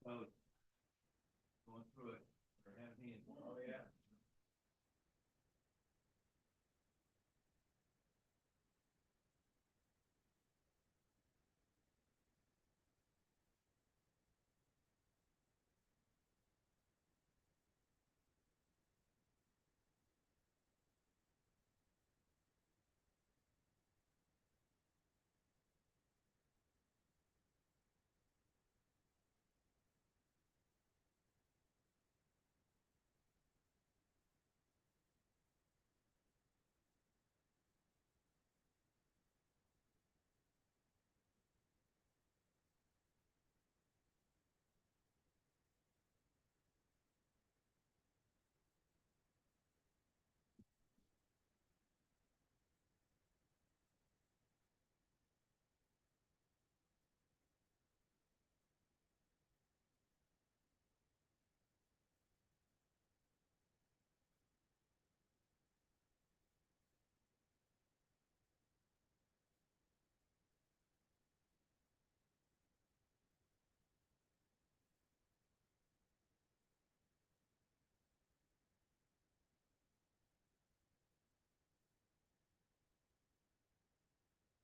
both going through it or have me. Oh, yeah.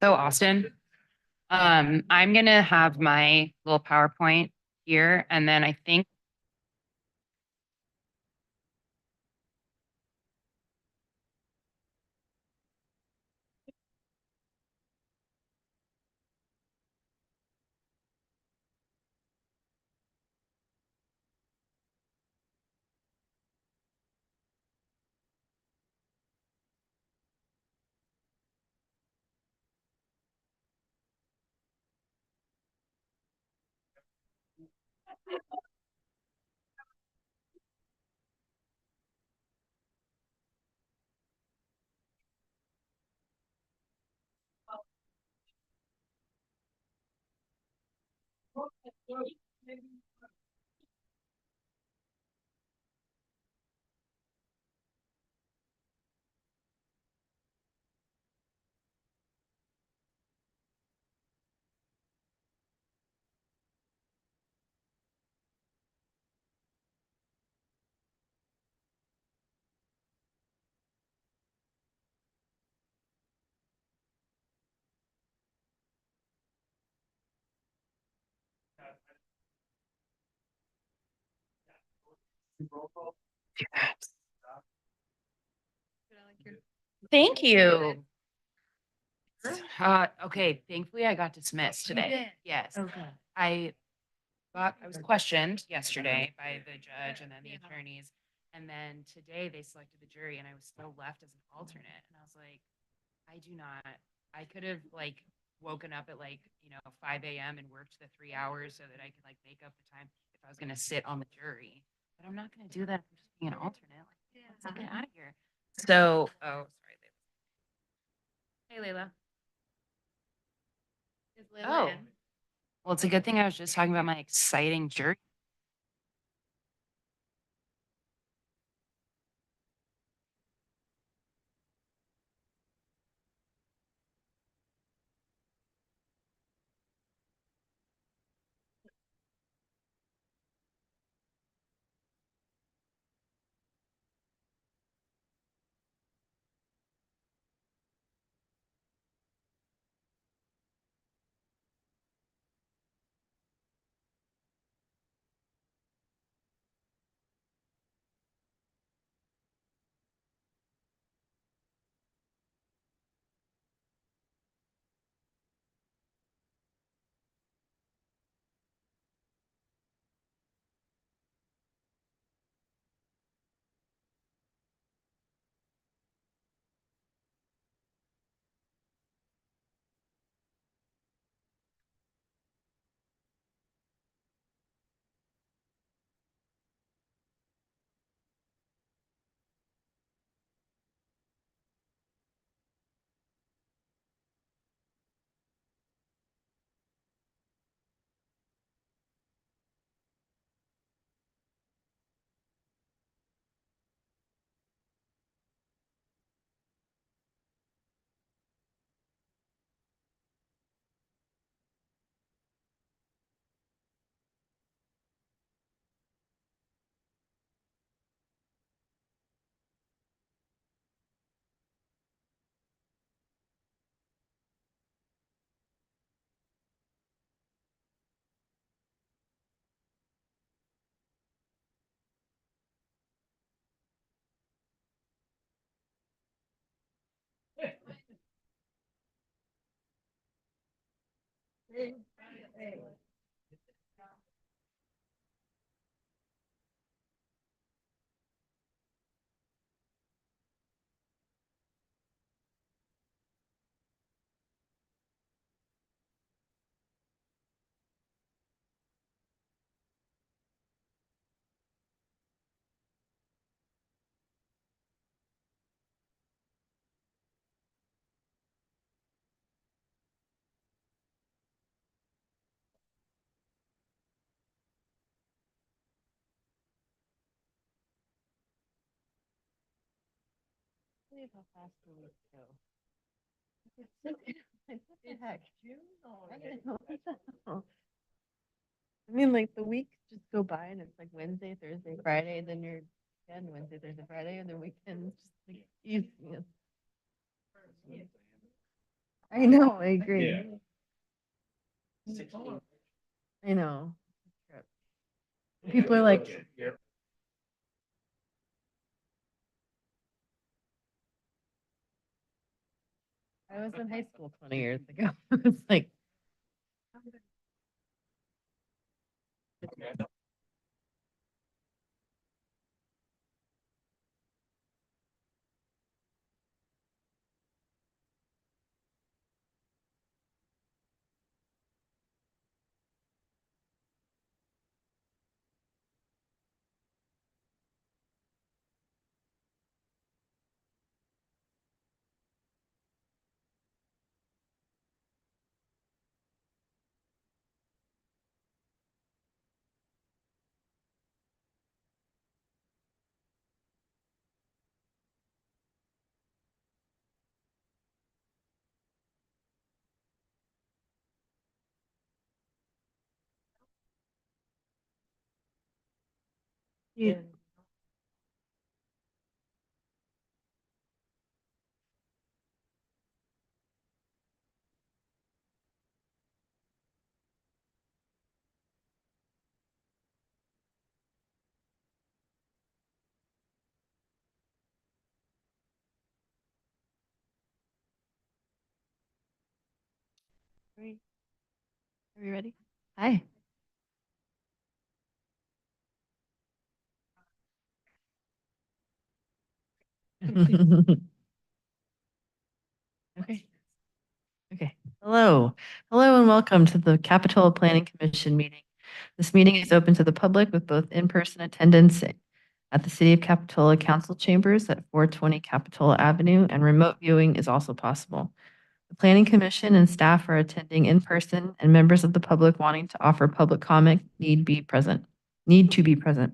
So Austin, I'm gonna have my little PowerPoint here, and then I think thank you. Okay, thankfully I got dismissed today. Yes. Okay. I I was questioned yesterday by the judge and then the attorneys. And then today they selected the jury and I was still left as an alternate. And I was like, I do not, I could have like woken up at like, 5 a.m. and worked the 3 hours so that I could like make up the time if I was going to sit on the jury. But I'm not going to do that if I'm just being an alternate. Like, let's get out of here. So, oh, sorry, Layla. Hey, Layla. Is Layla Oh, in? well, it's a good thing I was just talking about my exciting jury. How fast the weeks go. What the heck? I don't know. What the hell? I mean, like the weeks just go by and it's like Wednesday, Thursday, Friday, and then you're again Wednesday, Thursday, Friday, and then weekends just like easy. I know, I agree. Yeah. 16. I know. People are like, I was in high school 20 years ago. It's like, you, are you ready? Hi. Okay. Okay. Hello. Hello and welcome to the Capitola Planning Commission meeting. This meeting is open to the public with both in-person attendance at the City of Capitola Council Chambers at 420 Capitola Avenue, and remote viewing is also possible. The Planning Commission and staff are attending in person, and members of the public wanting to offer public comment need to be present.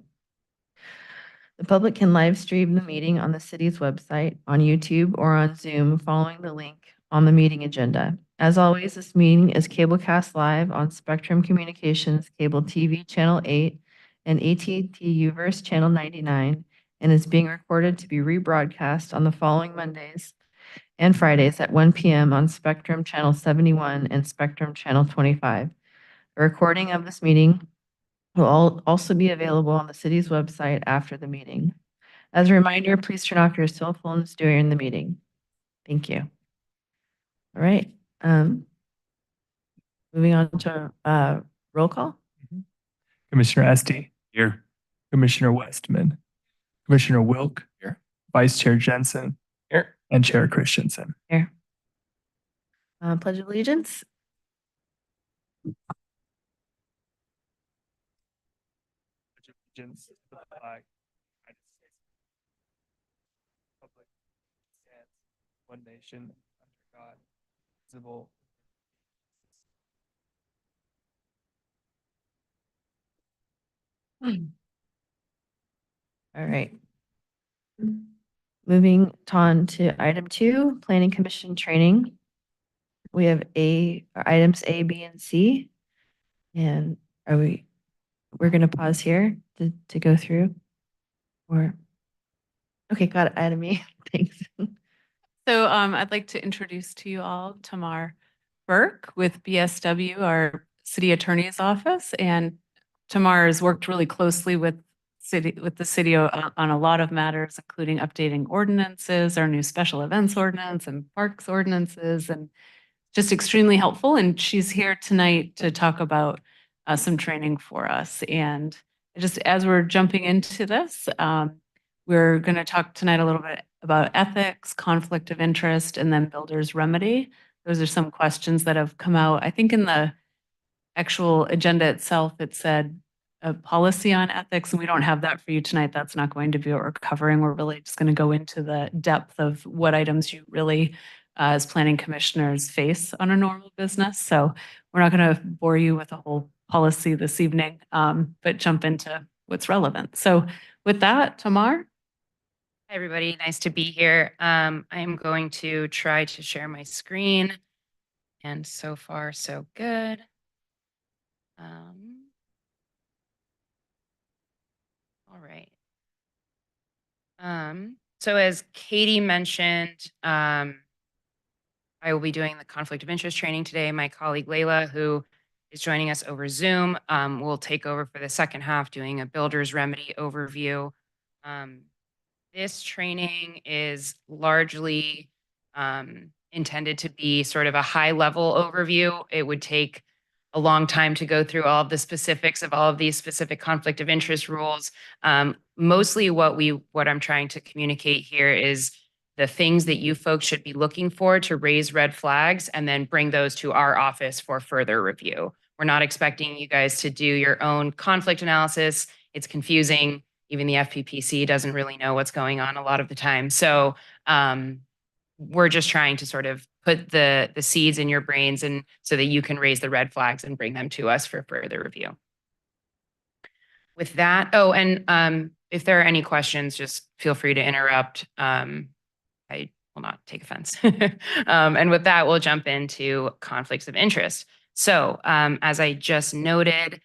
The public can live stream the meeting on the city's website, on YouTube, or on Zoom following the link on the meeting agenda. As always, this meeting is cablecast live on Spectrum Communications Cable TV Channel 8 and AT&T UVerse Channel 99, and is being recorded to be rebroadcast on the following Mondays and Fridays at 1 p.m. on Spectrum Channel 71 and Spectrum Channel 25. A recording of this meeting will also be available on the city's website after the meeting. As a reminder, please turn off your cell phones during the meeting. Thank you. All right. Moving on to roll call. Commissioner Esty. Here. Commissioner Westman. Commissioner Wilk. Here. Vice Chair Jensen. Here. And Chair Christensen. Here. Pledge of Allegiance. Pledge of allegiance to the flag. United States. Republic stands one nation under God, visible. All right. Moving on to item 2, Planning Commission training. We have items A, B, and C. And we're going to pause here to go through? Or, okay, got it, item E. Thanks. So I'd like to introduce to you all Tamar Burke with BSW, our city attorney's office. And Tamar has worked really closely with the city on a lot of matters, including updating ordinances, our new special events ordinance and parks ordinances. And just extremely helpful. And she's here tonight to talk about some training for us. And just as we're jumping into this, we're going to talk tonight a little bit about ethics, conflict of interest, and then builder's remedy. Those are some questions that have come out. I think in the actual agenda itself, it said a policy on ethics, and we don't have that for you tonight. That's not going to be what we're covering. We're really just going to go into the depth of what items you really, as planning commissioners, face on a normal business. So we're not going to bore you with a whole policy this evening, but jump into what's relevant. So with that, Tamar? Hi, everybody. Nice to be here. I am going to try to share my screen. And so far, so good. All right. So as Katie mentioned, I will be doing the conflict of interest training today. My colleague Layla, who is joining us over Zoom, will take over for the second half doing a builder's remedy overview. This training is largely intended to be sort of a high level overview. It would take a long time to go through all of the specifics of all of these specific conflict of interest rules. Mostly what I'm trying to communicate here is the things that you folks should be looking for to raise red flags and then bring those to our office for further review. We're not expecting you guys to do your own conflict analysis. It's confusing. Even the FPPC doesn't really know what's going on a lot of the time. So we're just trying to sort of put the seeds in your brains and so that you can raise the red flags and bring them to us for further review. With that, and if there are any questions, just feel free to interrupt. I will not take offense. And with that, we'll jump into conflicts of interest. So as I just noted,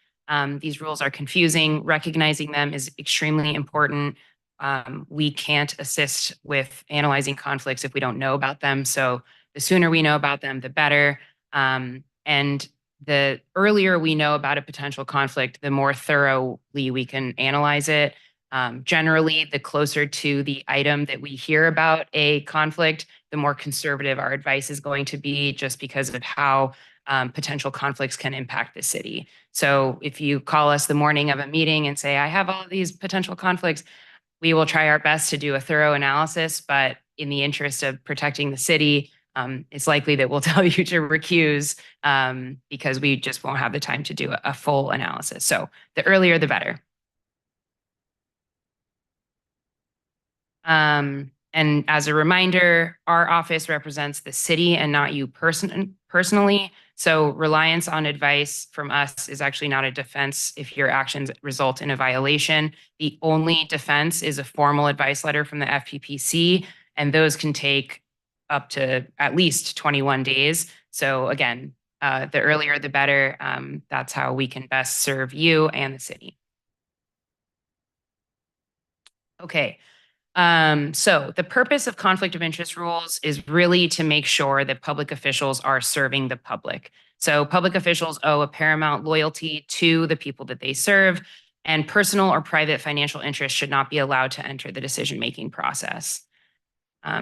these rules are confusing. Recognizing them is extremely important. We can't assist with analyzing conflicts if we don't know about them. So the sooner we know about them, the better. And the earlier we know about a potential conflict, the more thoroughly we can analyze it. Generally, the closer to the item that we hear about a conflict, the more conservative our advice is going to be, just because of how potential conflicts can impact the city. So if you call us the morning of a meeting and say, I have all of these potential conflicts, we will try our best to do a thorough analysis, but in the interest of protecting the city, it's likely that we'll tell you to recuse because we just won't have the time to do a full analysis. So the earlier, the better. And as a reminder, our office represents the city and not you personally. So reliance on advice from us is actually not a defense if your actions result in a violation. The only defense is a formal advice letter from the FPPC, and those can take up to at least 21 days. So again, the earlier, the better. That's how we can best serve you and the city. Okay. So the purpose of conflict of interest rules is really to make sure that public officials are serving the public. So public officials owe a paramount loyalty to the people that they serve, and personal or private financial interests should not be allowed to enter the decision-making process.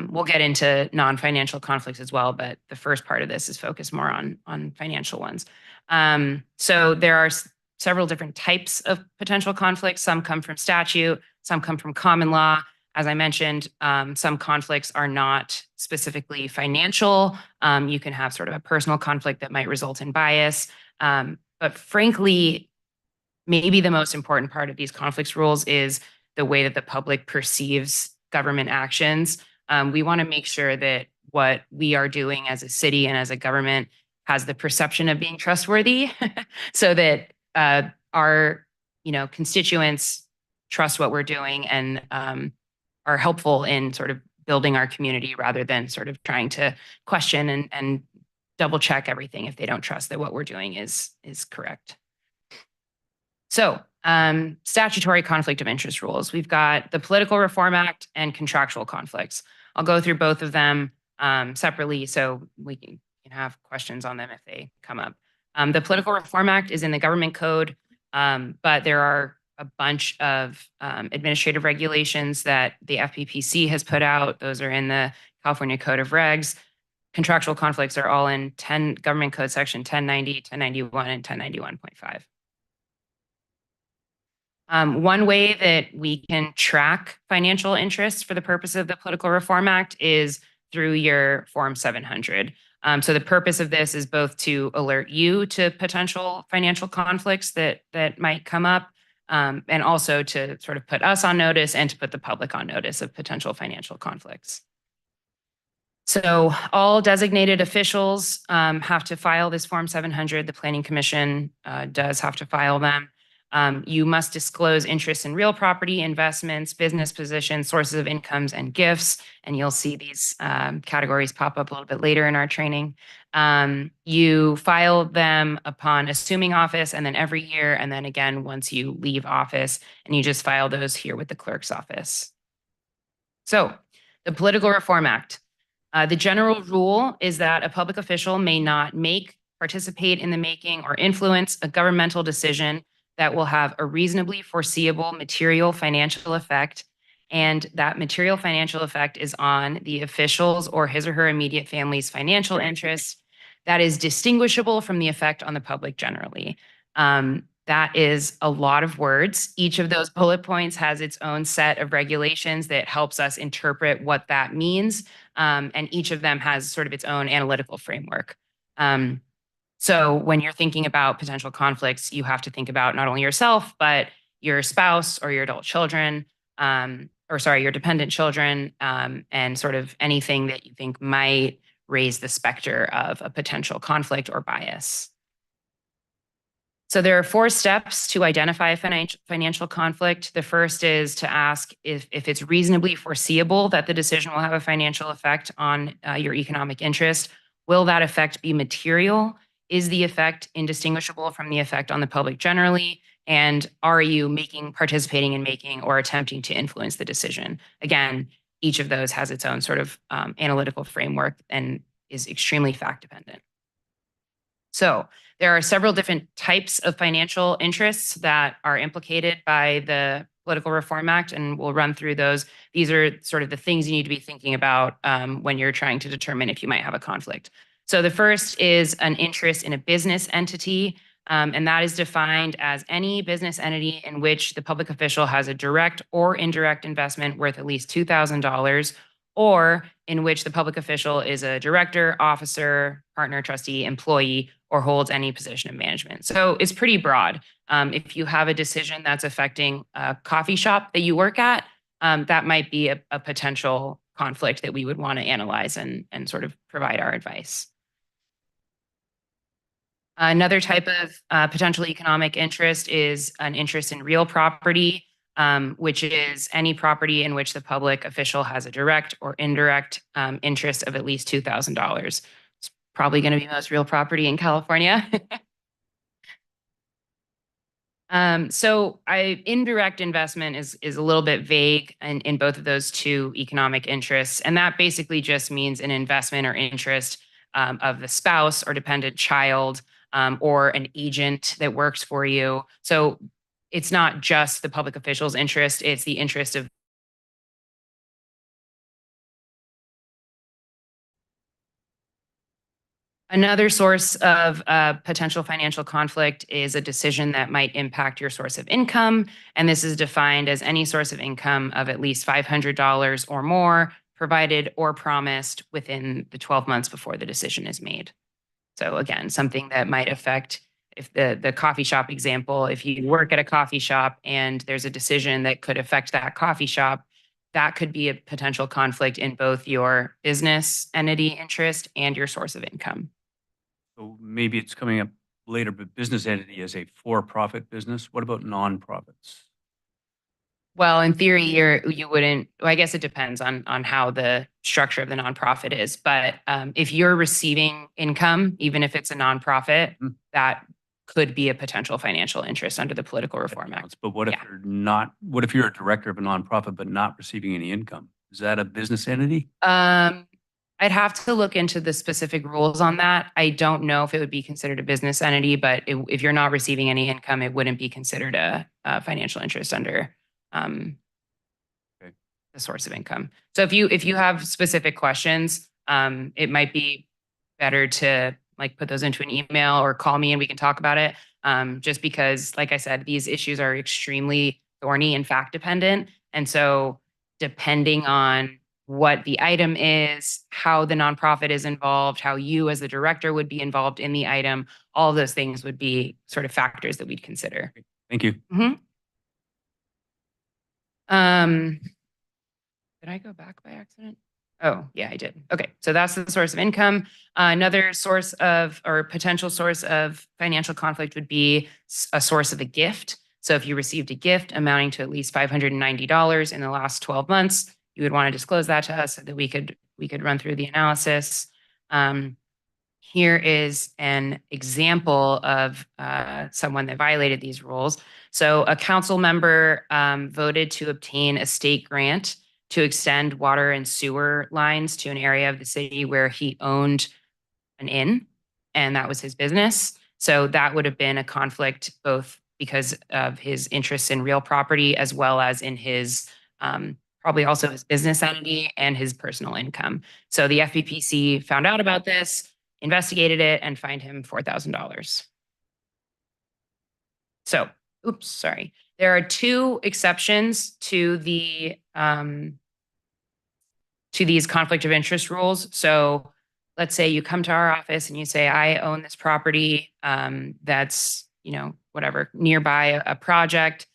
We'll get into non-financial conflicts as well, but the first part of this is focused more on financial ones. So there are several different types of potential conflicts. Some come from statute, some come from common law. As I mentioned, some conflicts are not specifically financial. You can have sort of a personal conflict that might result in bias. But frankly, maybe the most important part of these conflicts rules is the way that the public perceives government actions. We want to make sure that what we are doing as a city and as a government has the perception of being trustworthy so that our constituents trust what we're doing and are helpful in sort of building our community rather than sort of trying to question and double check everything if they don't trust that what we're doing is correct. So statutory conflict of interest rules. We've got the Political Reform Act and contractual conflicts. I'll go through both of them separately so we can have questions on them if they come up. The Political Reform Act is in the government code, but there are a bunch of administrative regulations that the FPPC has put out. Those are in the California Code of Regs. contractual conflicts are all in Government Code Section 1090, 1091, and 1091.5. One way that we can track financial interests for the purpose of the Political Reform Act is through your Form 700. So the purpose of this is both to alert you to potential financial conflicts that might come up, and also to sort of put us on notice and to put the public on notice of potential financial conflicts. So all designated officials have to file this Form 700. The Planning Commission does have to file them. You must disclose interest in real property, investments, business positions, sources of incomes, and gifts. And you'll see these categories pop up a little bit later in our training. You file them upon assuming office, and then every year, and then again once you leave office, and you just file those here with the clerk's office. So the Political Reform Act. The general rule is that a public official may not make, participate in the making, or influence a governmental decision that will have a reasonably foreseeable material financial effect, and that material financial effect is on the official's or his or her immediate family's financial interests that is distinguishable from the effect on the public generally. That is a lot of words. Each of those bullet points has its own set of regulations that helps us interpret what that means, and each of them has sort of its own analytical framework. So when you're thinking about potential conflicts, you have to think about not only yourself, but your spouse or your adult children, your dependent children, and sort of anything that you think might raise the specter of a potential conflict or bias. So there are 4 steps to identify a financial conflict. The first is to ask if it's reasonably foreseeable that the decision will have a financial effect on your economic interest. Will that effect be material? Is the effect indistinguishable from the effect on the public generally? And are you participating in making, or attempting to influence the decision? Again, each of those has its own sort of analytical framework and is extremely fact dependent. So there are several different types of financial interests that are implicated by the Political Reform Act, and we'll run through those. These are sort of the things you need to be thinking about when you're trying to determine if you might have a conflict. So the first is an interest in a business entity, and that is defined as any business entity in which the public official has a direct or indirect investment worth at least $2,000, or in which the public official is a director, officer, partner, trustee, employee, or holds any position of management. So it's pretty broad. If you have a decision that's affecting a coffee shop that you work at, that might be a potential conflict that we would want to analyze and sort of provide our advice. Another type of potential economic interest is an interest in real property, which is any property in which the public official has a direct or indirect interest of at least $2,000. It's probably going to be most real property in California. So indirect investment is a little bit vague in both of those 2 economic interests. And that basically just means an investment or interest of the spouse or dependent child, or an agent that works for you. So it's not just the public official's interest, it's the interest of another source of potential financial conflict is a decision that might impact your source of income. And this is defined as any source of income of at least $500 or more, provided or promised within the 12 months before the decision is made. So again, something that might affect, if the coffee shop example, if you work at a coffee shop and there's a decision that could affect that coffee shop, that could be a potential conflict in both your business entity interest and your source of income. So maybe it's coming up later, but business entity is a for-profit business. What about nonprofits? Well, in theory, you wouldn't. Well, I guess it depends on how the structure of the nonprofit is. But if you're receiving income, even if it's a nonprofit, that could be a potential financial interest under the Political Reform Act. But what if you're not? What if you're a director of a nonprofit but not receiving any income? Is that a business entity? I'd have to look into the specific rules on that. I don't know if it would be considered a business entity, but if you're not receiving any income, it wouldn't be considered a financial interest under the source of income. So if you have specific questions, it might be better to like put those into an email or call me and we can talk about it. Just because, like I said, these issues are extremely thorny and fact dependent. And so depending on what the item is, how the nonprofit is involved, how you as the director would be involved in the item, all of those things would be sort of factors that we'd consider. Thank you. Did I go back by accident? Oh, yeah, I did. Okay, so that's the source of income. Another source of or potential source of financial conflict would be a source of a gift. So if you received a gift amounting to at least $590 in the last 12 months, you would want to disclose that to us so that we could run through the analysis. Here is an example of someone that violated these rules. So a council member voted to obtain a state grant to extend water and sewer lines to an area of the city where he owned an inn, and that was his business. So that would have been a conflict both because of his interests in real property as well as in his probably also his business entity and his personal income. So the FPPC found out about this, investigated it, and fined him $4,000. So, oops, sorry. There are two exceptions to the to these conflict of interest rules. So let's say you come to our office and you say, I own this property that's, whatever, nearby a project.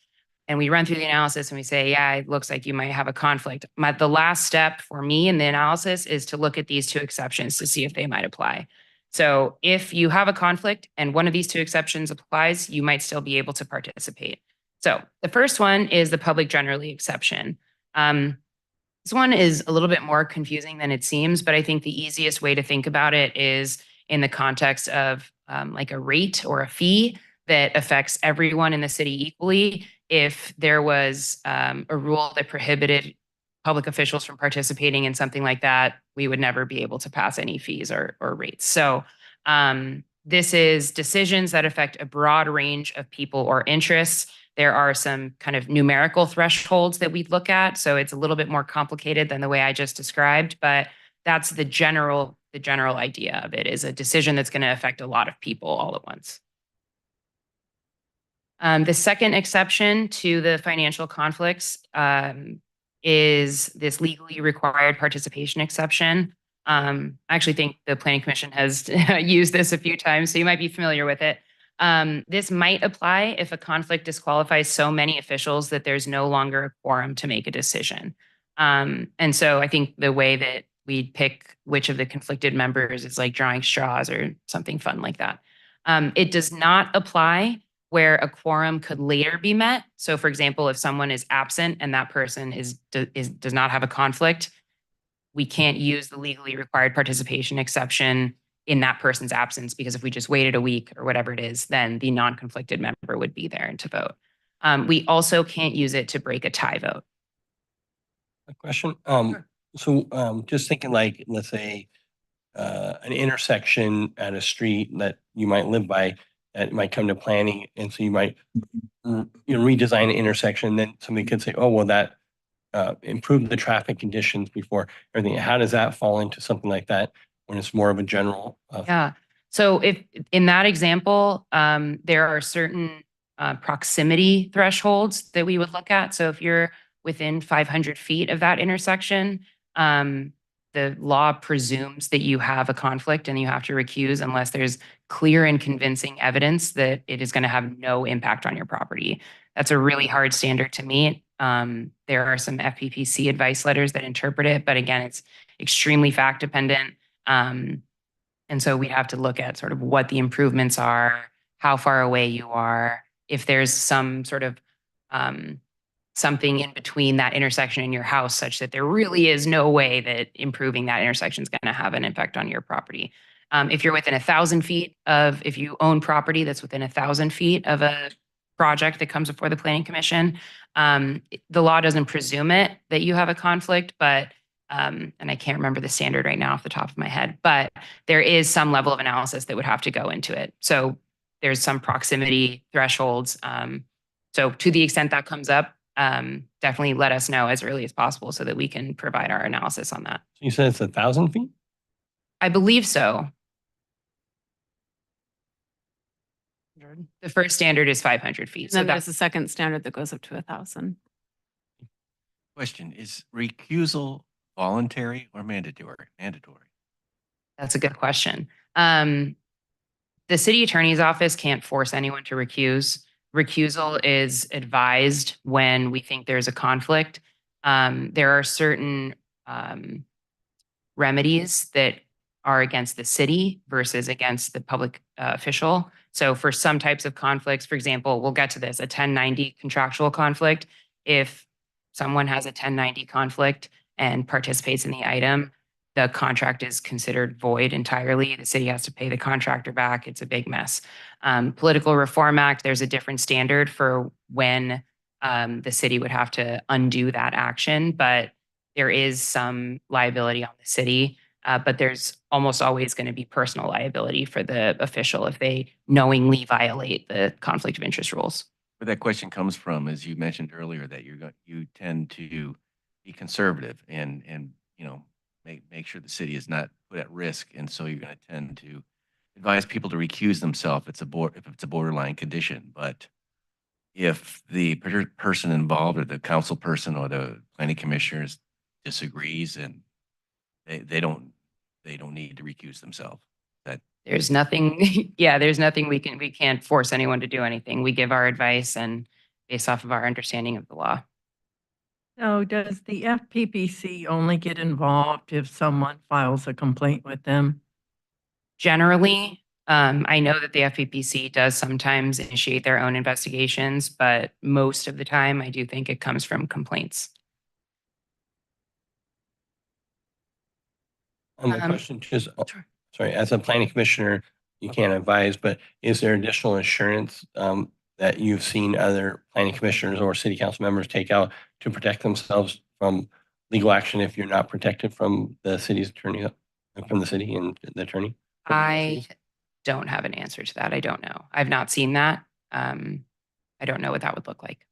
And we run through the analysis and we say, yeah, it looks like you might have a conflict. The last step for me in the analysis is to look at these two exceptions to see if they might apply. So if you have a conflict and one of these two exceptions applies, you might still be able to participate. So the first one is the public generally exception. This one is a little bit more confusing than it seems, but I think the easiest way to think about it is in the context of like a rate or a fee that affects everyone in the city equally. If there was a rule that prohibited public officials from participating in something like that, we would never be able to pass any fees or rates. So this is decisions that affect a broad range of people or interests. There are some kind of numerical thresholds that we'd look at. So it's a little bit more complicated than the way I just described, but that's the general idea of it, is a decision that's going to affect a lot of people all at once. The second exception to the financial conflicts is this legally required participation exception. I actually think the Planning Commission has used this a few times, so you might be familiar with it. This might apply if a conflict disqualifies so many officials that there's no longer a quorum to make a decision. And so I think the way that we'd pick which of the conflicted members is like drawing straws or something fun like that. It does not apply where a quorum could later be met. So for example, if someone is absent and that person does not have a conflict, we can't use the legally required participation exception in that person's absence, because if we just waited a week or whatever it is, then the non-conflicted member would be there to vote. We also can't use it to break a tie vote. A question. So just thinking like, let's say, an intersection at a street that you might live by, that might come to planning, and so you might redesign an intersection. Then somebody could say, "Oh, well, that improved the traffic conditions before everything." How does that fall into something like that when it's more of a general? Yeah. So if in that example, there are certain proximity thresholds that we would look at. So if you're within 500 feet of that intersection, the law presumes that you have a conflict and you have to recuse unless there's clear and convincing evidence that it is going to have no impact on your property. That's a really hard standard to meet. There are some FPPC advice letters that interpret it, but again, it's extremely fact dependent. And so we have to look at sort of what the improvements are, how far away you are, if there's some sort of something in between that intersection and your house such that there really is no way that improving that intersection is going to have an impact on your property. If you're within 1,000 feet if you own property that's within 1,000 feet of a project that comes before the Planning Commission, the law doesn't presume it that you have a conflict, but and I can't remember the standard right now off the top of my head, but there is some level of analysis that would have to go into it. So there's some proximity thresholds. So to the extent that comes up, definitely let us know as early as possible so that we can provide our analysis on that. You said it's 1,000 feet? I believe so. The first standard is 500 feet. And So then there's that's a second standard that goes up to 1,000. Question, is recusal voluntary or mandatory? Mandatory. That's a good question. The city attorney's office can't force anyone to recuse. Recusal is advised when we think there's a conflict. There are certain remedies that are against the city versus against the public official. So for some types of conflicts, for example, we'll get to this, a 1090 contractual conflict. If someone has a 1090 conflict and participates in the item, the contract is considered void entirely. The city has to pay the contractor back. It's a big mess. Political Reform Act, there's a different standard for when the city would have to undo that action, but there is some liability on the city. But there's almost always going to be personal liability for the official if they knowingly violate the conflict of interest rules. Where that question comes from, as you mentioned earlier, that you tend to be conservative and make sure the city is not put at risk, and so you're going to tend to advise people to recuse themselves if it's a borderline condition. But if the person involved, or the council person, or the planning commissioners disagrees, and they don't need to recuse themselves. There's nothing, yeah, there's nothing we can't force anyone to do anything. We give our advice and based off of our understanding of the law. So does the FPPC only get involved if someone files a complaint with them? Generally, I know that the FPPC does sometimes initiate their own investigations, but most of the time I do think it comes from complaints. On the question, just, Sure. sorry, as a planning commissioner, you can't advise, but is there additional insurance that you've seen other planning commissioners or city council members take out to protect themselves from legal action if you're not protected from the city's attorney, from the city and the attorney? I don't have an answer to that. I don't know. I've not seen that. I don't know what that would look like.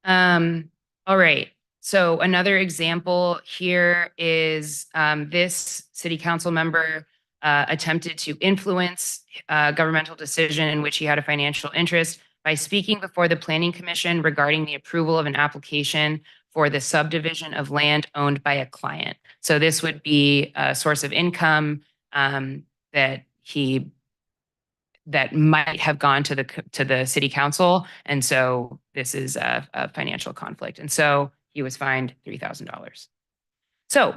All right. So another example here is this city council member attempted to influence a governmental decision in which he had a financial interest by speaking before the Planning Commission regarding the approval of an application for the subdivision of land owned by a client. So this would be a source of income that might have gone to the city council. And so this is a financial conflict. And so he was fined $3,000. So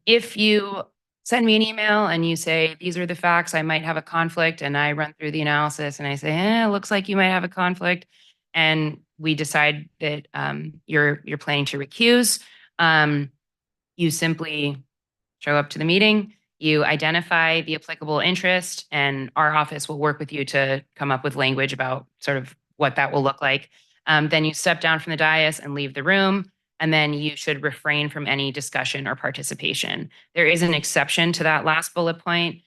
if you send me an email and you say, these are the facts, I might have a conflict, and I run through the analysis and I say, it looks like you might have a conflict, and we decide that you're planning to recuse, you simply show up to the meeting, you identify the applicable interest, and our office will work with you to come up with language about sort of what that will look like. Then you step down from the dais and leave the room, and then you should refrain from any discussion or participation. There is an exception to that last bullet point.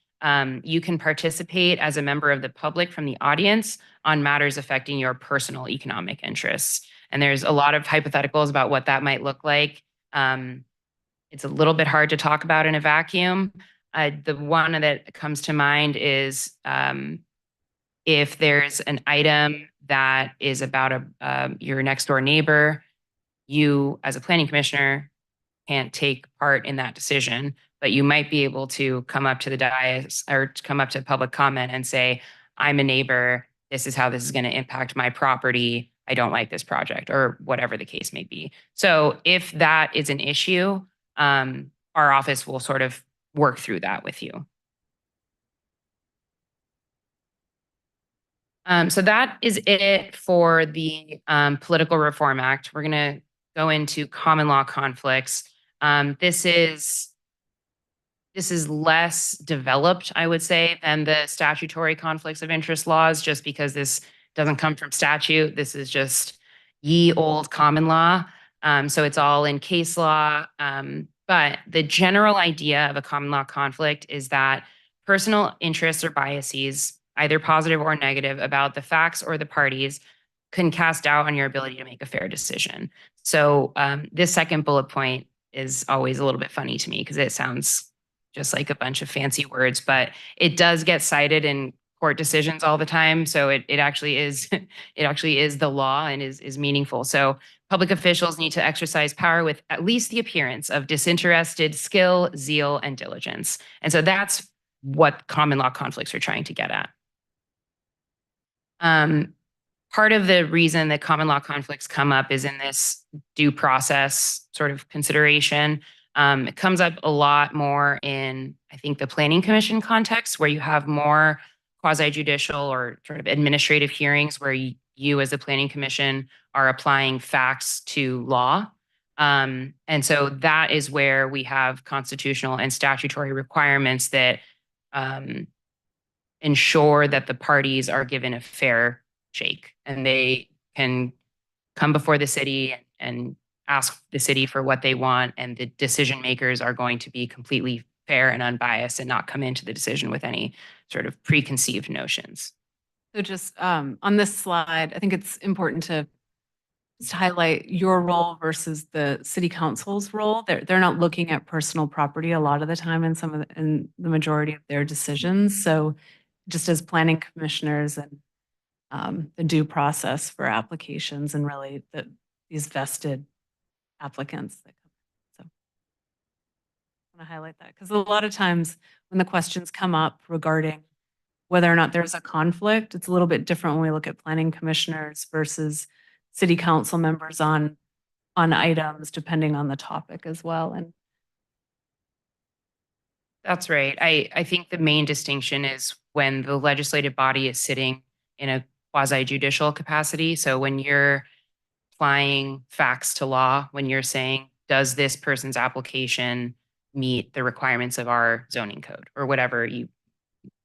You can participate as a member of the public from the audience on matters affecting your personal economic interests. And there's a lot of hypotheticals about what that might look like. It's a little bit hard to talk about in a vacuum. The one that comes to mind is if there's an item that is about your next door neighbor, you as a planning commissioner can't take part in that decision, but you might be able to come up to the dais or to come up to public comment and say, I'm a neighbor, this is how this is going to impact my property, I don't like this project, or whatever the case may be. So if that is an issue, our office will sort of work through that with you. So that is it for the Political Reform Act. We're going to go into common law conflicts. This is less developed, I would say, than the statutory conflicts of interest laws, just because this doesn't come from statute. This is just ye old common law. So it's all in case law. But the general idea of a common law conflict is that personal interests or biases, either positive or negative, about the facts or the parties can cast doubt on your ability to make a fair decision. So this second bullet point is always a little bit funny to me because it sounds just like a bunch of fancy words, but it does get cited in court decisions all the time. So it actually is, it actually is the law and is meaningful. So public officials need to exercise power with at least the appearance of disinterested skill, zeal, and diligence. And so that's what common law conflicts are trying to get at. Part of the reason that common law conflicts come up is in this due process sort of consideration. It comes up a lot more in, I think, the Planning Commission context, where you have more quasi-judicial or sort of administrative hearings where you as the Planning Commission are applying facts to law. And so that is where we have constitutional and statutory requirements that ensure that the parties are given a fair shake and they can come before the city and ask the city for what they want, and the decision makers are going to be completely fair and unbiased and not come into the decision with any sort of preconceived notions. So just on this slide, I think it's important to just highlight your role versus the city council's role. They're not looking at personal property a lot of the time in in the majority of their decisions. So just as planning commissioners and the due process for applications and really these vested applicants that come. So I want to highlight that because a lot of times when the questions come up regarding whether or not there's a conflict, it's a little bit different when we look at planning commissioners versus city council members on items, depending on the topic as well. And that's right. I think the main distinction is when the legislative body is sitting in a quasi-judicial capacity. So when you're applying facts to law, when you're saying, does this person's application meet the requirements of our zoning code or whatever it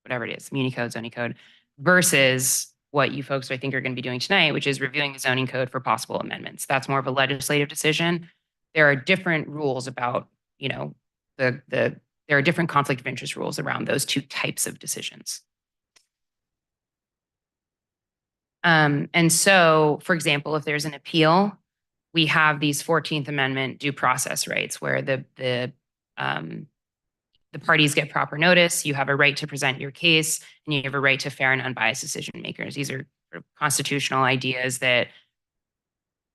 is, muni code, zoning code, versus what you folks I think are going to be doing tonight, which is reviewing the zoning code for possible amendments. That's more of a legislative decision. There are different rules about, you know, there are different conflict of interest rules around those two types of decisions. And so, for example, if there's an appeal, we have these 14th Amendment due process rights where the parties get proper notice, you have a right to present your case, and you have a right to fair and unbiased decision makers. These are sort of constitutional ideas that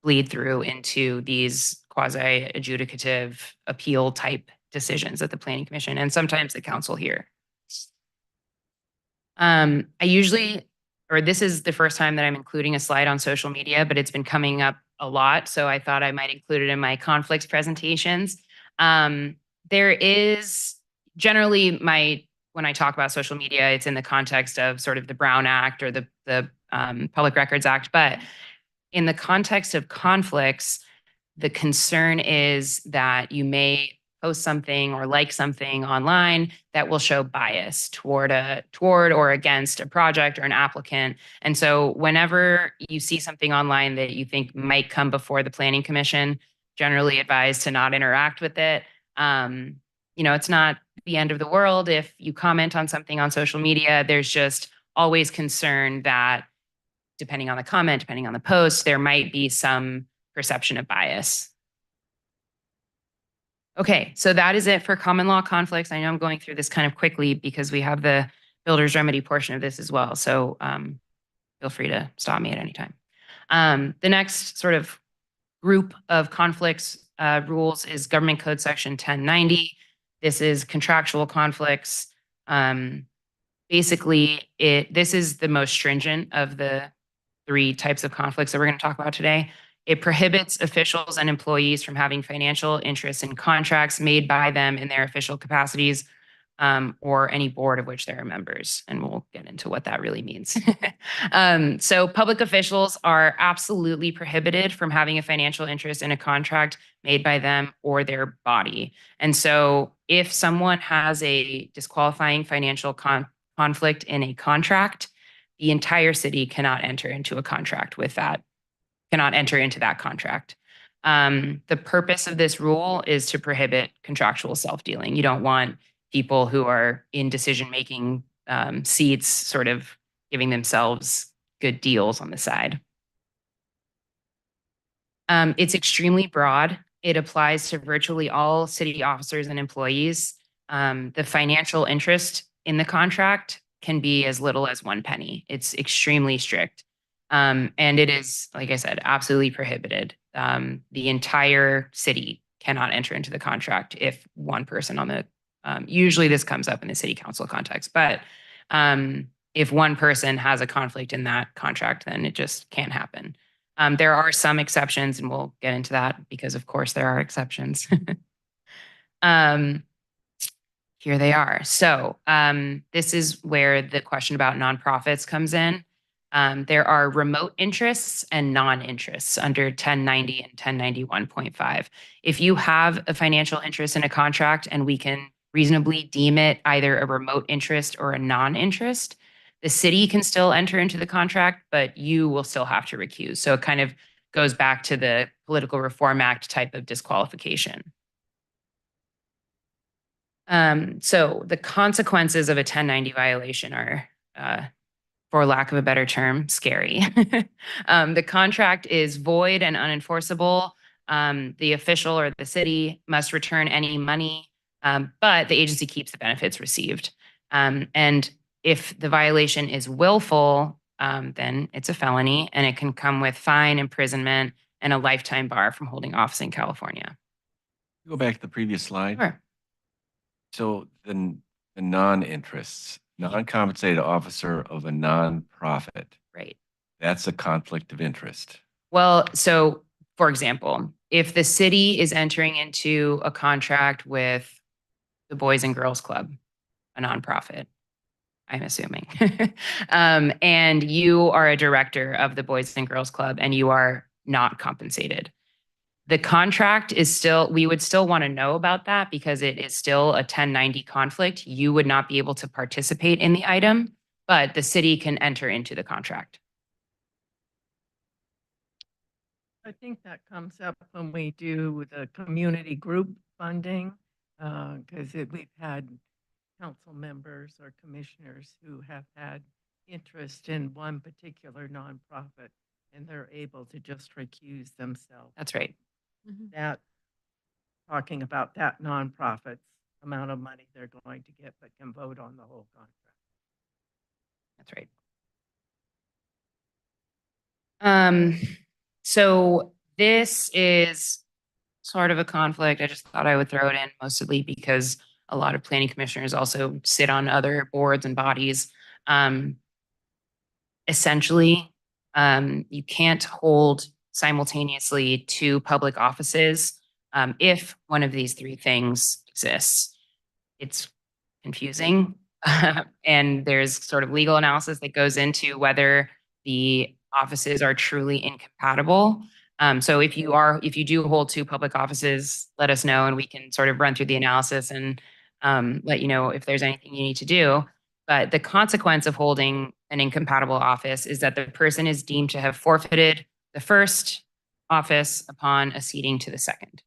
bleed through into these quasi-adjudicative appeal type decisions at the Planning Commission and sometimes the council here. This is the first time that I'm including a slide on social media, but it's been coming up a lot, so I thought I might include it in my conflicts presentations. There is generally when I talk about social media, it's in the context of sort of the Brown Act or the Public Records Act, but in the context of conflicts, the concern is that you may post something or like something online that will show bias toward or against a project or an applicant. And so whenever you see something online that you think might come before the Planning Commission, generally advise to not interact with it. You know, it's not the end of the world if you comment on something on social media. There's just always concern that depending on the comment, depending on the post, there might be some perception of bias. Okay, so that is it for common law conflicts. I know I'm going through this kind of quickly because we have the builder's remedy portion of this as well. So feel free to stop me at any time. The next sort of group of conflicts rules is Government Code Section 1090. This is contractual conflicts. Basically, this is the most stringent of the 3 types of conflicts that we're going to talk about today. It prohibits officials and employees from having financial interests in contracts made by them in their official capacities or any board of which they're members. And we'll get into what that really means. So public officials are absolutely prohibited from having a financial interest in a contract made by them or their body. And so if someone has a disqualifying financial conflict in a contract, the entire city cannot enter into a contract with that. Cannot enter into that contract. The purpose of this rule is to prohibit contractual self-dealing. You don't want people who are in decision-making seats sort of giving themselves good deals on the side. It's extremely broad. It applies to virtually all city officers and employees. The financial interest in the contract can be as little as 1 penny. It's extremely strict. And it is, like I said, absolutely prohibited. The entire city cannot enter into the contract if one person on the, usually this comes up in the city council context, but if one person has a conflict in that contract, then it just can't happen. There are some exceptions, and we'll get into that because, of course, there are exceptions. Here they are. So this is where the question about nonprofits comes in. There are remote interests and non-interests under 1090 and 1091.5. If you have a financial interest in a contract and we can reasonably deem it either a remote interest or a non-interest, the city can still enter into the contract, but you will still have to recuse. So it kind of goes back to the Political Reform Act type of disqualification. So the consequences of a 1090 violation are, for lack of a better term, scary. The contract is void and unenforceable. The official or the city must return any money, but the agency keeps the benefits received. And if the violation is willful, then it's a felony and it can come with fine, imprisonment, and a lifetime bar from holding office in California. Go back to the previous slide. Sure. So the non-interests, non-compensated officer of a nonprofit, Right. that's a conflict of interest. Well, so for example, if the city is entering into a contract with the Boys and Girls Club, a nonprofit, I'm assuming, and you are a director of the Boys and Girls Club and you are not compensated, the contract is still, we would still want to know about that because it is still a 1090 conflict. You would not be able to participate in the item, but the city can enter into the contract. I think that comes up when we do the community group funding, because we've had council members or commissioners who have had interest in one particular nonprofit, and they're able to just recuse themselves. That's right. That, talking about that nonprofit's amount of money they're going to get, but can vote on the whole contract. That's right. So this is sort of a conflict. I just thought I would throw it in mostly because a lot of planning commissioners also sit on other boards and bodies. Essentially, you can't hold simultaneously 2 public offices if one of these 3 things exists. It's confusing. And there's sort of legal analysis that goes into whether the offices are truly incompatible. So if you do hold 2 public offices, let us know and we can sort of run through the analysis and let you know if there's anything you need to do. But the consequence of holding an incompatible office is that the person is deemed to have forfeited the first office upon acceding to the second.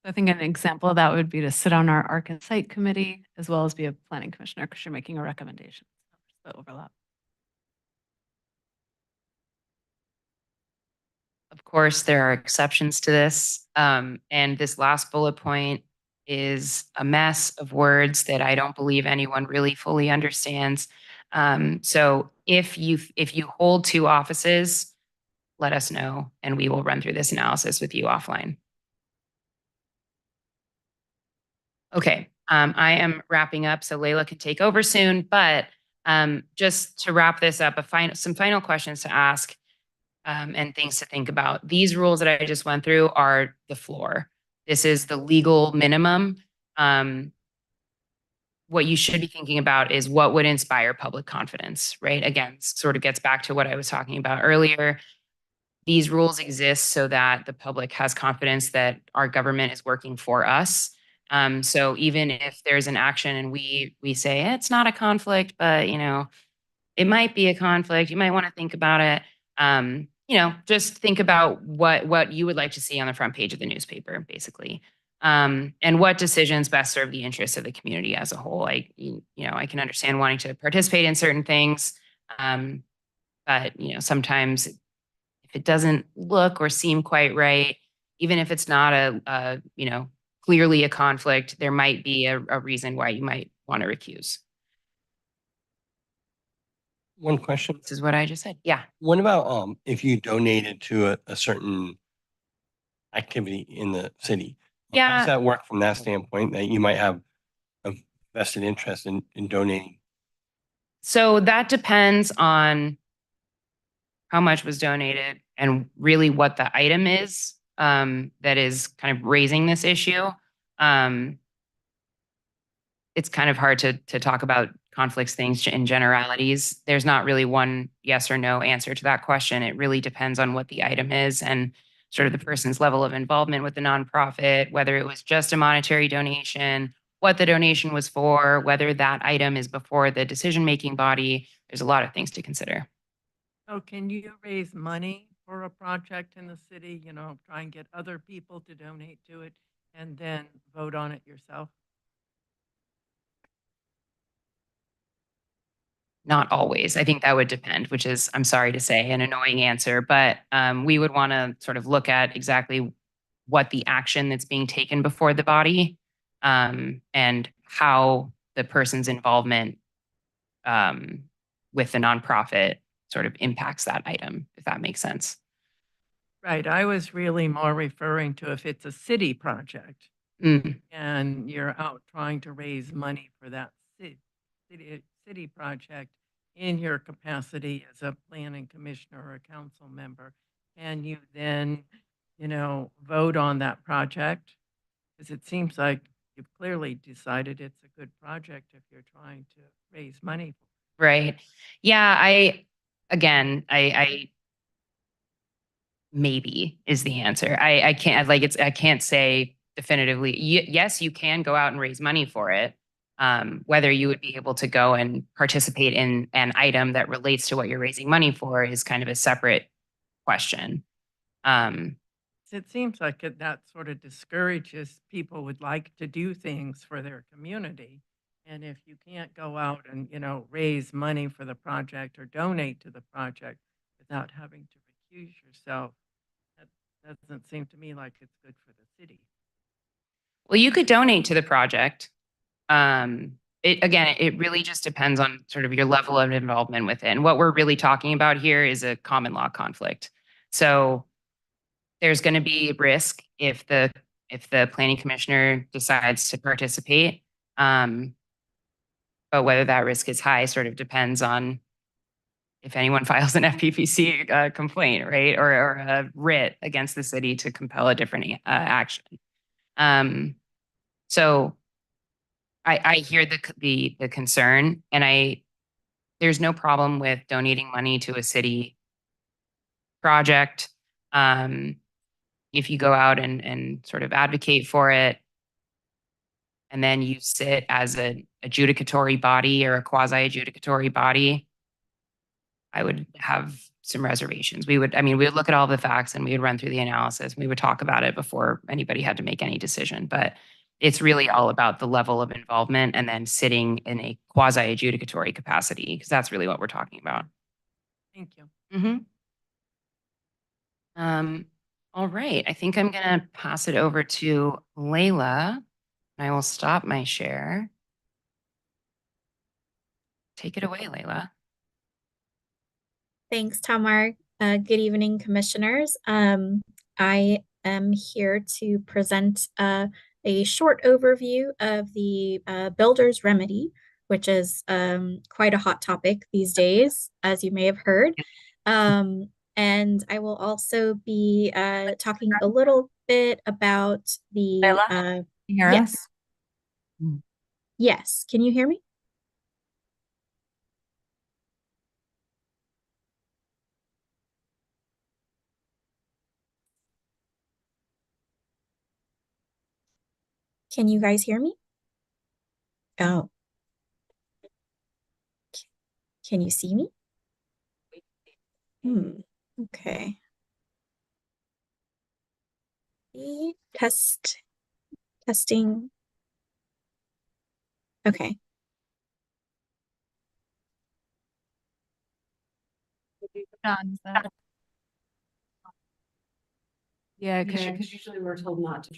I think an example of that would be to sit on our Arc and Site Committee, as well as be a planning commissioner, because you're making a recommendation. The overlap. Of course, there are exceptions to this. And this last bullet point is a mess of words that I don't believe anyone really fully understands. So if you hold 2 offices, let us know and we will run through this analysis with you offline. Okay, I am wrapping up so Layla can take over soon, but just to wrap this up, some final questions to ask and things to think about. These rules that I just went through are the floor. This is the legal minimum. What you should be thinking about is what would inspire public confidence, right? Again, sort of gets back to what I was talking about earlier. These rules exist so that the public has confidence that our government is working for us. So even if there's an action and we say it's not a conflict, but it might be a conflict, you might want to think about it. Just think about what you would like to see on the front page of the newspaper, basically. And what decisions best serve the interests of the community as a whole. I can understand wanting to participate in certain things, but sometimes if it doesn't look or seem quite right, even if it's not a clearly a conflict, there might be a reason why you might want to recuse. One question. This is what I just said. Yeah. What about if you donated to a certain activity in the city? How Yeah. does that work from that standpoint that you might have a vested interest in donating? So that depends on how much was donated and really what the item is that is kind of raising this issue. It's kind of hard to talk about conflicts things in generalities. There's not really one yes or no answer to that question. It really depends on what the item is and sort of the person's level of involvement with the nonprofit, whether it was just a monetary donation, what the donation was for, whether that item is before the decision-making body. There's a lot of things to consider. So can you raise money for a project in the city, try and get other people to donate to it and then vote on it yourself? Not always. I think that would depend, which is, I'm sorry to say, an annoying answer, but we would want to sort of look at exactly what the action that's being taken before the body and how the person's involvement with the nonprofit sort of impacts that item, if that makes sense. Right. I was really more referring to if it's a city project Mm. and you're out trying to raise money for that city project in your capacity as a planning commissioner or a council member, and you then, vote on that project? Because it seems like you've clearly decided it's a good project if you're trying to raise money. Right. Yeah, I maybe is the answer. I can't I can't say definitively. Yes, you can go out and raise money for it. Whether you would be able to go and participate in an item that relates to what you're raising money for is kind of a separate question. It seems like that sort of discourages people would like to do things for their community. And if you can't go out and, raise money for the project or donate to the project without having to recuse yourself, that doesn't seem to me like it's good for the city. Well, you could donate to the project. It really just depends on sort of your level of involvement with it. And what we're really talking about here is a common law conflict. So there's going to be risk if the planning commissioner decides to participate. But whether that risk is high sort of depends on if anyone files an FPPC complaint, right, or a writ against the city to compel a different action. So I hear the concern, and there's no problem with donating money to a city project. If you go out and sort of advocate for it, and then you sit as an adjudicatory body or a quasi-adjudicatory body, I would have some reservations. We would look at all the facts and we would run through the analysis. We would talk about it before anybody had to make any decision. But it's really all about the level of involvement and then sitting in a quasi-adjudicatory capacity, because that's really what we're talking about. Thank you. All right. I think I'm going to pass it over to Layla. I will stop my share. Take it away, Layla. Thanks, Tamar. Good evening, commissioners. I am here to present a short overview of the builder's remedy, which is quite a hot topic these days, as you may have heard. And I will also be talking a little bit about the Layla, can you hear yes. us? Yes, can you hear me? Can you guys hear me? Oh. Can you see me? Okay. Testing. Okay. John, yeah, because Because usually we're told not to.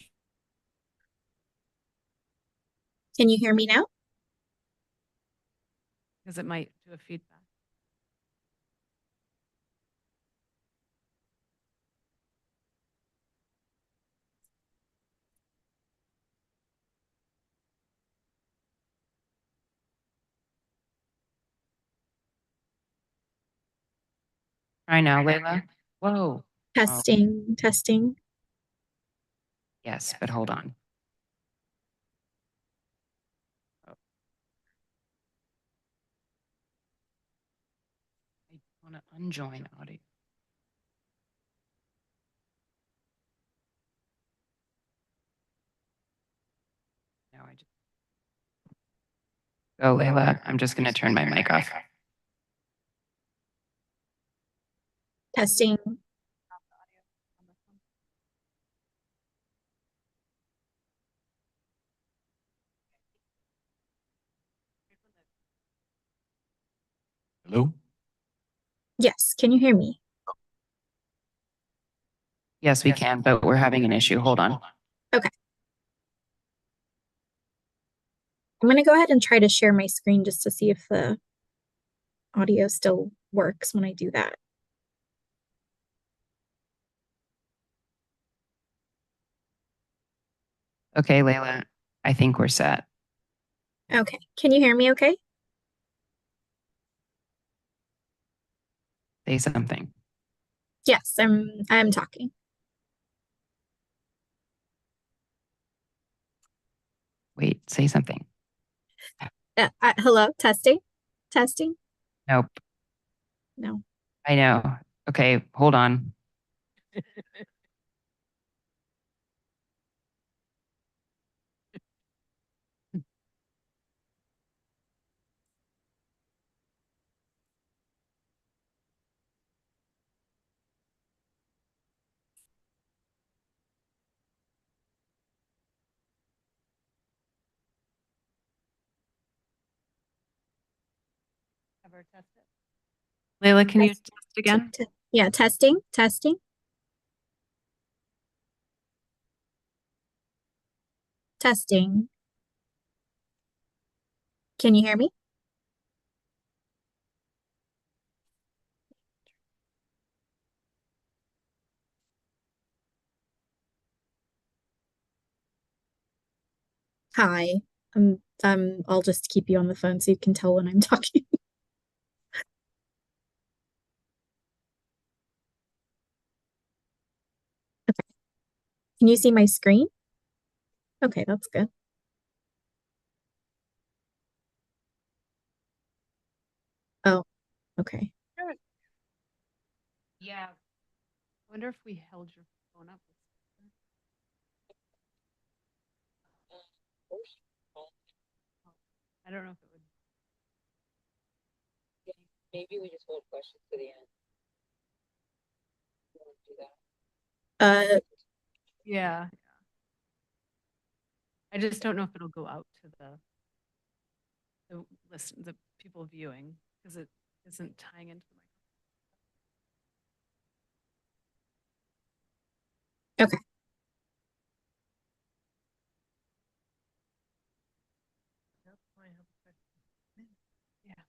Can you hear me now? Because it might do a feedback. Try now, Layla. Whoa. Testing, testing. Yes, but hold on. I want to unjoin audio. No, I just. Oh, Layla, I'm just going to turn my mic off. Testing. Hello? Yes, can you hear me? Yes, we can, but we're having an issue. Hold on. Okay. I'm going to go ahead and try to share my screen just to see if the audio still works when I do that. Okay, Layla, I think we're set. Okay. Can you hear me okay? Say something. Yes, I'm talking. Wait, say something. Hello, testing, testing. Nope. No. I know. Okay, hold on. Ever test it? Layla, can you Test- test again? Yeah, testing, testing. Testing. Can you hear me? Hi. I'll just keep you on the phone so you can tell when I'm talking. Okay. Can you see my screen? Okay, that's good. Oh, okay. Yeah. I wonder if we held your phone up. I don't know if it would. Maybe we just hold questions to the end. You wanna do that? Yeah. I just don't know if it'll go out to the people viewing, because it isn't tying into the microphone. Okay. Yeah.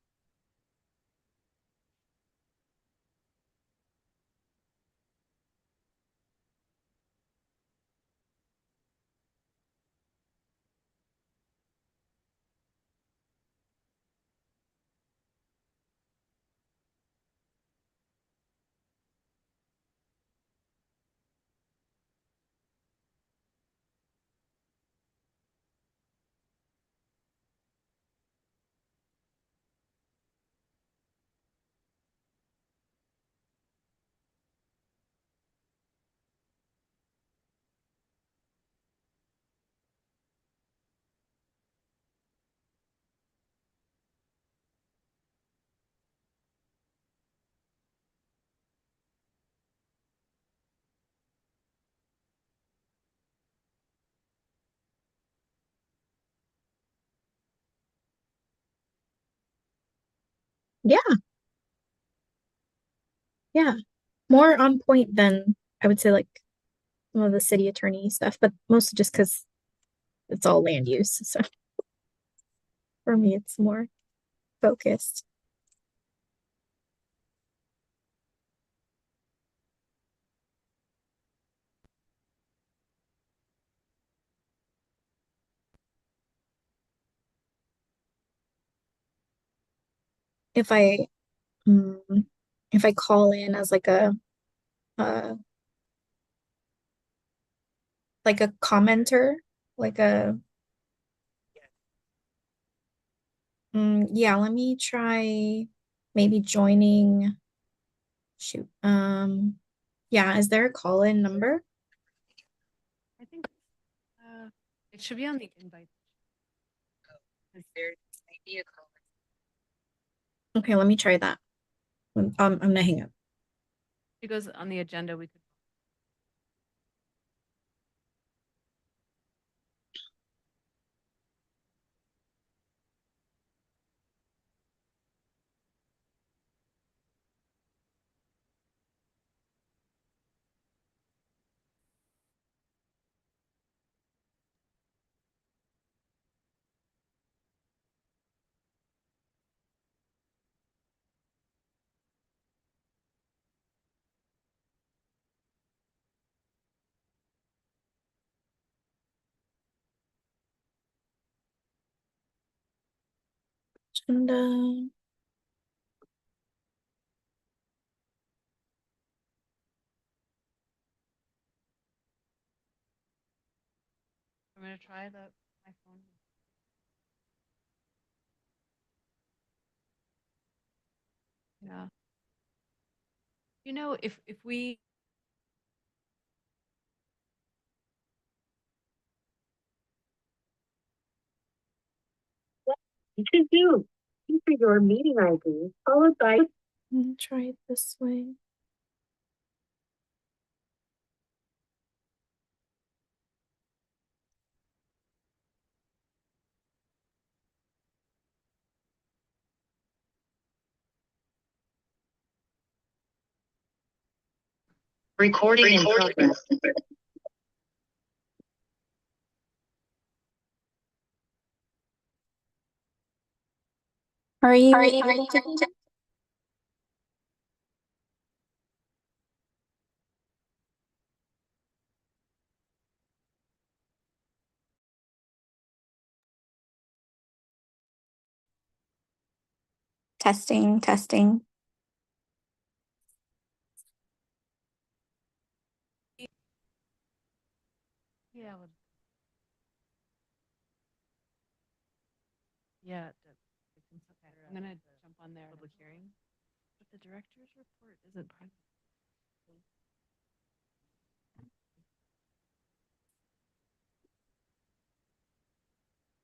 Yeah. Yeah. More on point than I would say like some of the city attorney stuff, but mostly just because it's all land use. So For me, it's more focused. If I mm, if I call in as uh like a commenter, like a yeah, let me try maybe joining. Shoot. Yeah, is there a call-in number? I think it should be on the invite. There might be a call. Okay, let me try that. I'm gonna hang up. If it goes on the agenda, we could. Agenda. I'm gonna try my phone. Yeah. You know, if we. To do, enter your meeting ID followed by. Try it this way. Recording in progress. Are you able to hear? Testing, testing. Yeah. Yeah. I'm gonna jump on there. Public hearing. But the director's report isn't private.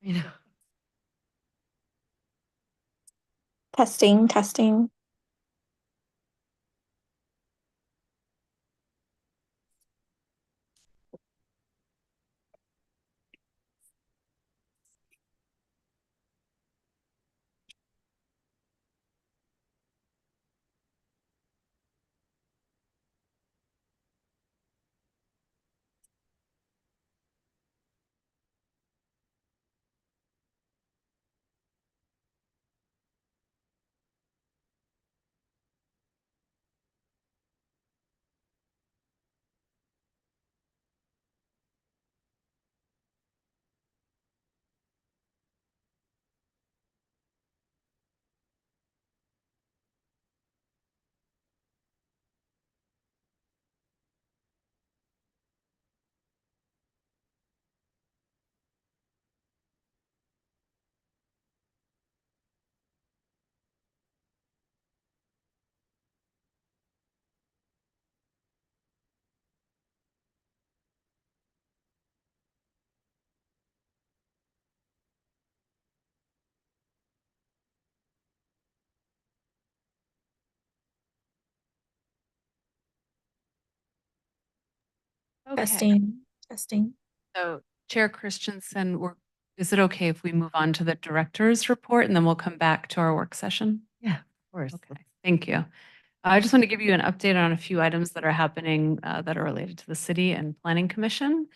You know. Testing, testing. Okay. Testing, testing. So Chair Christensen, is it okay if we move on to the director's report and then we'll come back to our work session? Yeah, of course. Okay, thank you. I just want to give you an update on a few items that are happening that are related to the City and Planning Commission.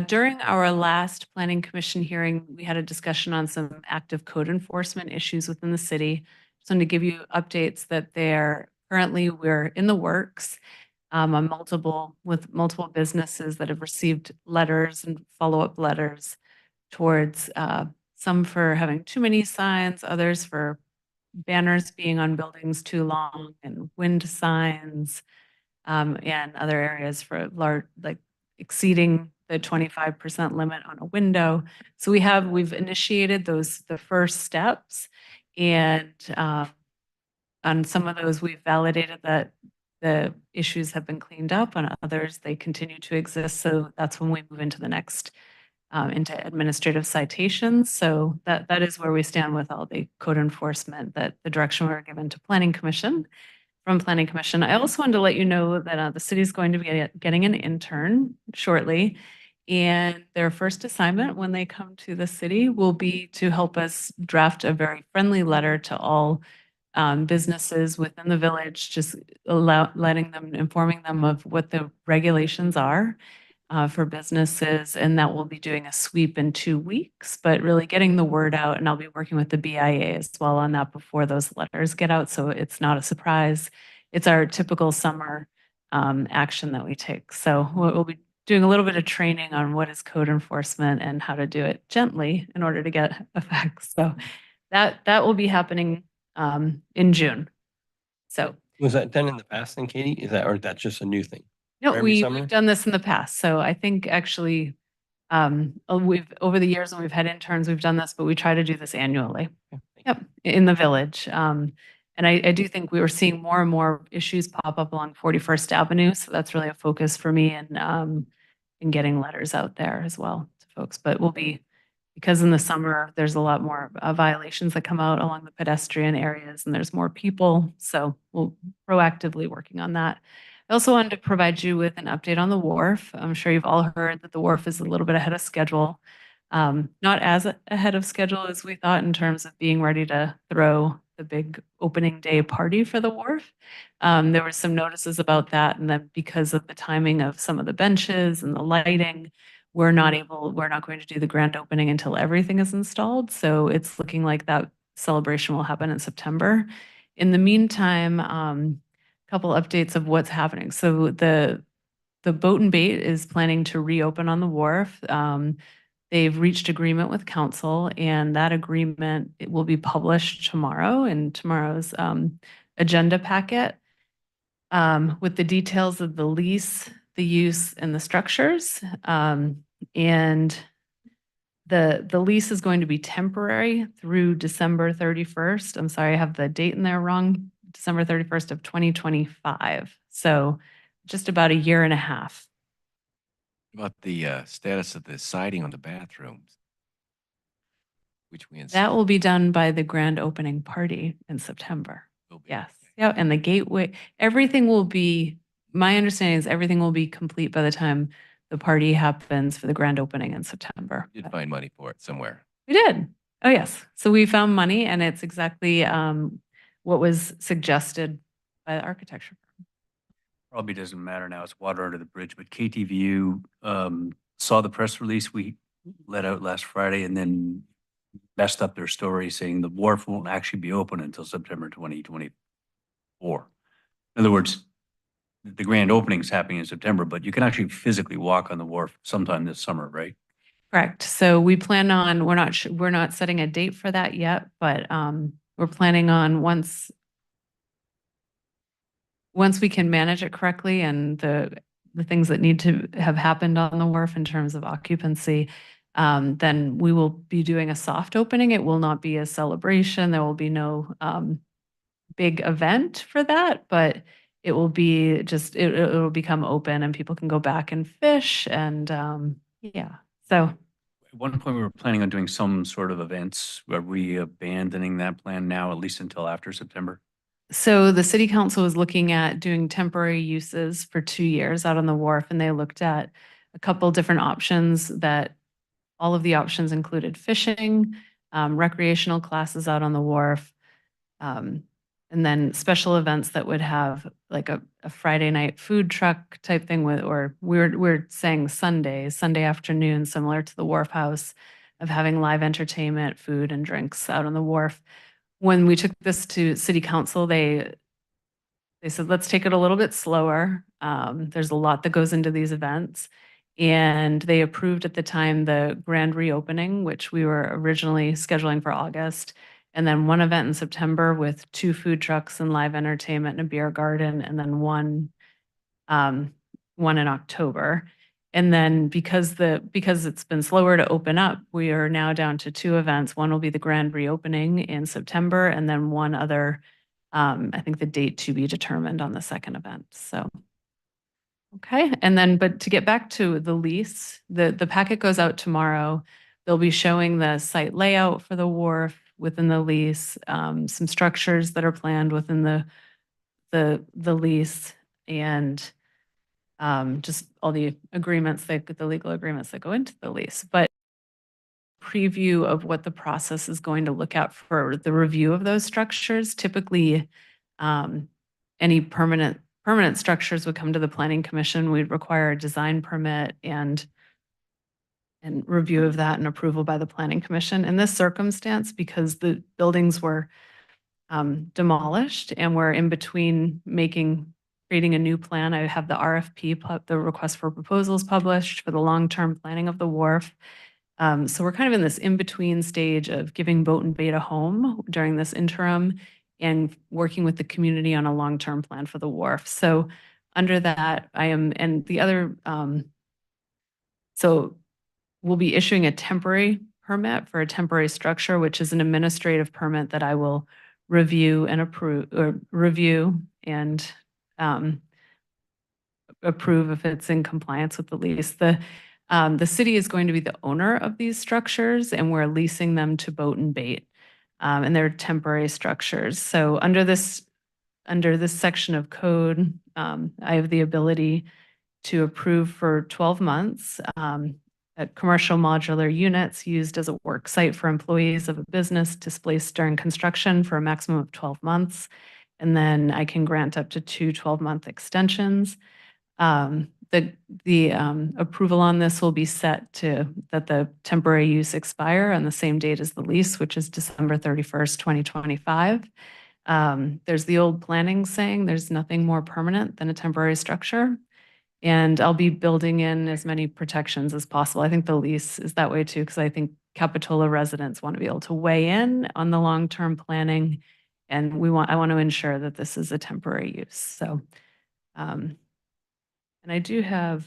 During our last planning commission hearing, we had a discussion on some active code enforcement issues within the city. Just wanted to give you updates that we're in the works on with multiple businesses that have received letters and follow-up letters towards some for having too many signs, others for banners being on buildings too long, and wind signs, and other areas for large, like exceeding the 25% limit on a window. So we've initiated the first steps, and on some of those, we've validated that the issues have been cleaned up. On others, they continue to exist. So that's when we move into the next into administrative citations. So that is where we stand with all the code enforcement, that the direction we were given to Planning Commission from Planning Commission. I also wanted to let you know that the city is going to be getting an intern shortly. And their first assignment when they come to the city will be to help us draft a very friendly letter to all businesses within the village, just informing them of what the regulations are for businesses, and that we'll be doing a sweep in 2 weeks, but really getting the word out. And I'll be working with the BIA as well on that before those letters get out, so it's not a surprise. It's our typical summer action that we take. So we'll be doing a little bit of training on what is code enforcement and how to do it gently in order to get effects. So that will be happening in June. So Was that done in the past then, Katie? Or that's just a new thing? no, every summer? we've done this in the past. So I think actually we've over the years when we've had interns, we've done this, but we try to do this annually. Yep, in the village. And I do think we were seeing more and more issues pop up along 41st Avenue. So that's really a focus for me, and in getting letters out there as well to folks. But because in the summer, there's a lot more violations that come out along the pedestrian areas, and there's more people. So we'll proactively working on that. I also wanted to provide you with an update on the wharf. I'm sure you've all heard that the wharf is a little bit ahead of schedule. Not as ahead of schedule as we thought in terms of being ready to throw the big opening day party for the wharf. There were some notices about that, and then because of the timing of some of the benches and the lighting, we're not going to do the grand opening until everything is installed. So it's looking like that celebration will happen in September. In the meantime, couple updates of what's happening. So the Boat and Bait is planning to reopen on the wharf. They've reached agreement with council, and that agreement will be published tomorrow in tomorrow's agenda packet with the details of the lease, the use, and the structures. And the lease is going to be temporary through December 31st. I'm sorry, I have the date in there wrong. December 31st of 2025. So just about a year and a half. About the status of the siding on the bathrooms, which we That will be done by the grand opening party in September. Yes. Yeah. And the gateway, my understanding is everything will be complete by the time the party happens for the grand opening in September. You did find money for it somewhere. We did. Oh, yes. So we found money, and it's exactly what was suggested by the architecture firm. Probably doesn't matter now. It's water under the bridge, but KTVU saw the press release we let out last Friday and then messed up their story saying the wharf won't actually be open until September 2024. In other words, the grand opening is happening in September, but you can actually physically walk on the wharf sometime this summer, right? Correct. So we plan on, we're not setting a date for that yet, but we're planning on once we can manage it correctly and the things that need to have happened on the wharf in terms of occupancy, then we will be doing a soft opening. It will not be a celebration. There will be no big event for that, but it will be just, it will become open and people can go back and fish and yeah. So at one point we were planning on doing some sort of events. Are we abandoning that plan now, at least until after September? So the city council was looking at doing temporary uses for 2 years out on the wharf, and they looked at a couple different options that all of the options included fishing, recreational classes out on the wharf, and and then special events that would have like a Friday night food truck type thing with, or we're saying Sunday afternoon, similar to the Wharf House, of having live entertainment, food and drinks out on the wharf. When we took this to city council, they said, let's take it a little bit slower. There's a lot that goes into these events. And they approved at the time the grand reopening, which we were originally scheduling for August. And then one event in September with 2 food trucks and live entertainment and a beer garden, and then one in October. And then because it's been slower to open up, we are now down to 2 events. One will be the grand reopening in September, and then one other, I think the date to be determined on the second event. So, okay. And then, but to get back to the lease, the packet goes out tomorrow. They'll be showing the site layout for the wharf within the lease, some structures that are planned within the lease, and just all the agreements, the legal agreements that go into the lease. But preview of what the process is going to look at for the review of those structures. Typically, any permanent structures would come to the Planning Commission. We'd require a design permit and review of that and approval by the Planning Commission. In this circumstance, because the buildings were demolished and we're in between creating a new plan, I have the RFP, the request for proposals, published for the long-term planning of the wharf. So we're kind of in this in-between stage of giving Boat and Bait a home during this interim and working with the community on a long-term plan for the wharf. So under that, so we'll be issuing a temporary permit for a temporary structure, which is an administrative permit that I will review and approve if it's in compliance with the lease. The city is going to be the owner of these structures, and we're leasing them to Boat and Bait, and they're temporary structures. So under this section of code, I have the ability to approve for 12 months commercial modular units used as a work site for employees of a business displaced during construction for a maximum of 12 months. And then I can grant up to 2 12-month extensions. The approval on this will be set to that the temporary use expire on the same date as the lease, which is December 31st, 2025. There's the old planning saying there's nothing more permanent than a temporary structure. And I'll be building in as many protections as possible. I think the lease is that way too, because I think Capitola residents want to be able to weigh in on the long-term planning. And I want to ensure that this is a temporary use. So, and I do have,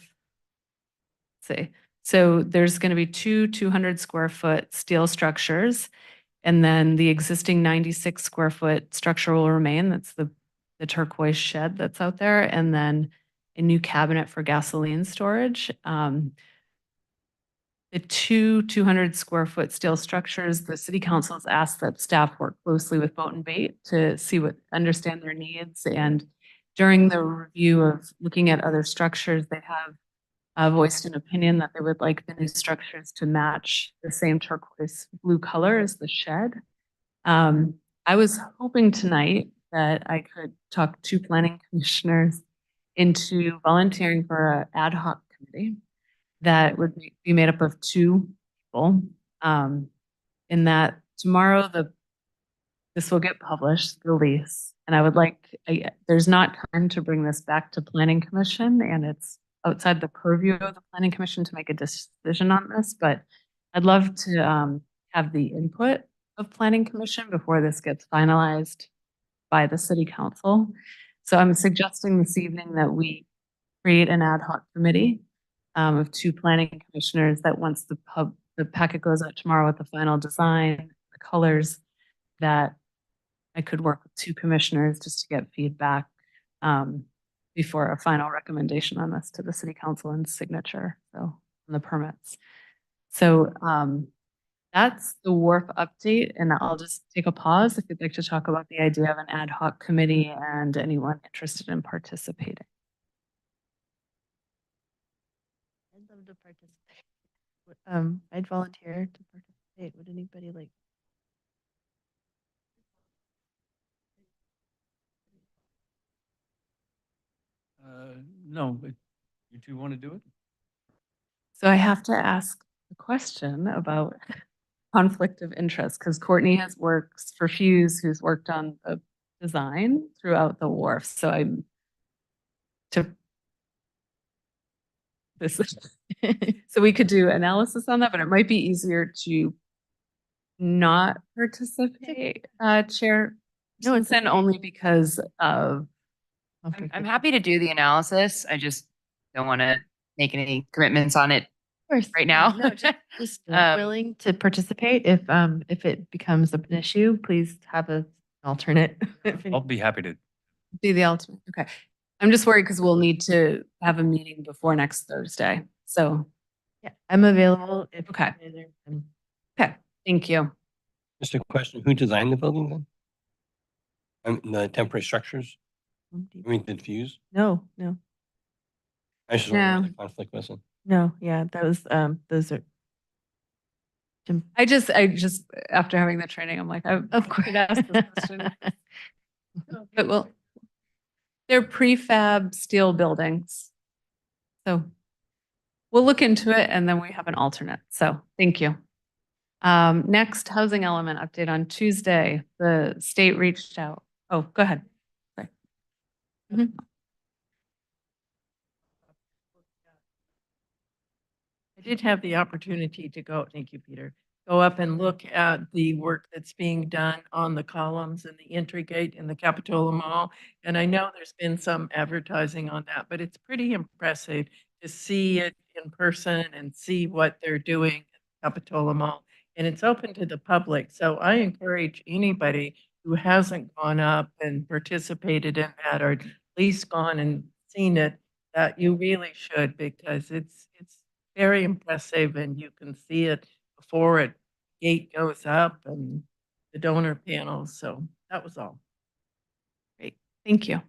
so there's going to be 2 200 square foot steel structures, and then the existing 96 square foot structure will remain. That's the turquoise shed that's out there, and then a new cabinet for gasoline storage. The 2 200 square foot steel structures, the city council has asked that staff work closely with Boat and Bait to understand their needs. And during the review of looking at other structures, they have voiced an opinion that they would like the new structures to match the same turquoise blue color as the shed. I was hoping tonight that I could talk to planning commissioners into volunteering for an ad hoc committee that would be made up of 2 people. In that tomorrow, this will get published, the lease, and I would there's not time to bring this back to Planning Commission, and it's outside the purview of the Planning Commission to make a decision on this, but I'd love to have the input of Planning Commission before this gets finalized by the City Council. So I'm suggesting this evening that we create an ad hoc committee of 2 planning commissioners that once the packet goes out tomorrow with the final design, the colors, that I could work with 2 commissioners just to get feedback before a final recommendation on this to the City Council and signature, so on the permits. So that's the wharf update, and I'll just take a pause if you'd like to talk about the idea of an ad hoc committee and anyone interested in participating. I'd love to participate. I'd volunteer to participate. Would anybody like? No, but you two want to do it? So I have to ask a question about conflict of interest because Courtney has works for Fuse, who's worked on the design throughout the wharf. So I'm to this. So we could do analysis on that, but it might be easier to not participate, Chair. No, it's Simpson, okay. only because of, I'm happy to do the analysis. I just don't want to make any commitments on it course. right Yeah, now. no, just Um, willing to participate if it becomes an issue, please have an alternate. I'll be happy to. be the alternate. Okay. I'm just worried because we'll need to have a meeting before next Thursday. So, Yeah, I'm available if. Okay. um, okay, thank you. Just a question, who designed the building then? The temporary structures? I mean, did Fuse? No, I just wondering No. what the conflict wasn't. no, yeah, that was, those are. I just, after having the training, I'm like, I Of course. could ask this question. But well, they're prefab steel buildings. So we'll look into it and then we have an alternate. So thank you. Next, housing element update on Tuesday. The state reached out. Oh, go ahead. Sorry. Mhm. I did have the opportunity to go, thank you, Peter, go up and look at the work that's being done on the columns and the entry gate in the Capitola Mall. And I know there's been some advertising on that, but it's pretty impressive to see it in person and see what they're doing at Capitola Mall. And it's open to the public. So I encourage anybody who hasn't gone up and participated in that or at least gone and seen it, that you really should because it's very impressive and you can see it before it gate goes up and the donor panels. So that was all. Great, thank you.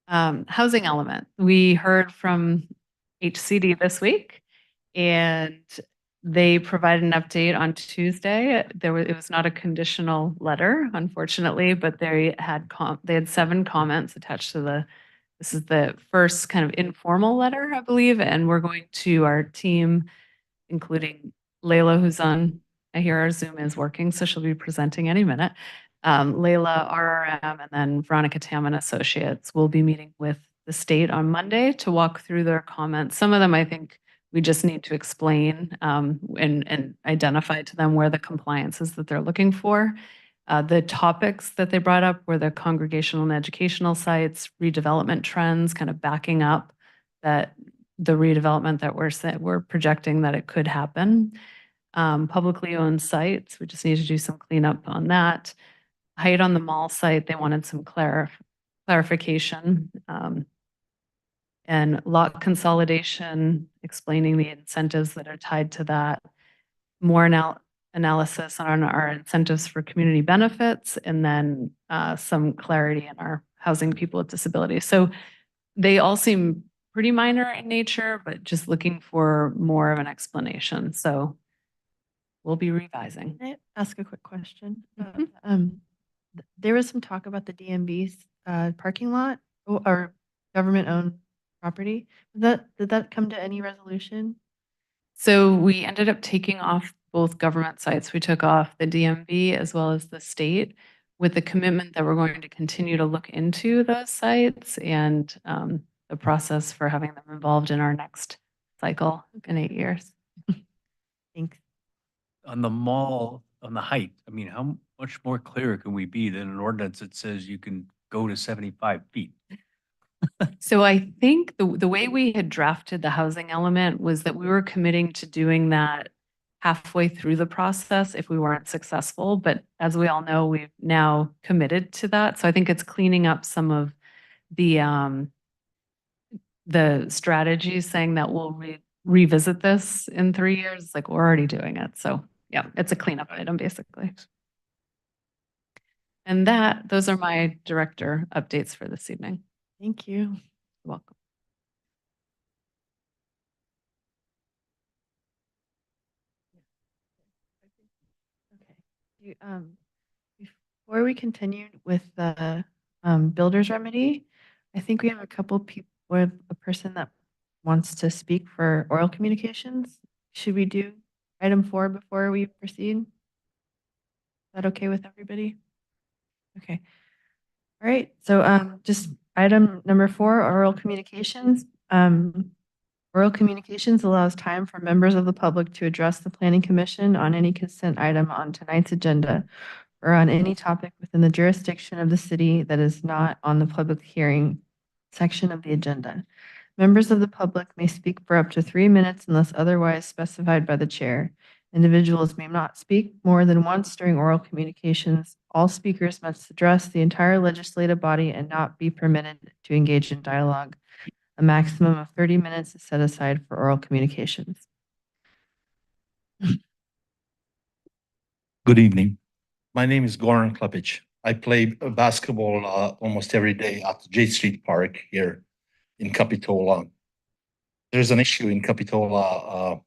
Housing element. We heard from HCD this week and they provided an update on Tuesday. It was not a conditional letter, unfortunately, but they had 7 comments attached to this is the first kind of informal letter, I believe, and we're going to our team, including Layla, who's on, I hear our Zoom is working, so she'll be presenting any minute. Layla, RRM, and then Veronica Tam and Associates will be meeting with the state on Monday to walk through their comments. Some of them, I think, we just need to explain and identify to them where the compliance is that they're looking for. The topics that they brought up were the congregational and educational sites, redevelopment trends, kind of backing up that the redevelopment that we're projecting that it could happen. Publicly owned sites, we just need to do some cleanup on that. Height on the mall site, they wanted some clarification. And lot consolidation, explaining the incentives that are tied to that. More analysis on our incentives for community benefits, and then some clarity in our housing people with disabilities. So they all seem pretty minor in nature, but just looking for more of an explanation. So we'll be revising. Can I ask a quick question? Mhm. There was some talk about the DMV's parking lot or government-owned property. Did that come to any resolution? So we ended up taking off both government sites. We took off the DMV as well as the state with the commitment that we're going to continue to look into those sites and the process for having them involved in our next cycle in 8 years. Thanks. On the mall, on the height, I mean, how much more clear can we be than an ordinance that says you can go to 75 feet? So I think the way we had drafted the housing element was that we were committing to doing that halfway through the process if we weren't successful. But as we all know, we've now committed to that. So I think it's cleaning up some of the strategies, saying that we'll revisit this in 3 years. Like, we're already doing it. So yeah, it's a cleanup item basically. And those are my director updates for this evening. Thank you. You're welcome. Okay. Before we continue with builder's remedy. I think we have a couple people, with a person that wants to speak for oral communications. Should we do item 4 before we proceed? Is that okay with everybody? Okay. All right, so just item number 4, oral communications. Oral communications allows time for members of the public to address the planning commission on any consent item on tonight's agenda or on any topic within the jurisdiction of the city that is not on the public hearing section of the agenda. Members of the public may speak for up to 3 minutes unless otherwise specified by the chair. Individuals may not speak more than once during oral communications. All speakers must address the entire legislative body and not be permitted to engage in dialogue. A maximum of 30 minutes is set aside for oral communications. Good evening. My name is Goran Klepic. I play basketball almost every day at J Street Park here in Capitola. There's an issue in Capitola,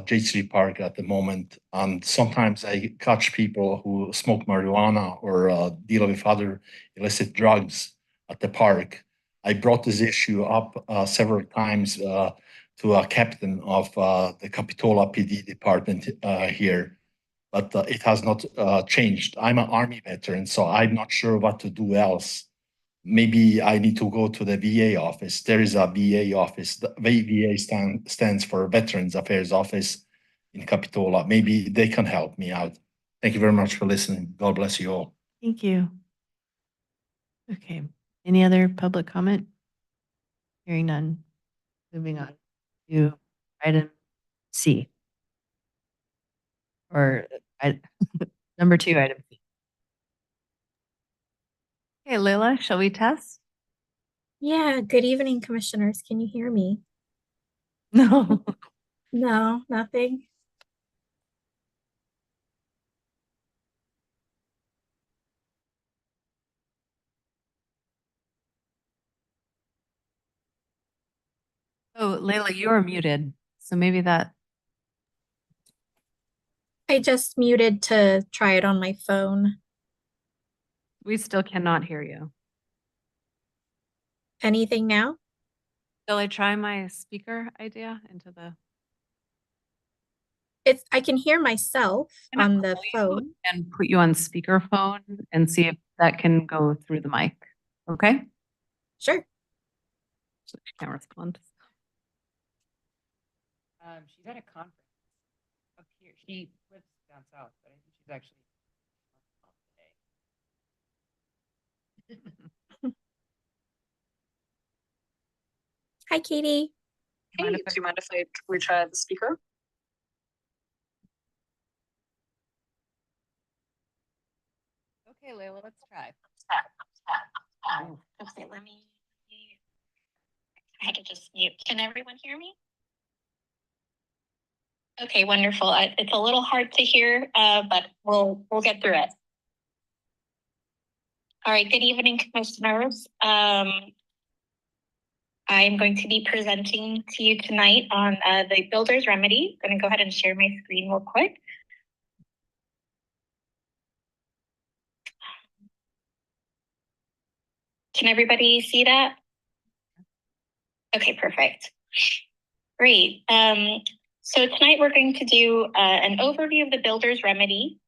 J Street Park at the moment, and sometimes I catch people who smoke marijuana or deal with other illicit drugs at the park. I brought this issue up several times to a captain of the Capitola PD department here, but it has not changed. I'm an Army veteran, so I'm not sure what to do else. Maybe I need to go to the VA office. There is a VA office. The VA stands for Veterans Affairs Office in Capitola. Maybe they can help me out. Thank you very much for listening. God bless you all. Thank you. Okay, any other public comment? Hearing none. Moving on to item C. Or number 2, item C. Okay, Leila, shall we test? Yeah, good evening, commissioners. Can you hear me? No. No, nothing. Oh, Leila, you are muted. So maybe that, I just muted to try it on my phone. we still cannot hear you. Anything now? Shall I try my speaker idea into the? I can hear myself on the phone. And put you on speakerphone and see if that can go through the mic. Okay? Sure. So she can't respond. She's at a conference up here. She lives down south, but I think she's actually today. Hi, Katie. Do you mind if I retry the speaker? Okay, Leila, let's try. Okay, let me. I had to just mute. Can everyone hear me? Okay, wonderful. It's a little hard to hear, but we'll get through it. All right. Good evening, commissioners. I'm going to be presenting to you tonight on the builder's remedy. I'm going to go ahead and share my screen real quick. Can everybody see that? Okay, perfect. Great. So tonight we're going to do an overview of the builder's remedy,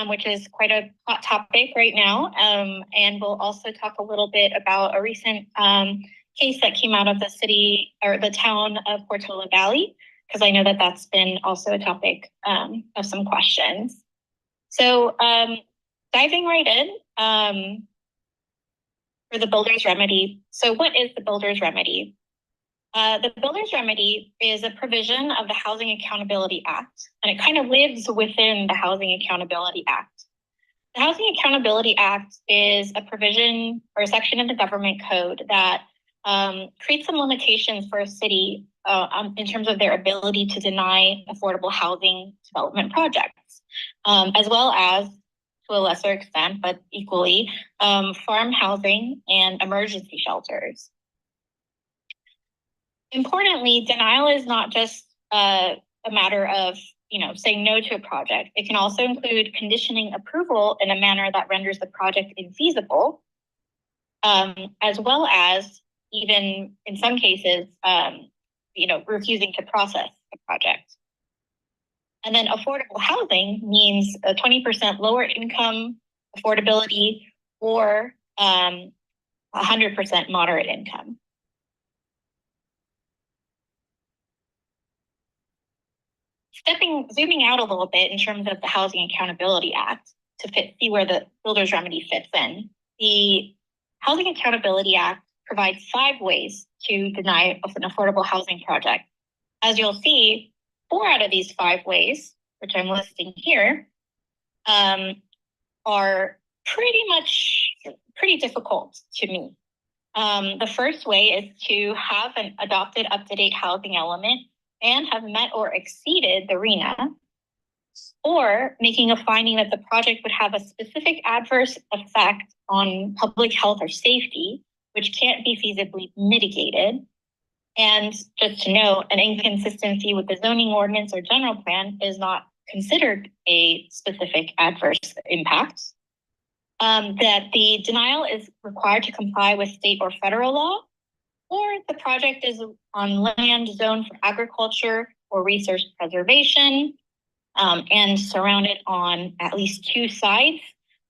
which is quite a hot topic right now. And we'll also talk a little bit about a recent case that came out of the city or the town of Portola Valley, because I know that that's been also a topic of some questions. So diving right in for the builder's remedy. So what is the builder's remedy? The builder's remedy is a provision of the Housing Accountability Act, and it kind of lives within the Housing Accountability Act. The Housing Accountability Act is a provision or a section of the government code that creates some limitations for a city in terms of their ability to deny affordable housing development projects, as well as, to a lesser extent, but equally, farm housing and emergency shelters. Importantly, denial is not just a matter of, saying no to a project. It can also include conditioning approval in a manner that renders the project infeasible, as well as even in some cases, refusing to process the project. And then affordable housing means a 20% lower income affordability or 100% moderate income. Zooming out a little bit in terms of the Housing Accountability Act to see where the builder's remedy fits in. The Housing Accountability Act provides 5 ways to deny an affordable housing project. As you'll see, 4 out of these 5 ways, which I'm listing here, are pretty difficult to meet. The first way is to have an adopted up-to-date housing element and have met or exceeded the RHNA, or making a finding that the project would have a specific adverse effect on public health or safety, which can't be feasibly mitigated. And just to note, an inconsistency with the zoning ordinance or general plan is not considered a specific adverse impact. That the denial is required to comply with state or federal law, or the project is on land zoned for agriculture or resource preservation, and surrounded on at least 2 sides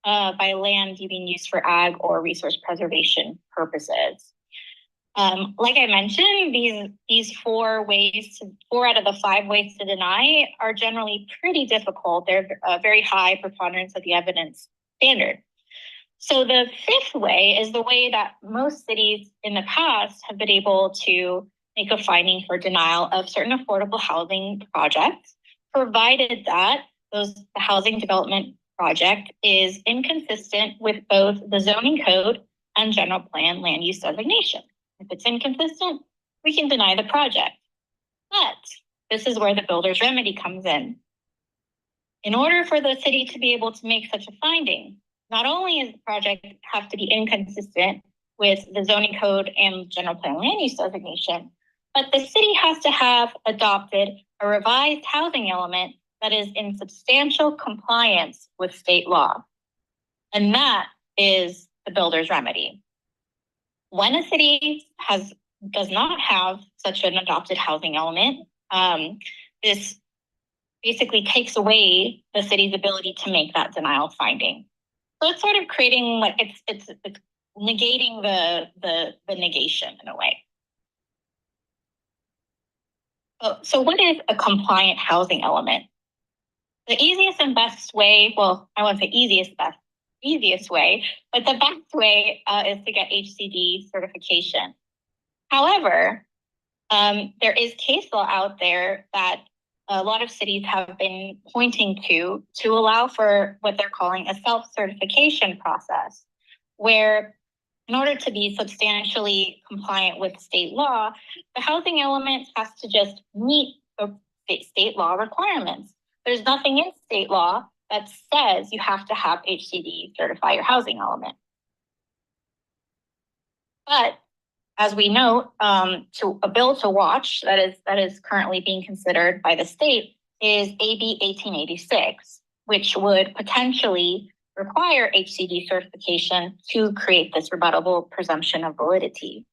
by land being used for ag or resource preservation purposes. Like I mentioned, these 4 out of the 5 ways to deny are generally pretty difficult. They're a very high preponderance of the evidence standard. So the 5th way is the way that most cities in the past have been able to make a finding for denial of certain affordable housing projects, provided that the housing development project is inconsistent with both the zoning code and general plan land use designation. If it's inconsistent, we can deny the project. But this is where the builder's remedy comes in. In order for the city to be able to make such a finding, not only does the project have to be inconsistent with the zoning code and general plan land use designation, but the city has to have adopted a revised housing element that is in substantial compliance with state law. And that is the builder's remedy. When a city does not have such an adopted housing element, this basically takes away the city's ability to make that denial finding. So it's sort of creating it's negating the negation in a way. So what is a compliant housing element? The easiest and best way, well, I won't say easiest way, but the best way is to get HCD certification. However, there is case law out there that a lot of cities have been pointing to allow for what they're calling a self-certification process, where in order to be substantially compliant with state law, the housing element has to just meet the state law requirements. There's nothing in state law that says you have to have HCD certify your housing element. But as we know, to a bill to watch that is currently being considered by the state is AB 1886, which would potentially require HCD certification to create this rebuttable presumption of validity.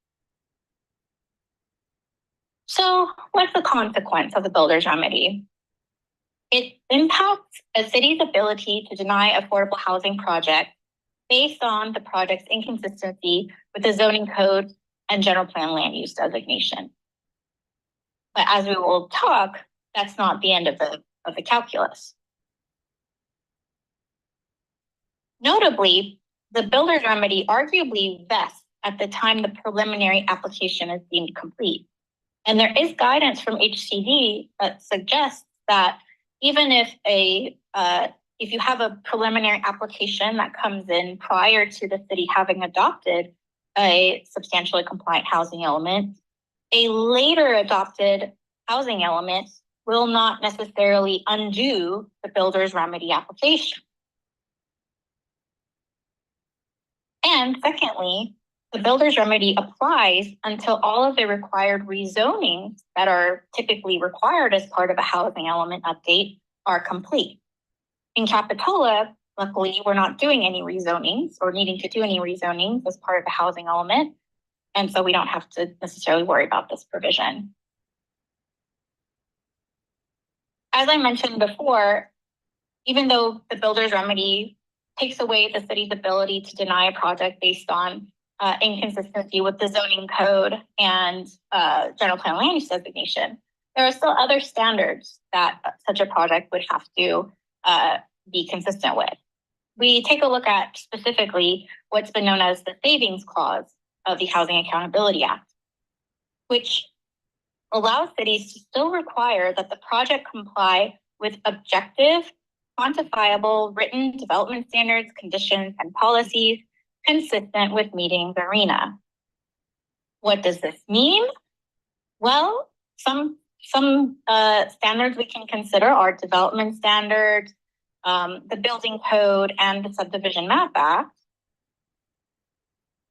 So what's the consequence of the builder's remedy? It impacts a city's ability to deny affordable housing projects based on the project's inconsistency with the zoning code and general plan land use designation. But as we will talk, that's not the end of the calculus. Notably, the builder's remedy arguably vests at the time the preliminary application is deemed complete. And there is guidance from HCD that suggests that even if you have a preliminary application that comes in prior to the city having adopted a substantially compliant housing element, a later adopted housing element will not necessarily undo the builder's remedy application. And secondly, the builder's remedy applies until all of the required rezonings that are typically required as part of a housing element update are complete. In Capitola, Luckily, we're not doing any rezonings or needing to do any rezonings as part of the housing element. And so we don't have to necessarily worry about this provision. As I mentioned before, even though the builder's remedy takes away the city's ability to deny a project based on inconsistency with the zoning code and general plan land use designation, there are still other standards that such a project would have to be consistent with. We take a look at specifically what's been known as the savings clause of the Housing Accountability Act, which allows cities to still require that the project comply with objective, quantifiable written development standards, conditions, and policies consistent with meeting the RHNA. What does this mean? Well, some standards we can consider are development standards, the building code, and the Subdivision Map Act,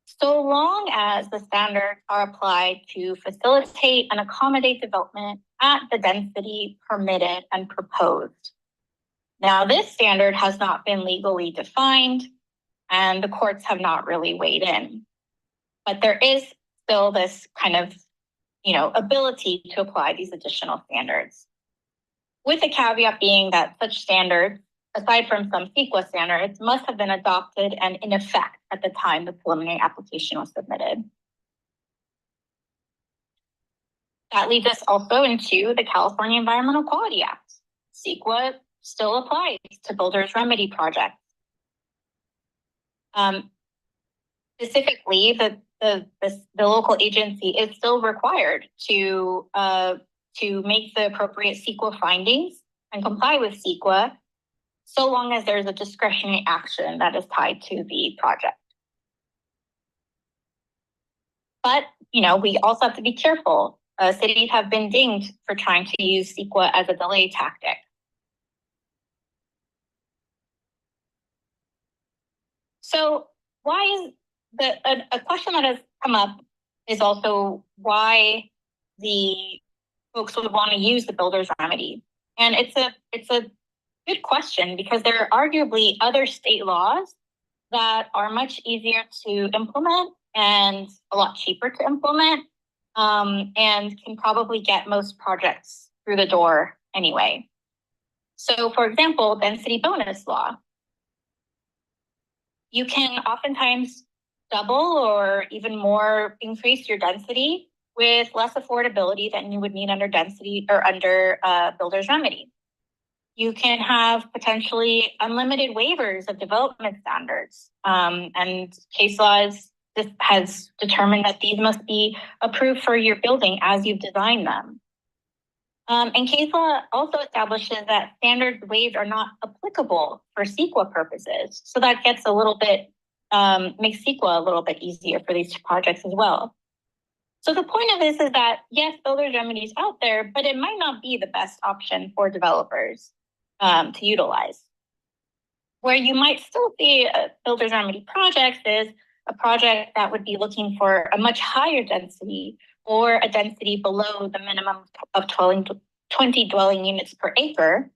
so long as the standards are applied to facilitate and accommodate development at the density permitted and proposed. Now, this standard has not been legally defined, and the courts have not really weighed in. But there is still this kind of, ability to apply these additional standards, with the caveat being that such standards, aside from some CEQA standards, must have been adopted and in effect at the time the preliminary application was submitted. That leads us also into the California Environmental Quality Act. CEQA still applies to builder's remedy projects. Specifically, the local agency is still required to make the appropriate CEQA findings and comply with CEQA, so long as there's a discretionary action that is tied to the project. But, we also have to be careful. Cities have been dinged for trying to use CEQA as a delay tactic. So why is a question that has come up is also why the folks would want to use the builder's remedy. And it's a good question, because there are arguably other state laws that are much easier to implement and a lot cheaper to implement, and can probably get most projects through the door anyway. So, for example, density bonus law. You can oftentimes double or even more increase your density with less affordability than you would need under density or under builder's remedy. You can have potentially unlimited waivers of development standards, and case laws has determined that these must be approved for your building as you've designed them. And case law also establishes that standards waived are not applicable for CEQA purposes. So that gets a little bit, makes CEQA a little bit easier for these projects as well. So the point of this is that, yes, builder's remedy is out there, but it might not be the best option for developers to utilize. Where you might still see a builder's remedy projects is a project that would be looking for a much higher density or a density below the minimum of 20 dwelling units per acre,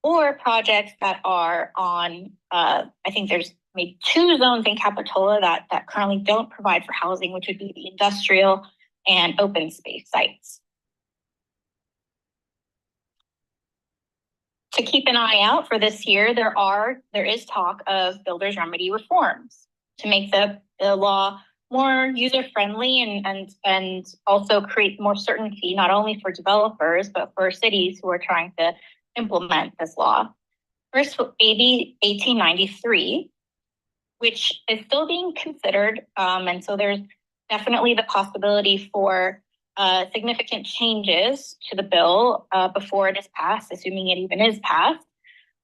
or projects that are on, I think there's maybe 2 zones in Capitola that currently don't provide for housing, which would be the industrial and open space sites. To keep an eye out for this year, there is talk of builder's remedy reforms to make the law more user-friendly and also create more certainty, not only for developers, but for cities who are trying to implement this law. First, AB 1893, which is still being considered. And so there's definitely the possibility for significant changes to the bill before it is passed, assuming it even is passed.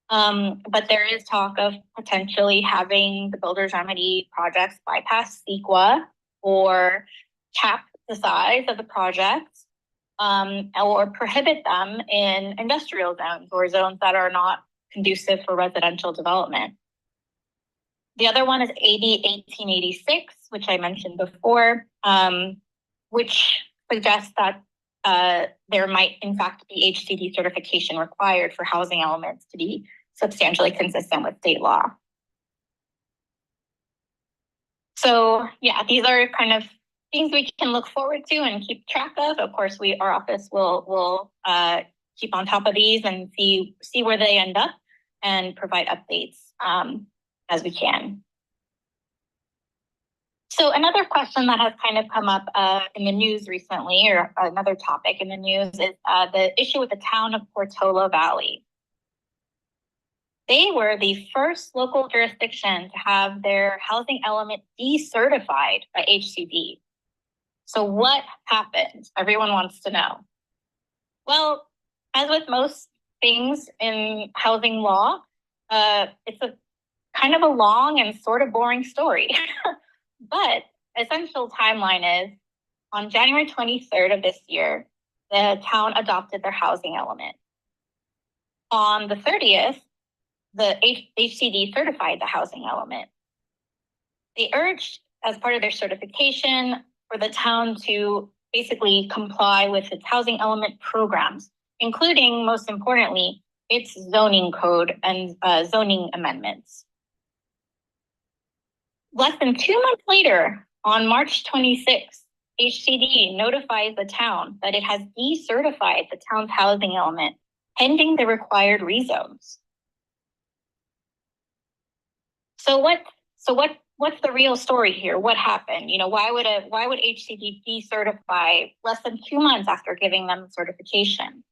But there is talk of potentially having the builder's remedy projects bypass CEQA or cap the size of the projects, or prohibit them in industrial zones or zones that are not conducive for residential development. The other one is AB 1886, which I mentioned before, which suggests that there might in fact be HCD certification required for housing elements to be substantially consistent with state law. So yeah, these are kind of things we can look forward to and keep track of. Of course, our office will keep on top of these and see where they end up and provide updates as we can. So another question that has kind of come up in the news recently, or another topic in the news, is the issue with the town of Portola Valley. They were the first local jurisdiction to have their housing element decertified by HCD. So what happened? Everyone wants to know. Well, as with most things in housing law, it's a kind of a long and sort of boring story. But essential timeline is on January 23rd of this year, the town adopted their housing element. On the 30th, the HCD certified the housing element. They urged, as part of their certification, for the town to basically comply with its housing element programs, including, most importantly, its zoning code and zoning amendments. Less than 2 months later, on March 26th, HCD notifies the town that it has decertified the town's housing element, pending the required rezones. So what's the real story here? What happened? You know, why would HCD decertify less than 2 months after giving them certification?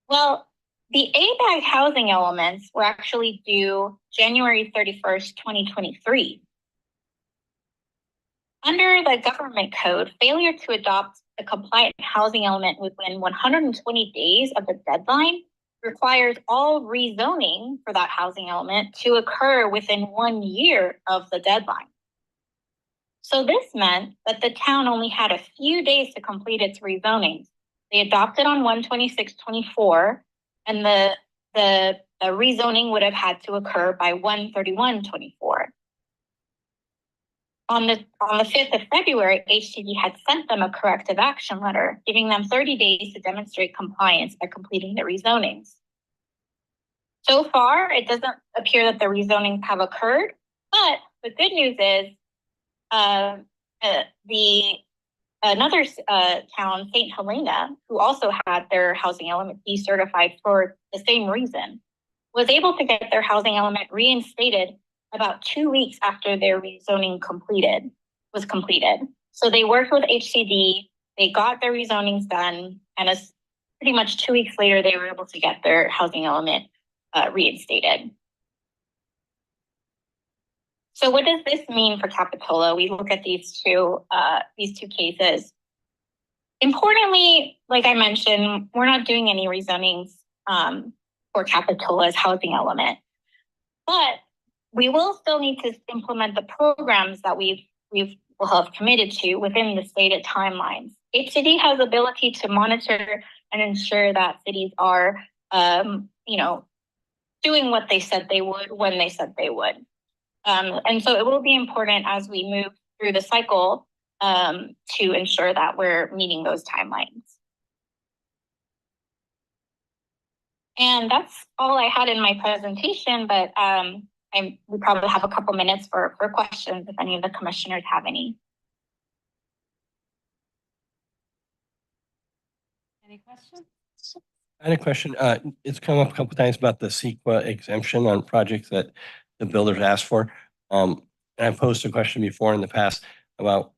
Well, the ABAG housing elements were actually due January 31st, 2023. Under the government code, failure to adopt a compliant housing element within 120 days of the deadline requires all rezoning for that housing element to occur within 1 year of the deadline. So this meant that the town only had a few days to complete its rezoning. They adopted on 1/26/24, and the rezoning would have had to occur by 1/31/24. On the 5th of February, HCD had sent them a corrective action letter, giving them 30 days to demonstrate compliance by completing the rezonings. So far, it doesn't appear that the rezonings have occurred, but the good news is another town, St. Helena, who also had their housing element decertified for the same reason, was able to get their housing element reinstated about 2 weeks after their rezoning was completed. So they worked with HCD, they got their rezonings done, and as pretty much 2 weeks later, they were able to get their housing element reinstated. So what does this mean for Capitola? We look at these two cases. Importantly, like I mentioned, we're not doing any rezonings for Capitola's housing element, but we will still need to implement the programs that we will have committed to within the stated timelines. HCD has the ability to monitor and ensure that cities are, doing what they said they would when they said they would. And so it will be important as we move through the cycle to ensure that we're meeting those timelines. And that's all I had in my presentation, but we probably have a couple minutes for questions if any of the commissioners have any. Any questions? I had a question. It's come up a couple times about the CEQA exemption on projects that the builders asked for. And I've posed a question before in the past about,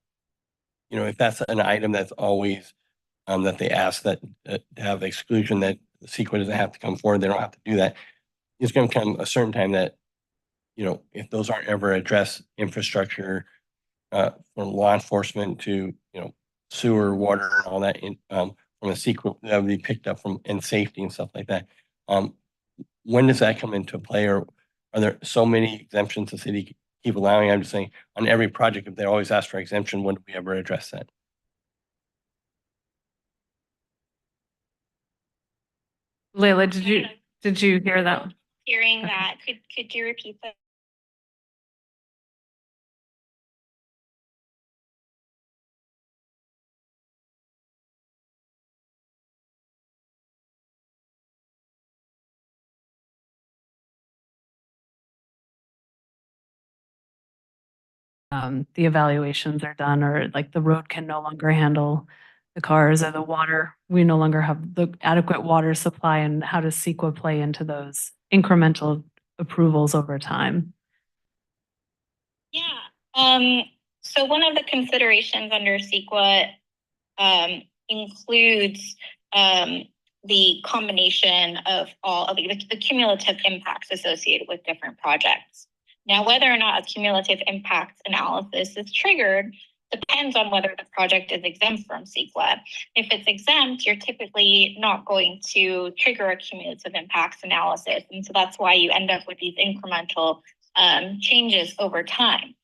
if that's an item that's always that they ask that have exclusion, that the CEQA doesn't have to come forward. They don't have to do that. It's going to come a certain time that, if those aren't ever addressed, infrastructure for law enforcement to, sewer, water, and all that from the CEQA that would be picked up from and safety and stuff like that. When does that come into play, or are there so many exemptions the city keep allowing? I'm just saying on every project, if they always ask for exemption, when do we ever address that? Layla, did you hear that? Hearing that, could you repeat that? the evaluations are done, or like the road can no longer handle the cars, or the water, we no longer have the adequate water supply, and how does CEQA play into those incremental approvals over time? Yeah. So one of the considerations under CEQA includes the combination of all of the cumulative impacts associated with different projects. Now, whether or not a cumulative impact analysis is triggered depends on whether the project is exempt from CEQA. If it's exempt, you're typically not going to trigger a cumulative impacts analysis. And so that's why you end up with these incremental changes over time.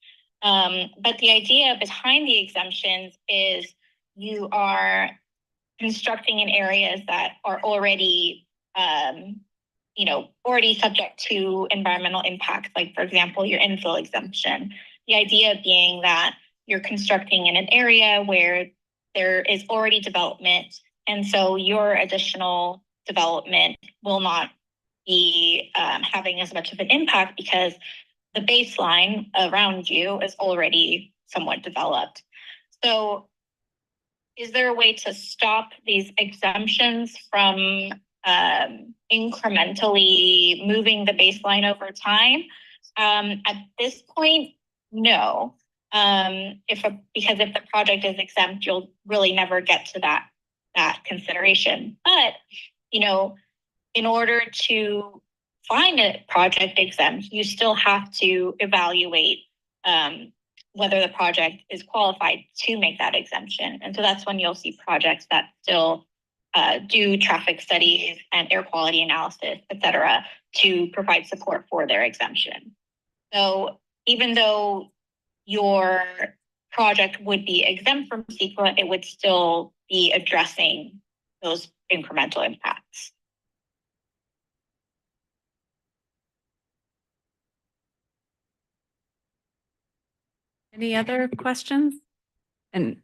But the idea behind the exemptions is you are constructing in areas that are already, already subject to environmental impacts, like, for example, your infill exemption. The idea being that you're constructing in an area where there is already development, and so your additional development will not be having as much of an impact because the baseline around you is already somewhat developed. So is there a way to stop these exemptions from incrementally moving the baseline over time? At this point, no. Because if the project is exempt, you'll really never get to that consideration. But, in order to find a project exempt, you still have to evaluate whether the project is qualified to make that exemption. And so that's when you'll see projects that still do traffic studies and air quality analysis, et cetera, to provide support for their exemption. So even though your project would be exempt from CEQA, it would still be addressing those incremental impacts. Any other questions? And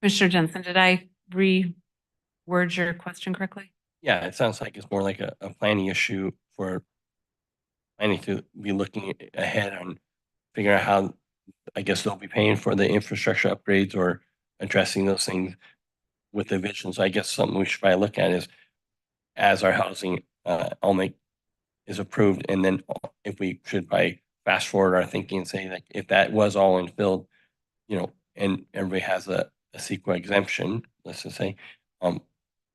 Mr. Jensen, did I reword your question correctly? Yeah, it sounds like it's more like a planning issue for planning to be looking ahead on figuring out how, I guess, they'll be paying for the infrastructure upgrades or addressing those things with the vision. So I guess something we should probably look at is as our housing is approved, and then if we should probably fast forward our thinking and say, like, if that was all infilled, and everybody has a CEQA exemption, let's just say,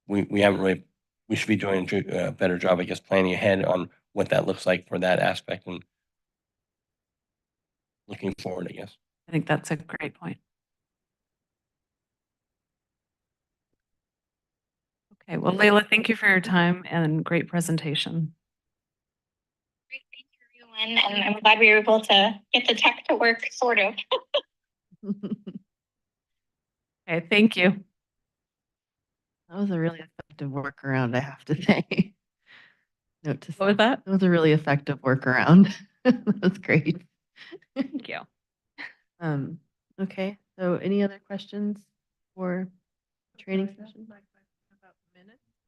we haven't really, we should be doing a better job, I guess, planning ahead on what that looks like for that aspect and looking forward, I guess. I think that's a great point. Okay, well, Layla, thank you for your time and great presentation. Great, thank you, everyone. And I'm glad we were able to get the tech to work, sort of. Okay, thank you. That was a really effective workaround, I have to say. Note to What was that? That was a really effective workaround. That was great. Thank you. Okay, so any other questions for training session?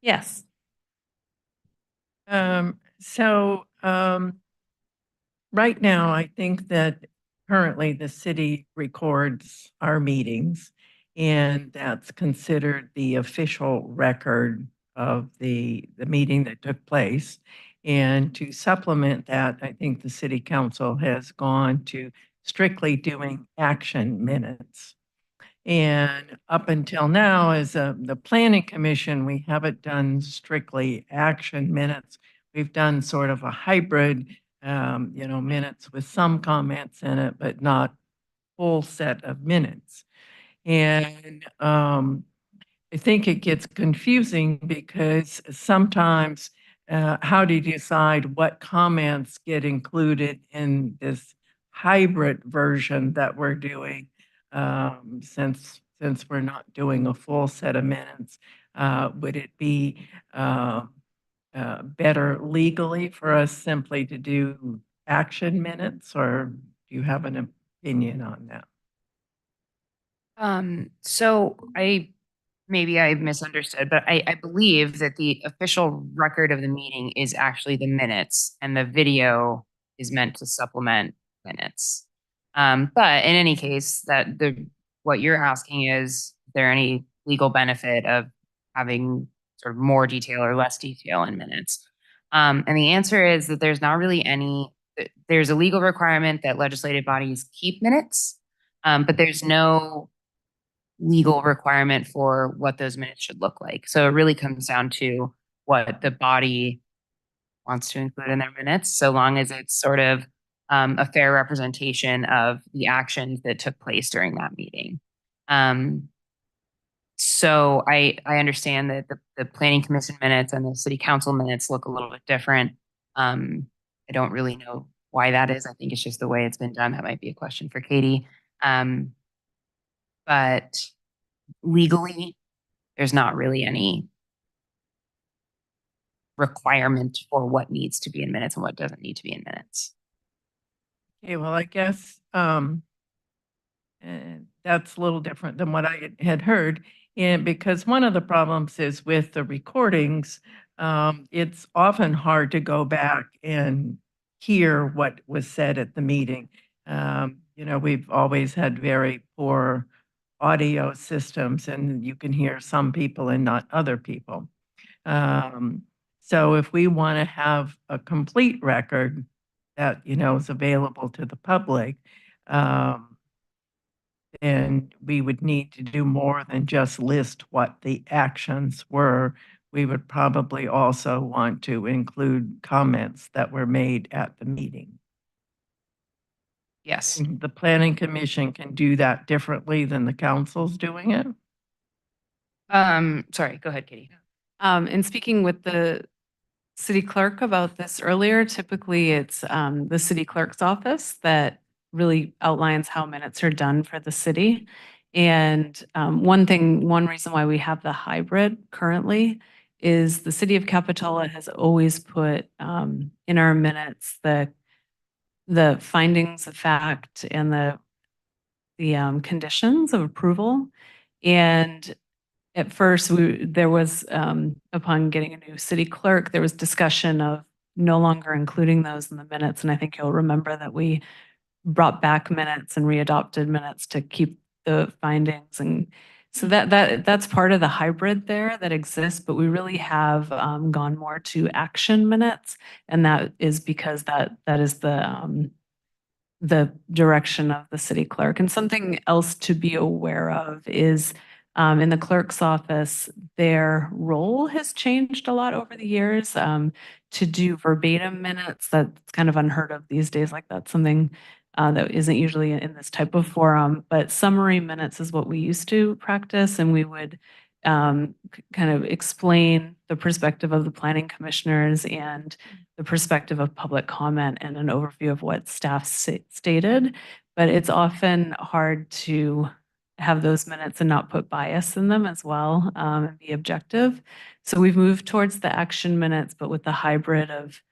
Yes. Right now, I think that currently the city records our meetings, and that's considered the official record of the meeting that took place. And to supplement that, I think the city council has gone to strictly doing action minutes. And up until now, as the planning commission, we haven't done strictly action minutes. We've done sort of a hybrid, minutes with some comments in it, but not full set of minutes. And I think it gets confusing because sometimes how do you decide what comments get included in this hybrid version that we're doing? Since we're not doing a full set of minutes, would it be better legally for us simply to do action minutes, or do you have an opinion on that? So maybe I misunderstood, but I believe that the official record of the meeting is actually the minutes, and the video is meant to supplement minutes. But in any case, what you're asking is there any legal benefit of having sort of more detail or less detail in minutes? And the answer is that there's not really there's a legal requirement that legislative bodies keep minutes, but there's no legal requirement for what those minutes should look like. So it really comes down to what the body wants to include in their minutes, so long as it's sort of a fair representation of the actions that took place during that meeting. So I understand that the planning commission minutes and the city council minutes look a little bit different. I don't really know why that is. I think it's just the way it's been done. That might be a question for Katie. But legally, there's not really any requirement for what needs to be in minutes and what doesn't need to be in minutes. Okay, well, I guess that's a little different than what I had heard. And because one of the problems is with the recordings, it's often hard to go back and hear what was said at the meeting. We've always had very poor audio systems, and you can hear some people and not other people. So if we want to have a complete record that, is available to the public, then we would need to do more than just list what the actions were. We would probably also want to include comments that were made at the meeting. Yes. And the planning commission can do that differently than the council's doing it. Sorry, go ahead, Katie. In speaking with the city clerk about this earlier, typically it's the city clerk's office that really outlines how minutes are done for the city. And one reason why we have the hybrid currently is the city of Capitola has always put in our minutes the findings of fact and the conditions of approval. And at first, there was, upon getting a new city clerk, there was discussion of no longer including those in the minutes. And I think you'll remember that we brought back minutes and readopted minutes to keep the findings. And so that's part of the hybrid there that exists, but we really have gone more to action minutes. And that is because that is the direction of the city clerk. And something else to be aware of is in the clerk's office, their role has changed a lot over the years. To do verbatim minutes, that's kind of unheard of these days. Like that's something that isn't usually in this type of forum, but summary minutes is what we used to practice, and we would kind of explain the perspective of the planning commissioners and the perspective of public comment and an overview of what staff stated. But it's often hard to have those minutes and not put bias in them as well, and be objective. So we've moved towards the action minutes, but with the hybrid of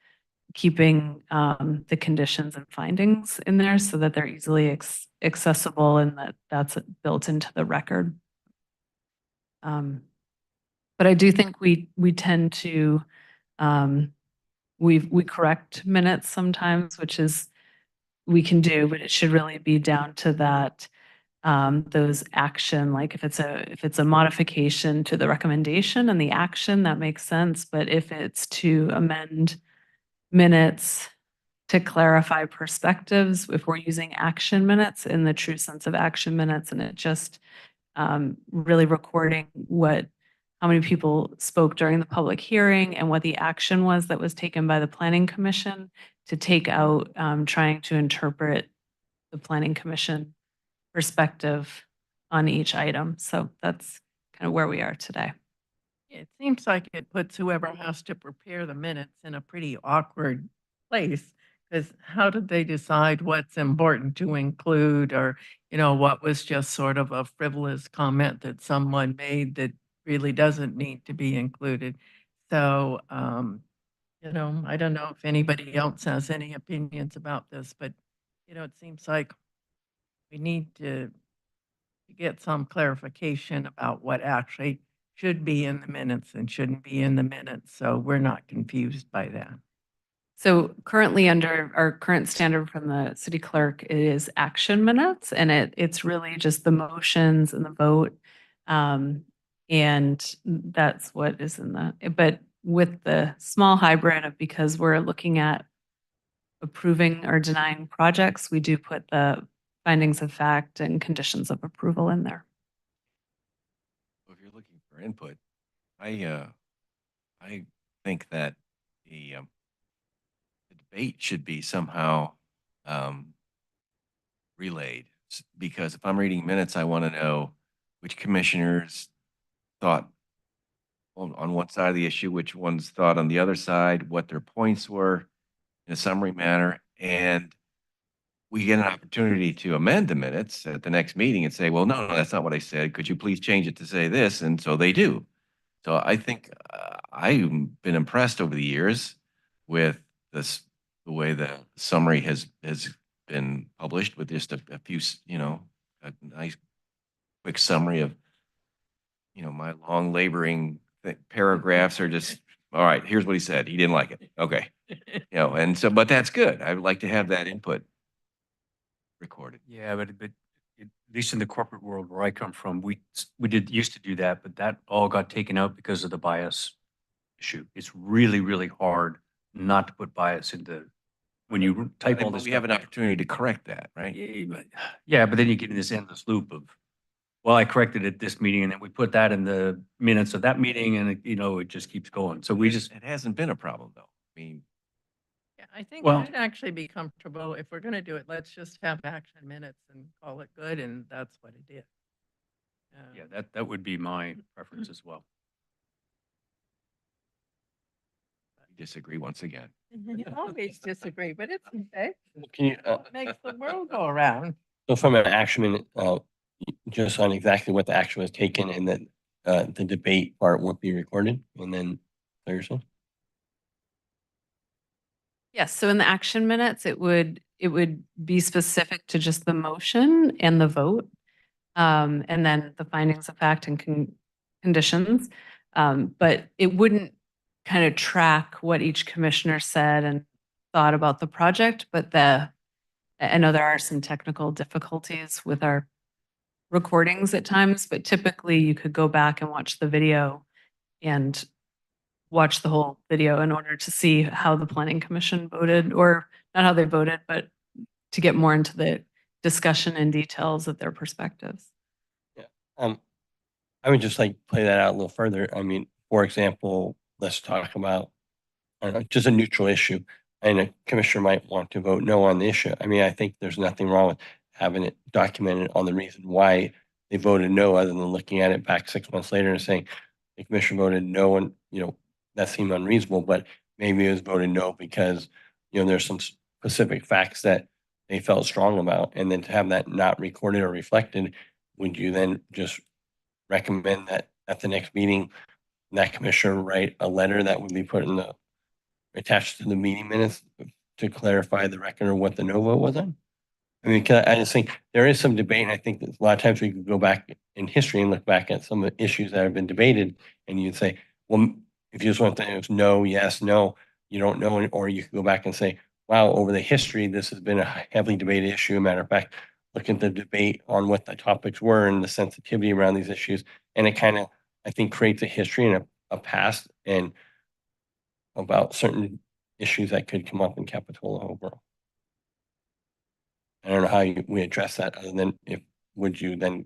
keeping the conditions and findings in there so that they're easily accessible and that's built into the record. But I do think we tend to, we correct minutes sometimes, which is we can do, but it should really be down to that those action, like if it's a modification to the recommendation and the action, that makes sense. But if it's to amend minutes to clarify perspectives, if we're using action minutes in the true sense of action minutes, and it just really recording how many people spoke during the public hearing and what the action was that was taken by the planning commission to take out trying to interpret the planning commission perspective on each item. So that's kind of where we are today. It seems like it puts whoever has to prepare the minutes in a pretty awkward place, because how did they decide what's important to include, or, what was just sort of a frivolous comment that someone made that really doesn't need to be included? So, I don't know if anybody else has any opinions about this, but, it seems like we need to get some clarification about what actually should be in the minutes and shouldn't be in the minutes, so we're not confused by that. So currently under our current standard from the city clerk, it is action minutes and it's really just the motions and the vote. And that's what is in but with the small hybrid of, because we're looking at approving or denying projects, we do put the findings of fact and conditions of approval in there. If you're looking for input, I think that the debate should be somehow relayed. Because if I'm reading minutes, I want to know which commissioners thought on one side of the issue, which ones thought on the other side, what their points were in a summary manner. And we get an opportunity to amend the minutes at the next meeting and say, well, no, that's not what I said. Could you please change it to say this? And so they do. So I think I've been impressed over the years with the way the summary has been published with just a few, a nice quick summary of, my long laboring paragraphs are just, all right, here's what he said. He didn't like it. Okay. And so, but that's good. I would like to have that input recorded. Yeah, but at least in the corporate world where I come from, we used to do that, but that all got taken out because of the bias issue. It's really, really hard not to put bias into when you type all this. We have an opportunity to correct that, right? Yeah, but then you get in this endless loop of, well, I corrected it this meeting and then we put that in the minutes of that meeting and it just keeps going. So we just. It hasn't been a problem though. I mean, Yeah, I think Well- I'd actually be comfortable if we're going to do it. Let's just have action minutes and call it good, and that's what it is. Yeah, that would be my preference as well. I disagree once again. You always disagree, but it's okay. Can you, What makes the world go around? so from an action minute, just on exactly what the action was taken and then the debate part would be recorded and then Thursday? Yes, so in the action minutes, it would be specific to just the motion and the vote. And then the findings of fact and conditions. But it wouldn't kind of track what each commissioner said and thought about the project, but I know there are some technical difficulties with our recordings at times, but typically you could go back and watch the video and watch the whole video in order to see how the planning commission voted, or not how they voted, but to get more into the discussion and details of their perspectives. I would just like play that out a little further. I mean, for example, let's talk about just a neutral issue, and a commissioner might want to vote no on the issue. I mean, I think there's nothing wrong with having it documented on the reason why they voted no, other than looking at it back 6 months later and saying the commissioner voted no, and that seemed unreasonable, but maybe it was voted no because there's some specific facts that they felt strong about, and then to have that not recorded or reflected, would you then just recommend that at the next meeting, that commissioner write a letter that would be put in attached to the meeting minutes to clarify the record of what the no vote was on? I mean, I just think there is some debate, and I think that a lot of times we could go back in history and look back at some of the issues that have been debated, and you'd say, well, if you just want to, it's no, yes, no, you don't know, or you could go back and say, wow, over the history, this has been a heavily debated issue. Matter of fact, look at the debate on what the topics were and the sensitivity around these issues. And it kind of, I think, creates a history and a past and about certain issues that could come up in Capitola overall. I don't know how we address that, other than would you then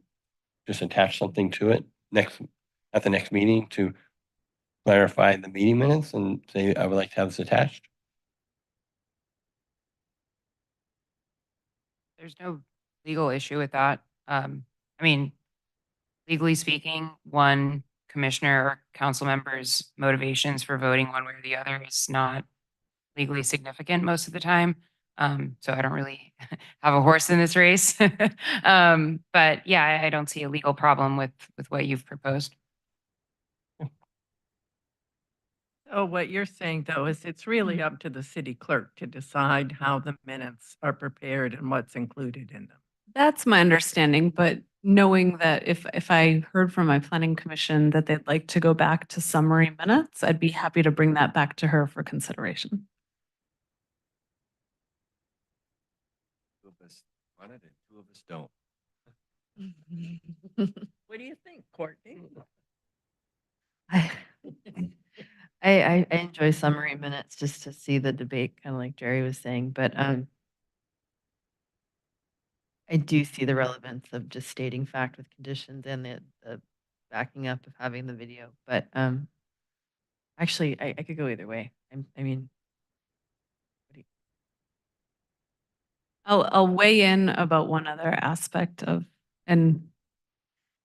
just attach something to it at the next meeting to clarify the meeting minutes and say, I would like to have this attached? There's no legal issue with that. I mean, legally speaking, one commissioner or council member's motivations for voting one way or the other is not legally significant most of the time. So I don't really have a horse in this race. But yeah, I don't see a legal problem with what you've proposed. So what you're saying, though, is it's really up to the city clerk to decide how the minutes are prepared and what's included in them. That's my understanding, but knowing that if I heard from my planning commission that they'd like to go back to summary minutes, I'd be happy to bring that back to her for consideration. want it and two of us don't. What do you think, Courtney? I, I enjoy summary minutes just to see the debate, kind of like Jerry was saying, but I do see the relevance of just stating fact with conditions and the backing up of having the video. But actually, I could go either way. I mean, I'll weigh in about one other aspect of, and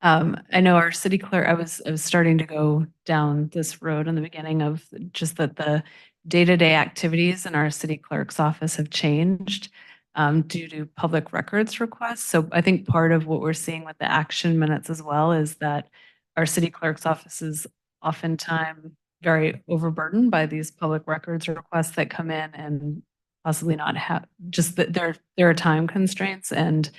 I know our city clerk, I was starting to go down this road in the beginning of just that the day-to-day activities in our city clerk's office have changed due to public records requests. So I think part of what we're seeing with the action minutes as well is that our city clerk's office is oftentimes very overburdened by these public records requests that come in and possibly not have, just that there are time constraints and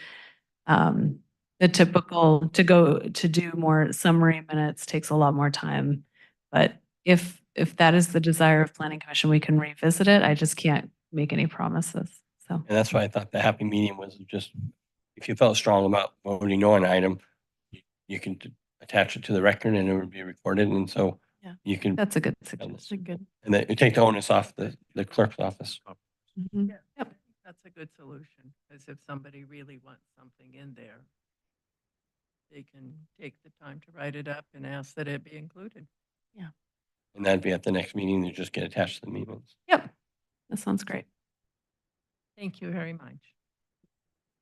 the typical to do more summary minutes takes a lot more time. But if that is the desire of planning commission, we can revisit it. I just can't make any promises. So And that's why I thought the happy medium was just, if you felt strong about voting no on an item, you can attach it to the record and it would be recorded. And so Yeah. you can, that's a good suggestion. Good. and then you take the onus off the clerk's office. Mhm. Yeah, Yep. that's a good solution, because if somebody really wants something in there, they can take the time to write it up and ask that it be included. And that'd be at the next meeting, you just get attached to the meetings. Yep. That sounds great. Thank you very much.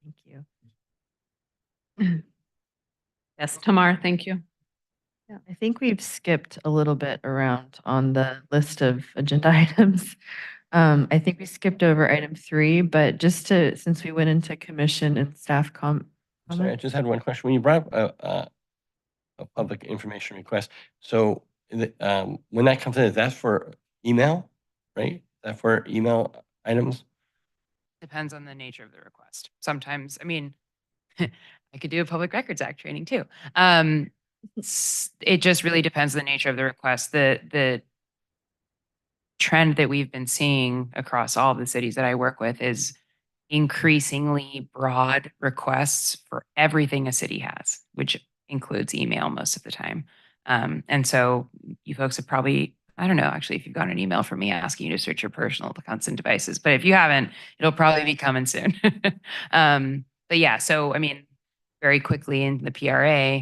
thank you. Yes, Tamar, thank you. Yeah, I think we've skipped a little bit around on the list of agenda items. I think we skipped over item 3, but just to, since we went into commission and staff Sorry, I comments. just had one question. When you brought up a public information request, so when that comes in, is that for email, right? Is that for email items? Depends on the nature of the request. Sometimes, I mean, I could do a Public Records Act training too. It just really depends on the nature of the request. The trend that we've been seeing across all the cities that I work with is increasingly broad requests for everything a city has, which includes email most of the time. And so you folks have probably, I don't know, actually, if you've got an email from me asking you to search your personal accounts and devices, but if you haven't, it'll probably be coming soon. But yeah, so I mean, very quickly in the PRA,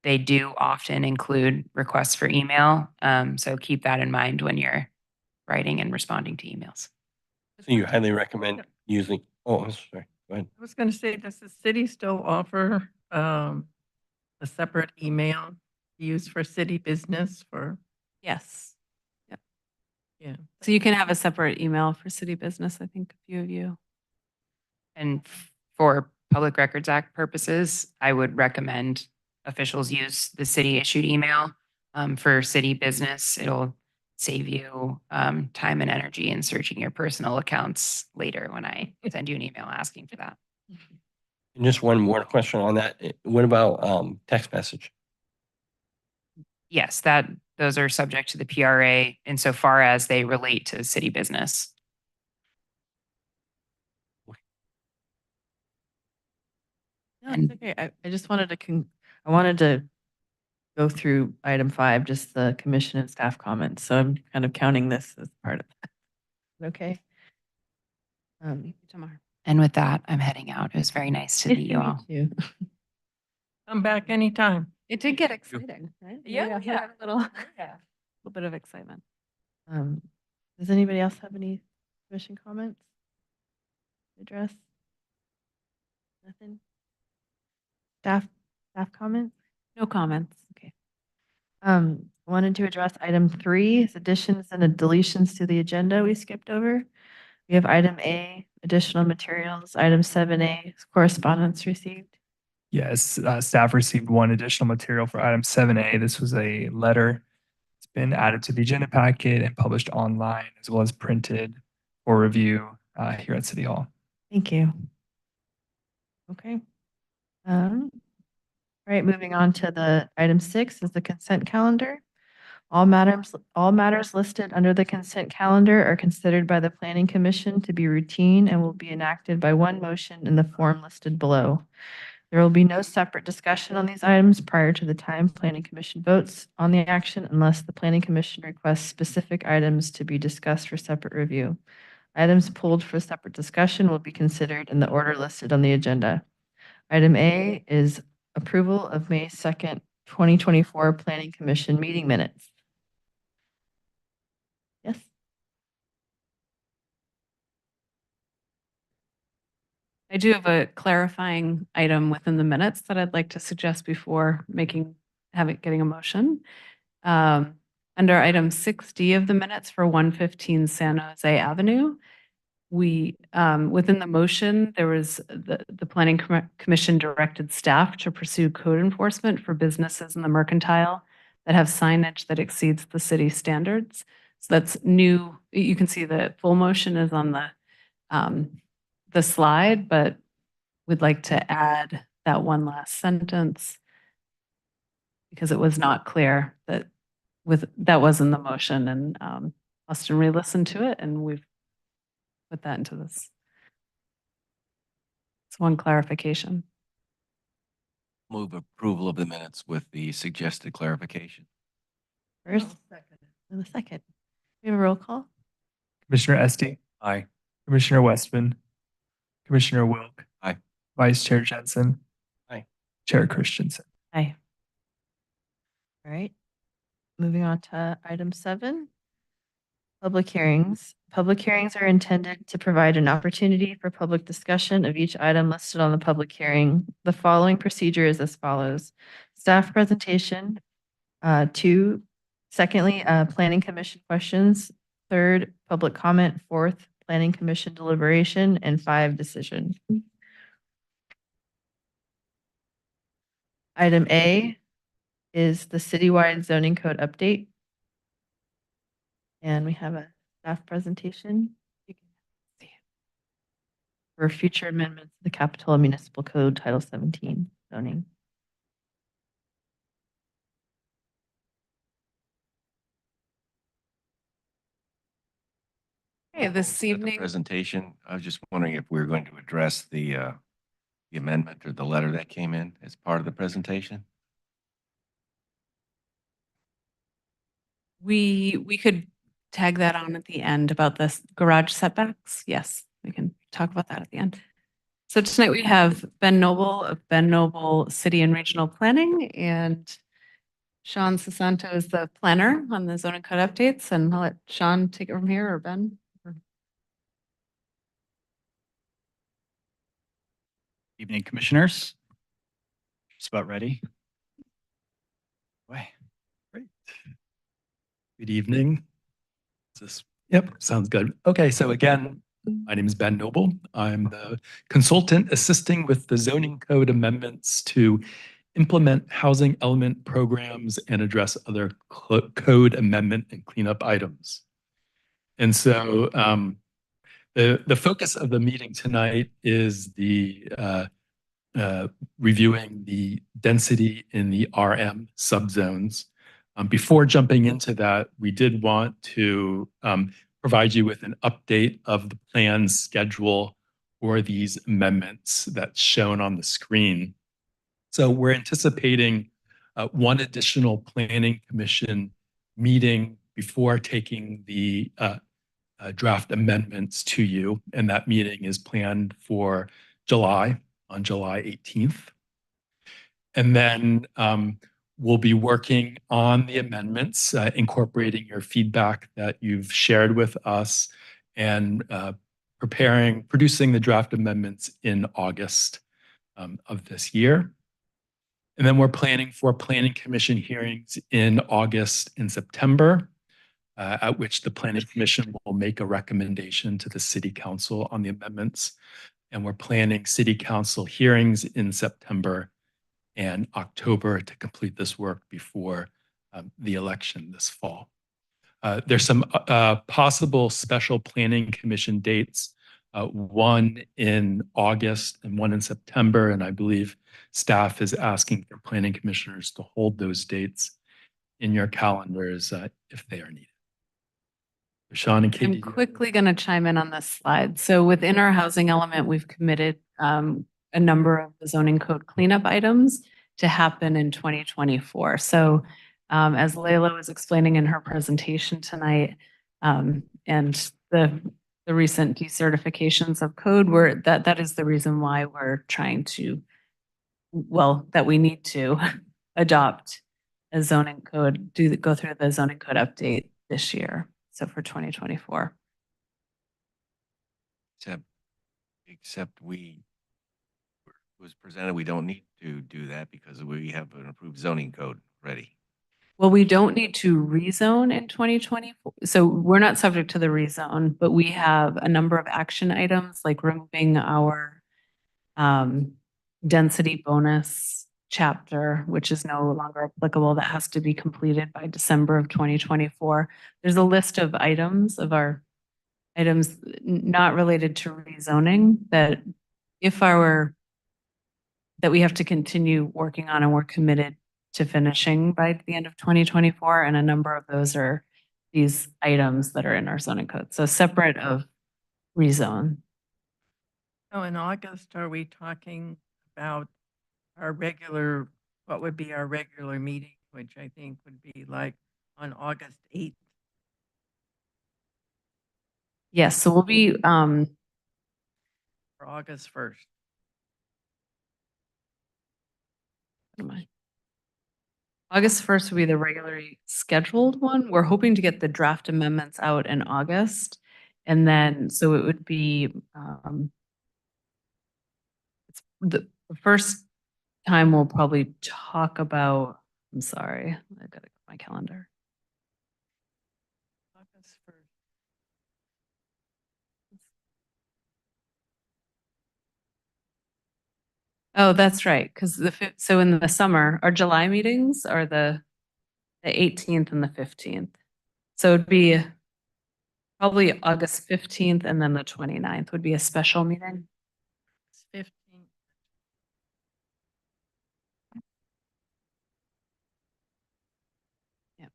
they do often include requests for email. So keep that in mind when you're writing and responding to emails. So you highly recommend using, oh, I'm sorry, go ahead. I was going to say, does the city still offer a separate email used for city business for? Yes. Yep. Yeah. So you can have a separate email for city business, I think, a few of you. And for Public Records Act purposes, I would recommend officials use the city issued email for city business. It'll save you time and energy in searching your personal accounts later when I send you an email asking for that. And just one more question on that. What about text message? Yes, those are subject to the PRA insofar as they relate to city business. No, it's okay. I just wanted to, I wanted to go through item 5, just the commission and staff comments. So I'm kind of counting this as part of that. Okay. Tomorrow. And with that, I'm heading out. It was very nice to meet you all. too. Come back anytime. It did get exciting, right? Yeah, yeah. A little bit of excitement. Does anybody else have any commission comments? Address? Nothing? Staff comments? No comments. Okay. Wanted to address item 3, is additions and deletions to the agenda we skipped over. We have item A, additional materials, item 7A, correspondence received. Yes, staff received one additional material for item 7A. This was a letter. It's been added to the agenda packet and published online as well as printed for review here at City Hall. Thank you. Okay. All right, moving on to the item 6 is the consent calendar. All matters listed under the consent calendar are considered by the Planning Commission to be routine and will be enacted by one motion in the form listed below. There will be no separate discussion on these items prior to the time Planning Commission votes on the action unless the Planning Commission requests specific items to be discussed for separate review. Items pulled for separate discussion will be considered in the order listed on the agenda. Item A is approval of May 2nd, 2024 Planning Commission meeting minutes. Yes? I do have a clarifying item within the minutes that I'd like to suggest before getting a motion. Under item 6D of the minutes for 115 San Jose Avenue, we, within the motion, there was the Planning Commission directed staff to pursue code enforcement for businesses in the mercantile that have signage that exceeds the city standards. So that's new. You can see the full motion is on the slide, but we'd like to add that one last sentence because it was not clear that that was in the motion, and Austin re-listened to it, and we've put that into this. It's one clarification. Move approval of the minutes with the suggested clarification. First, and a second. We have a roll call. Commissioner Esti, Aye. Commissioner Westman, Commissioner Wilk. Aye. Vice Chair Jensen. Aye. Chair Christensen. Aye. All right. Moving on to item 7. Public hearings. Public hearings are intended to provide an opportunity for public discussion of each item listed on the public hearing. The following procedure is as follows. Staff presentation. 2. Secondly, Planning Commission questions. 3rd, public comment. 4th, Planning Commission deliberation. And 5, decision. Item A is the citywide zoning code update. And we have a staff presentation. You can see it. For future amendments to the Capitola Municipal Code Title 17 zoning. Okay, this With the evening, presentation, I was just wondering if we were going to address the amendment or the letter that came in as part of the presentation. we could tag that on at the end about the garage setbacks. Yes, we can talk about that at the end. So tonight we have Ben Noble of Ben Noble City and Regional Planning, and Sean Sasanto is the planner on the zoning code updates, and I'll let Sean take it from here, or Ben. Evening, commissioners. Just about ready. Way. Great. Good evening. Yep, sounds good. Okay, so again, my name is Ben Noble. I'm the consultant assisting with the zoning code amendments to implement housing element programs and address other code amendment and cleanup items. And so the focus of the meeting tonight is the reviewing the density in the RM subzones. Before jumping into that, we did want to provide you with an update of the plan schedule for these amendments that's shown on the screen. So we're anticipating one additional planning commission meeting before taking the draft amendments to you. And that meeting is planned for on July 18th. And then we'll be working on the amendments, incorporating your feedback that you've shared with us, and producing the draft amendments in August of this year. And then we're planning for planning commission hearings in August and September, at which the planning commission will make a recommendation to the city council on the amendments. And we're planning city council hearings in September and October to complete this work before the election this fall. There's some possible special planning commission dates, one in August and one in September, and I believe staff is asking for planning commissioners to hold those dates. in your calendars if they are needed. Sean and Katie. I'm do you have- quickly going to chime in on this slide. So within our housing element, we've committed a number of the zoning code cleanup items to happen in 2024. So as Layla was explaining in her presentation tonight, and the recent decertifications of code, that is the reason why we're trying to, well, that we need to adopt a zoning code, go through the zoning code update this year. So for 2024. Except was presented, we don't need to do that because we have an approved zoning code ready. Well, we don't need to rezone in 2024. So we're not subject to the rezone, but we have a number of action items like removing our density bonus chapter, which is no longer applicable, that has to be completed by December of 2024. There's a list of items not related to rezoning that that we have to continue working on, and we're committed to finishing by the end of 2024. And a number of those are these items that are in our zoning code. So separate of rezone. So in August, are we talking about what would be our regular meeting, which I think would be like on August 8th? Yes, so we'll be, Or August 1st? August 1st will be the regularly scheduled one. We're hoping to get the draft amendments out in August. And then, so it would be, it's the first time we'll probably talk about, I'm sorry, I gotta get my calendar. August 1st. Oh, that's right. Because so in the summer, our July meetings are the 18th and the 15th. So it'd be probably August 15th, and then the 29th would be a special meeting. It's 15th. Yeah.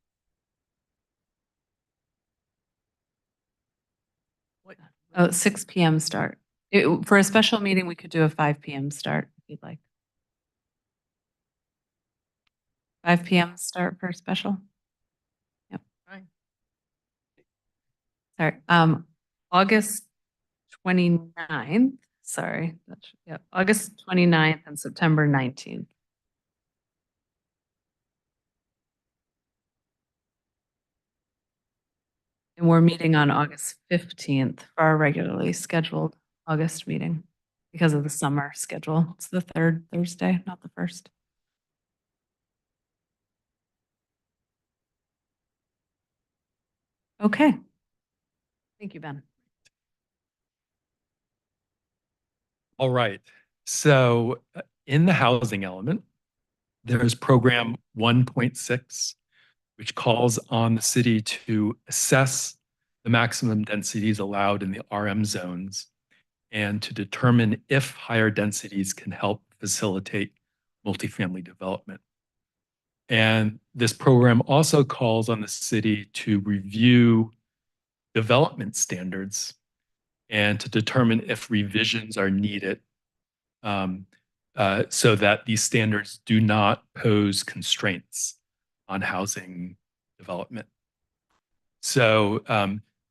Oh, 6 p.m. start. For a special meeting, we could do a 5 p.m. start if you'd like. 5 p.m. start for a special. Yep. Fine. Sorry. August 29th. Sorry. August 29th and September 19th. And we're meeting on August 15th for our regularly scheduled August meeting because of the summer schedule. It's the third Thursday, not the first. Okay. Thank you, Ben. All right. So in the housing element, there's program 1.6, which calls on the city to assess the maximum densities allowed in the RM zones and to determine if higher densities can help facilitate multifamily development. And this program also calls on the city to review development standards and to determine if revisions are needed so that these standards do not pose constraints on housing development. So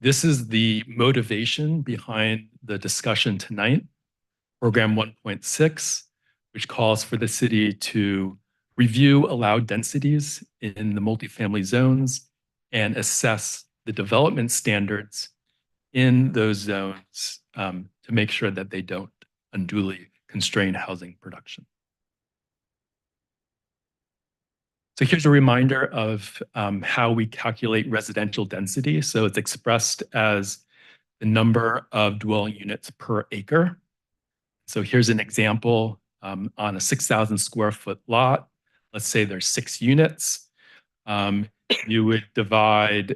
this is the motivation behind the discussion tonight, program 1.6, which calls for the city to review allowed densities in the multifamily zones and assess the development standards in those zones to make sure that they don't unduly constrain housing production. So here's a reminder of how we calculate residential density. So it's expressed as the number of dwelling units per acre. So here's an example on a 6,000 square foot lot. Let's say there's 6 units. You would divide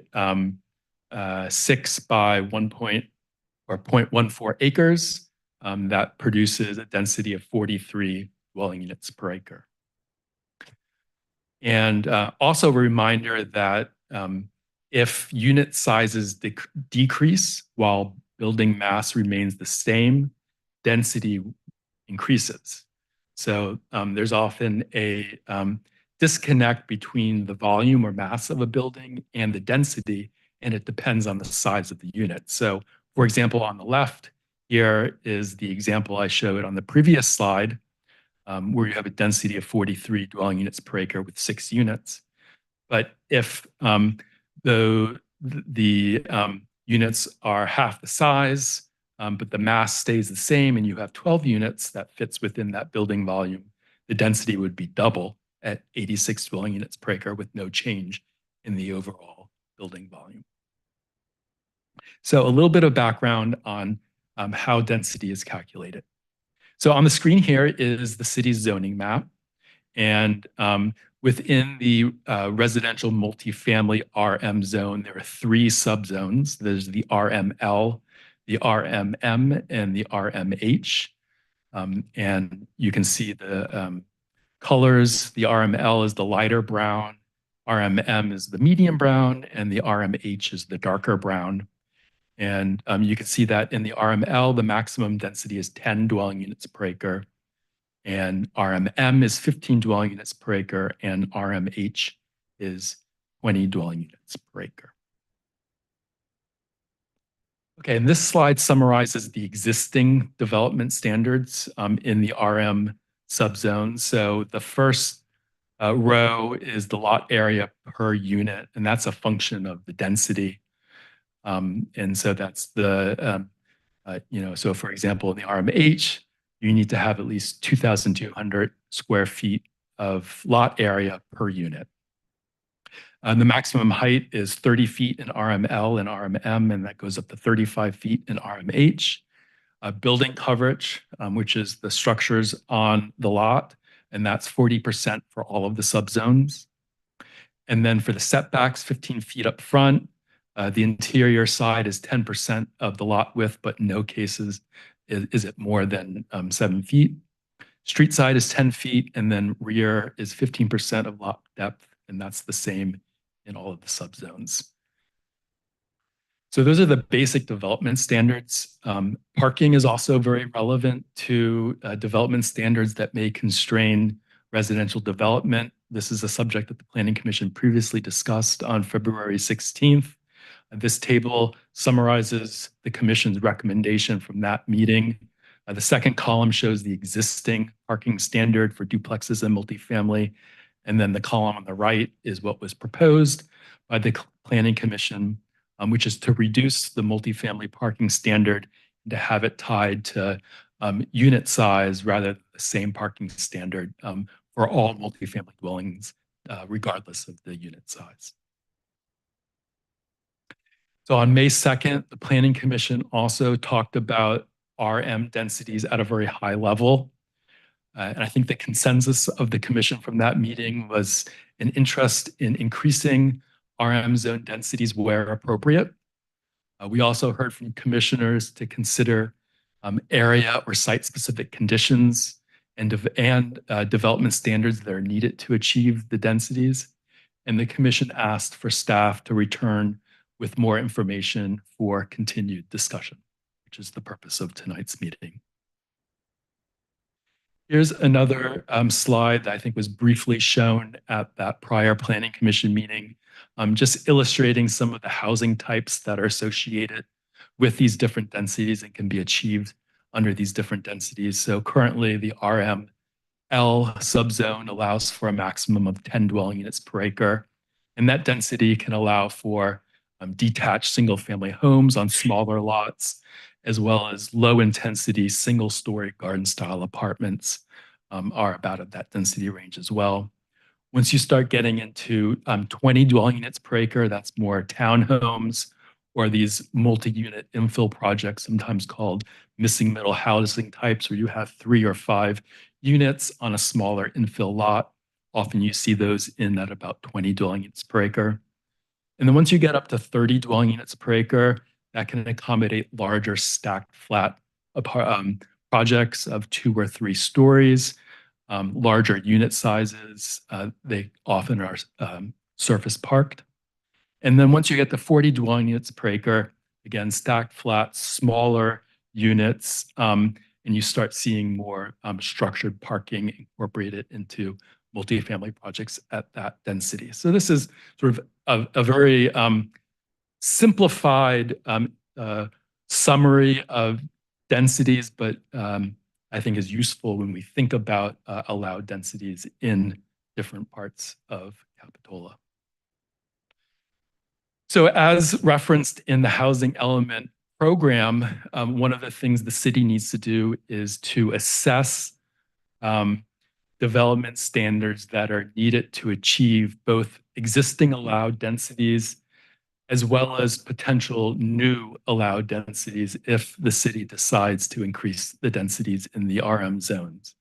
6 by 0.14 acres. That produces a density of 43 dwelling units per acre. And also a reminder that if unit sizes decrease while building mass remains the same, density increases. So there's often a disconnect between the volume or mass of a building and the density, and it depends on the size of the unit. So, for example, on the left here is the example I showed on the previous slide, where you have a density of 43 dwelling units per acre with 6 units. But if the units are half the size, but the mass stays the same and you have 12 units that fits within that building volume, the density would be double at 86 dwelling units per acre with no change in the overall building volume. So a little bit of background on how density is calculated. So on the screen here is the city's zoning map. And within the residential multifamily RM zone, there are 3 subzones. There's the RML, the RMM, and the RMH. And you can see the colors. The RML is the lighter brown, RMM is the medium brown, and the RMH is the darker brown. And you can see that in the RML, the maximum density is 10 dwelling units per acre. And RMM is 15 dwelling units per acre, and RMH is 20 dwelling units per acre. Okay, and this slide summarizes the existing development standards in the RM subzone. So the first row is the lot area per unit, and that's a function of the density. And so that's the, so for example, in the RMH, you need to have at least 2,200 square feet of lot area per unit. The maximum height is 30 feet in RML and RMM, and that goes up to 35 feet in RMH. Building coverage, which is the structures on the lot, and that's 40% for all of the subzones. And then for the setbacks, 15 feet up front, the interior side is 10% of the lot width, but in no cases is it more than 7 feet. Street side is 10 feet, and then rear is 15% of lot depth, and that's the same in all of the subzones. So those are the basic development standards. Parking is also very relevant to development standards that may constrain residential development. This is a subject that the Planning Commission previously discussed on February 16th. This table summarizes the Commission's recommendation from that meeting. The second column shows the existing parking standard for duplexes and multifamily. And then the column on the right is what was proposed by the Planning Commission, which is to reduce the multifamily parking standard and to have it tied to unit size rather than the same parking standard for all multifamily dwellings, regardless of the unit size. So on May 2nd, the Planning Commission also talked about RM densities at a very high level. And I think the consensus of the Commission from that meeting was an interest in increasing RM zone densities where appropriate. We also heard from commissioners to consider area or site-specific conditions and development standards that are needed to achieve the densities. And the Commission asked for staff to return with more information for continued discussion, which is the purpose of tonight's meeting. Here's another slide that I think was briefly shown at that prior Planning Commission meeting, just illustrating some of the housing types that are associated with these different densities and can be achieved under these different densities. So currently the RML subzone allows for a maximum of 10 dwelling units per acre. And that density can allow for detached single-family homes on smaller lots, as well as low-intensity single-story garden-style apartments are about at that density range as well. Once you start getting into 20 dwelling units per acre, that's more townhomes or these multi-unit infill projects, sometimes called missing middle housing types, where you have 3 or 5 units on a smaller infill lot. Often you see those in at about 20 dwelling units per acre. And then once you get up to 30 dwelling units per acre, that can accommodate larger stacked flat projects of 2 or 3 stories. larger unit sizes. They often are surface parked. And then once you get to 40 dwelling units per acre, again, stacked flat, smaller units, and you start seeing more structured parking incorporated into multifamily projects at that density. So this is sort of a very simplified summary of densities, but I think is useful when we think about allowed densities in different parts of Capitola. So as referenced in the housing element program, one of the things the city needs to do is to assess development standards that are needed to achieve both existing allowed densities as well as potential new allowed densities if the city decides to increase the densities in the RM zones.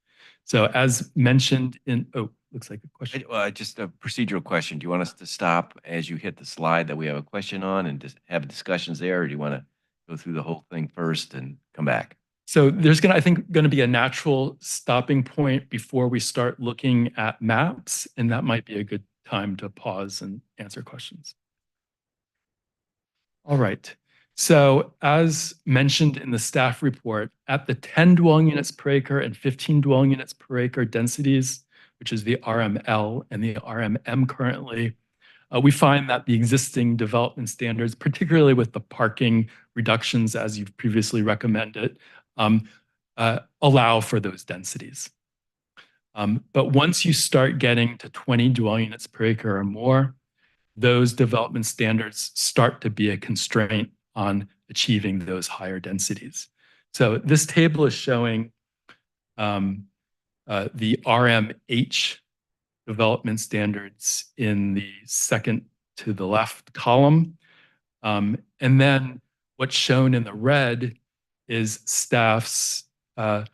So as mentioned in, looks like a question. Just a procedural question. Do you want us to stop as you hit the slide that we have a question on and just have discussions there, or do you want to go through the whole thing first and come back? So there's I think, going to be a natural stopping point before we start looking at maps, and that might be a good time to pause and answer questions. All right. So as mentioned in the staff report, at the 10 dwelling units per acre and 15 dwelling units per acre densities, which is the RML and the RMM currently, we find that the existing development standards, particularly with the parking reductions as you've previously recommended, allow for those densities. But once you start getting to 20 dwelling units per acre or more, those development standards start to be a constraint on achieving those higher densities. So this table is showing the RMH development standards in the second to the left column. And then what's shown in the red is staff's kind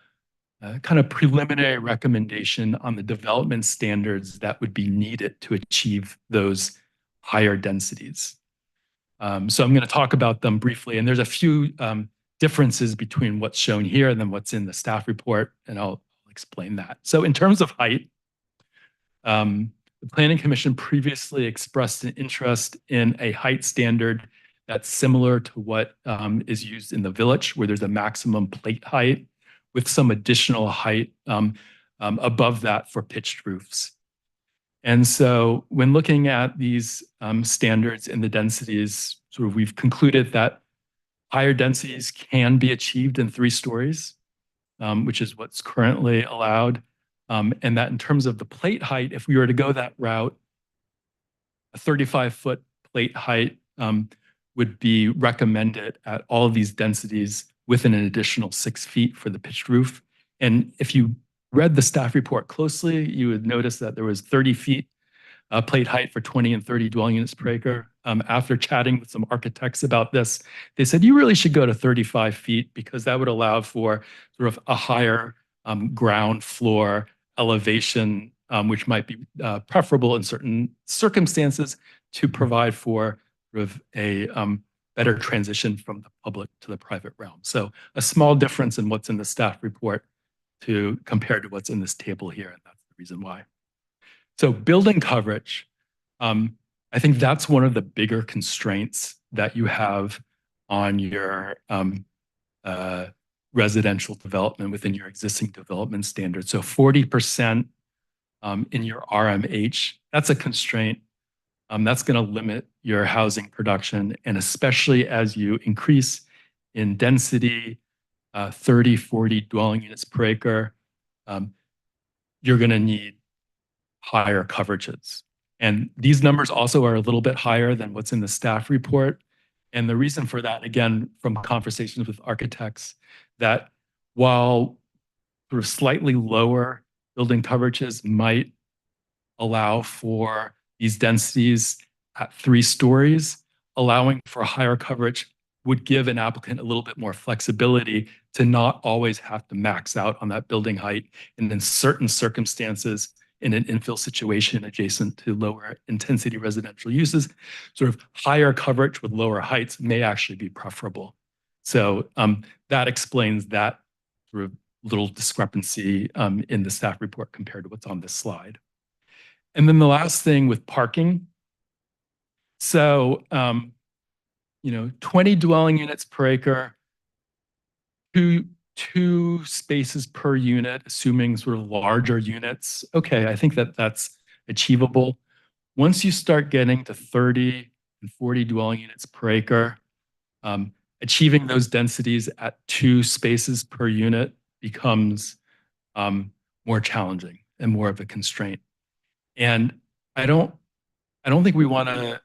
of preliminary recommendation on the development standards that would be needed to achieve those higher densities. So I'm going to talk about them briefly, and there's a few differences between what's shown here and then what's in the staff report, and I'll explain that. So in terms of height, the Planning Commission previously expressed an interest in a height standard that's similar to what is used in the Village, where there's a maximum plate height with some additional height above that for pitched roofs. And so when looking at these standards and the densities, sort of we've concluded that higher densities can be achieved in 3 stories, which is what's currently allowed. And that in terms of the plate height, if we were to go that route, a 35-foot plate height would be recommended at all of these densities within an additional 6 feet for the pitched roof. And if you read the staff report closely, you would notice that there was 30 feet plate height for 20 and 30 dwelling units per acre. After chatting with some architects about this, they said you really should go to 35 feet because that would allow for sort of a higher ground floor elevation, which might be preferable in certain circumstances to provide for sort of a better transition from the public to the private realm. So a small difference in what's in the staff report compared to what's in this table here, and that's the reason why. So building coverage, I think that's one of the bigger constraints that you have on your residential development within your existing development standards. So 40% in your RMH, that's a constraint. That's going to limit your housing production, and especially as you increase in density, 30, 40 dwelling units per acre, you're going to need higher coverages. And these numbers also are a little bit higher than what's in the staff report. And the reason for that, again, from conversations with architects, that while sort of slightly lower building coverages might allow for these densities at 3 stories, allowing for higher coverage would give an applicant a little bit more flexibility to not always have to max out on that building height. And in certain circumstances, in an infill situation adjacent to lower intensity residential uses, sort of higher coverage with lower heights may actually be preferable. So that explains that sort of little discrepancy in the staff report compared to what's on this slide. And then the last thing with parking. So, 20 dwelling units per acre, two spaces per unit, assuming sort of larger units. Okay, I think that that's achievable. Once you start getting to 30 and 40 dwelling units per acre, achieving those densities at 2 spaces per unit becomes more challenging and more of a constraint. And I don't think we want to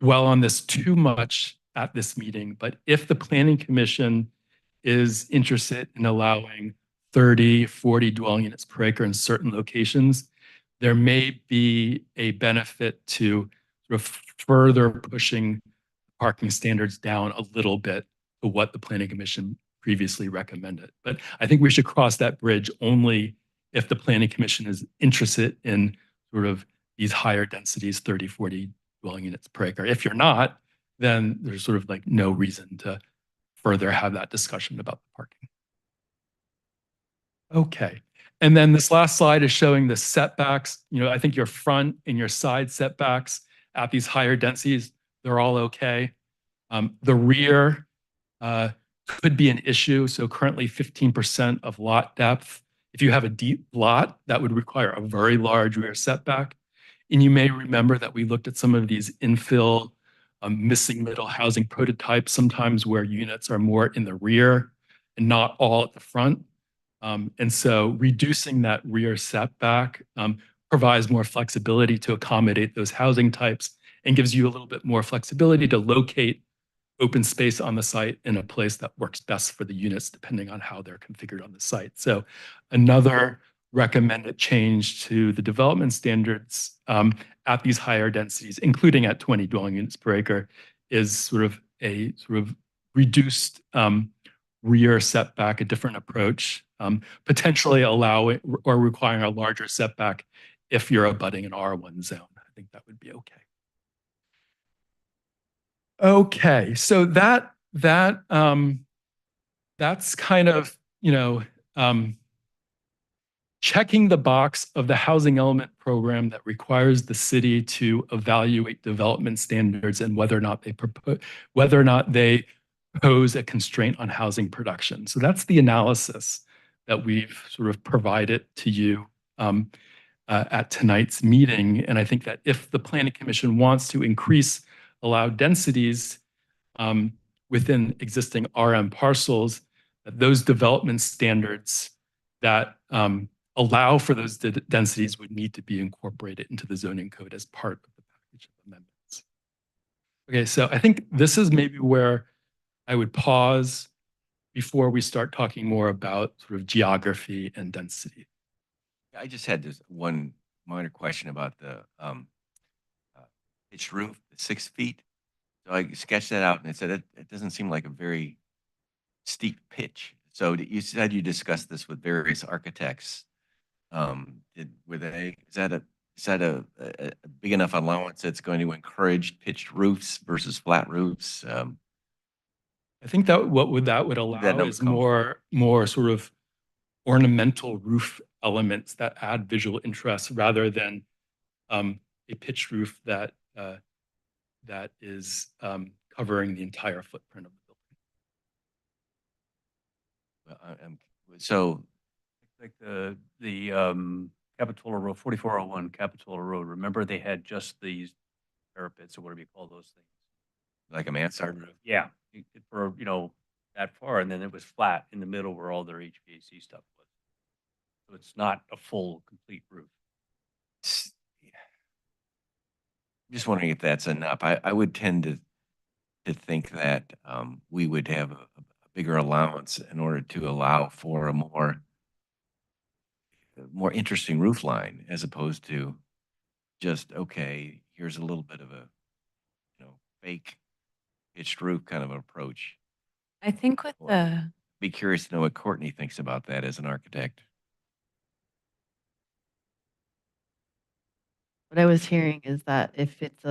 dwell on this too much at this meeting, but if the Planning Commission is interested in allowing 30, 40 dwelling units per acre in certain locations, there may be a benefit to sort of further pushing parking standards down a little bit to what the Planning Commission previously recommended. But I think we should cross that bridge only if the Planning Commission is interested in sort of these higher densities, 30, 40 dwelling units per acre. If you're not, then there's sort of like no reason to further have that discussion about the parking. Okay. And then this last slide is showing the setbacks. I think your front and your side setbacks at these higher densities, they're all okay. The rear could be an issue. So currently 15% of lot depth. If you have a deep lot, that would require a very large rear setback. And you may remember that we looked at some of these infill missing middle housing prototypes, sometimes where units are more in the rear and not all at the front. And so reducing that rear setback provides more flexibility to accommodate those housing types and gives you a little bit more flexibility to locate open space on the site in a place that works best for the units, depending on how they're configured on the site. So another recommended change to the development standards at these higher densities, including at 20 dwelling units per acre, is sort of a reduced rear setback, a different approach, potentially allowing or requiring a larger setback if you're abutting an R1 zone. I think that would be okay. Okay, so that's kind of, checking the box of the housing element program that requires the city to evaluate development standards and whether or not they pose a constraint on housing production. So that's the analysis that we've sort of provided to you at tonight's meeting. And I think that if the Planning Commission wants to increase allowed densities within existing RM parcels, that those development standards that allow for those densities would need to be incorporated into the zoning code as part of the package of amendments. Okay, so I think this is maybe where I would pause before we start talking more about sort of geography and density. I just had this one minor question about the pitched roof, 6 feet. So I sketched that out and it said it doesn't seem like a very steep pitch. So you said you discussed this with various architects. Is that a big enough allowance that's going to encourage pitched roofs versus flat roofs? I think that that would allow is more sort of ornamental roof elements that add visual interest rather than a pitched roof that is covering the entire footprint of the building. So like the Capitola Road, 4401 Capitola Road, remember they had just these parapets or whatever you call those things? like a mansard roof? Yeah, for, that far, and then it was flat in the middle where all their HVAC stuff was. So it's not a full, complete roof. I'm just wondering if that's enough. I would tend to think that we would have a bigger allowance in order to allow for a more interesting roof line, as opposed to just, okay, here's a little bit of a fake pitched roof kind of approach. I think with the, Be curious to know what Courtney thinks about that as an architect. What I was hearing is that if it's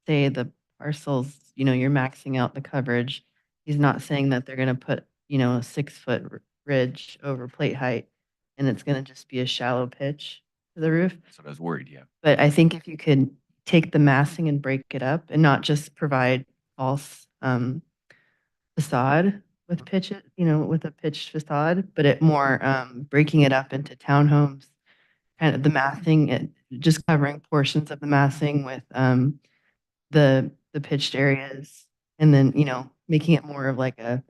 say the parcels, you're maxing out the coverage, he's not saying that they're going to put, a 6-foot ridge over plate height, and it's gonna just be a shallow pitch to the roof. That's what I was worried, yeah. But I think if you could take the massing and break it up and not just provide false facade with pitch it, with a pitched facade, but it more breaking it up into townhomes, kind of the massing, just covering portions of the massing with the pitched areas, and then making it more of like a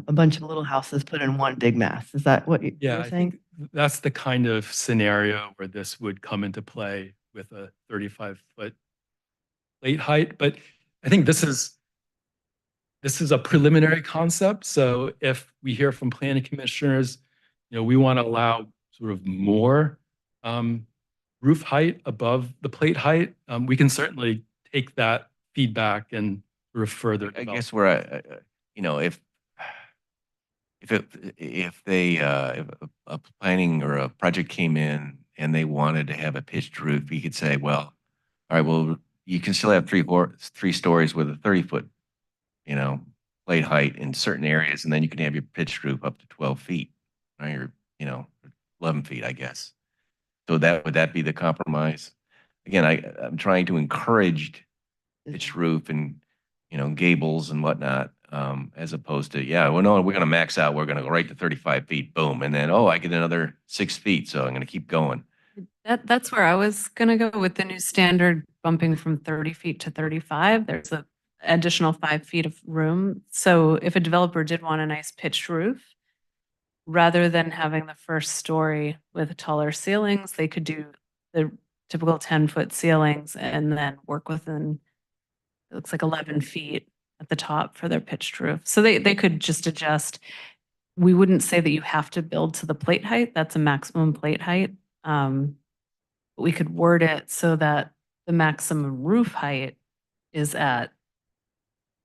bunch of little houses put in one big mass. Is that what Yeah, you're I saying? think that's the kind of scenario where this would come into play with a 35-foot plate height. But I think this is a preliminary concept. So if we hear from planning commissioners, we want to allow sort of more roof height above the plate height, we can certainly take that feedback and sort of further I develop. guess where if a planning or a project came in and they wanted to have a pitched roof, you could say, well, all right, well, you can still have three stories with a 30-foot, plate height in certain areas, and then you can have your pitched roof up to 12 feet, right? Or 11 feet, I guess. So would that be the compromise? Again, I'm trying to encourage pitched roof and gables and whatnot, as opposed to, well, no, we're going to max out. We're going to go right to 35 feet, boom, and then I get another 6 feet, so I'm going to keep going. That's where I was gonna go with the new standard bumping from 30 feet to 35. There's a additional 5 feet of room. So if a developer did want a nice pitched roof, rather than having the first story with taller ceilings, they could do the typical 10-foot ceilings and then work within, it looks like 11 feet at the top for their pitched roof. So they could just adjust. We wouldn't say that you have to build to the plate height. That's a maximum plate height. But we could word it so that the maximum roof height is at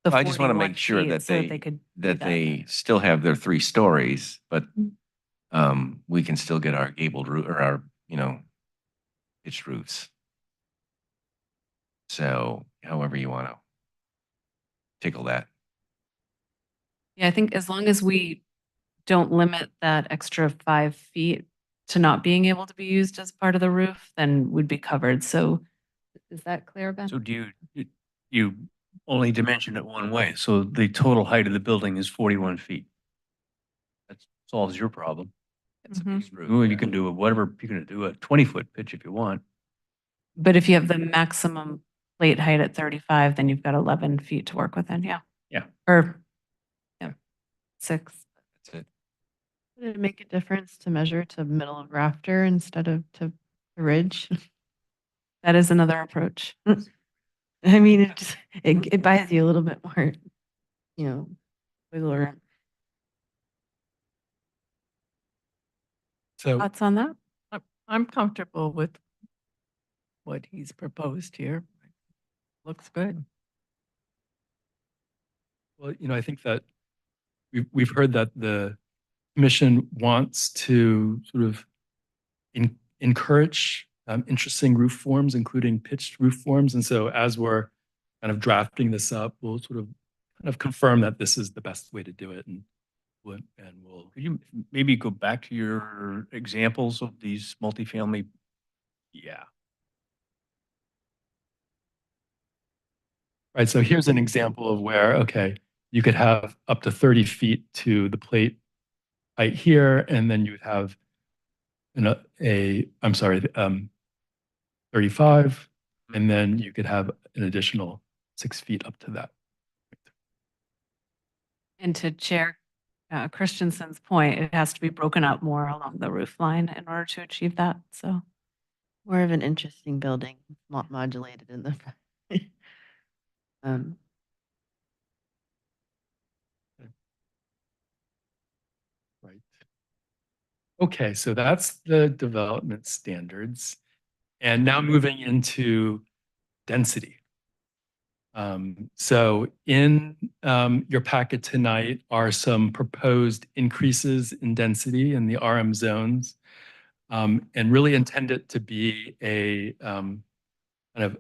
the I just want to 41 make sure feet that so they could do they still have their 3 stories, but we can still get our gabled roof or our pitched roofs. So however you want to tickle that. Yeah, I think as long as we don't limit that extra 5 feet to not being able to be used as part of the roof, then we'd be covered. So is that clear, Ben? So you only dimension it one way, so the total height of the building is 41 feet. That solves your problem. It's a Mhm. pitched roof, Well, you yeah. can do whatever, you can do a 20-foot pitch if you want. But if you have the maximum plate height at 35, then you've got 11 feet to work within, yeah. Yeah. Or, 6. That's it. Would it make a difference to measure to middle of rafter instead of to the ridge? That is another approach. I mean, it buys you a little bit more, wiggle room. So Thoughts on that? I'm comfortable with what he's proposed here. Looks good. well, I think that we've heard that the commission wants to sort of encourage interesting roof forms, including pitched roof forms. And so as we're kind of drafting this up, we'll sort of kind of confirm that this is the best way to do it. And we'll Could you maybe go back to your examples of these multifamily? Yeah. right. So here's an example of where, okay, you could have up to 30 feet to the plate height here, and then you would have 35, and then you could have an additional 6 feet up to that. And to Chair Christensen's point, it has to be broken up more along the roof line in order to achieve that. So More of an interesting building, modulated in the front. Right. Okay, so that's the development standards. And now moving into density. So in your packet tonight are some proposed increases in density in the RM zones, and really intend it to be a kind of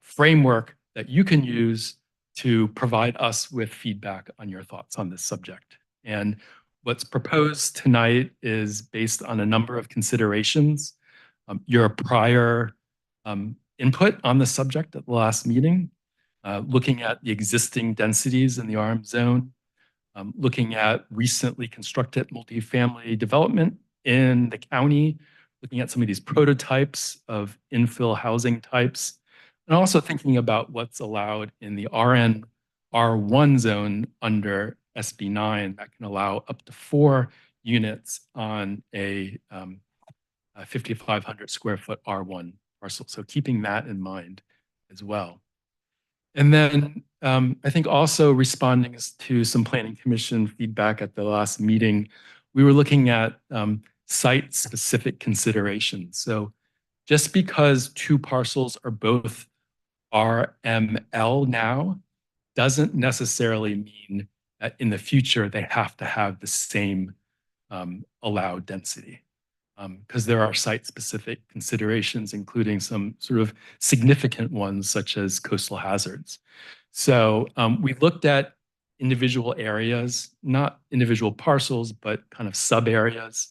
framework that you can use to provide us with feedback on your thoughts on this subject. And what's proposed tonight is based on a number of considerations. Your prior input on the subject at the last meeting, looking at the existing densities in the RM zone, looking at recently constructed multifamily development in the county, looking at some of these prototypes of infill housing types, and also thinking about what's allowed in the R1 zone under SB 9 that can allow up to 4 units on a 5,500 square foot R1 parcel. So keeping that in mind as well. And then I think also responding to some planning commission feedback at the last meeting, we were looking at site-specific considerations. So just because 2 parcels are both RML now doesn't necessarily mean that in the future they have to have the same allowed density. Because there are site-specific considerations, including some sort of significant ones, such as coastal hazards. So we looked at individual areas, not individual parcels, but kind of sub-areas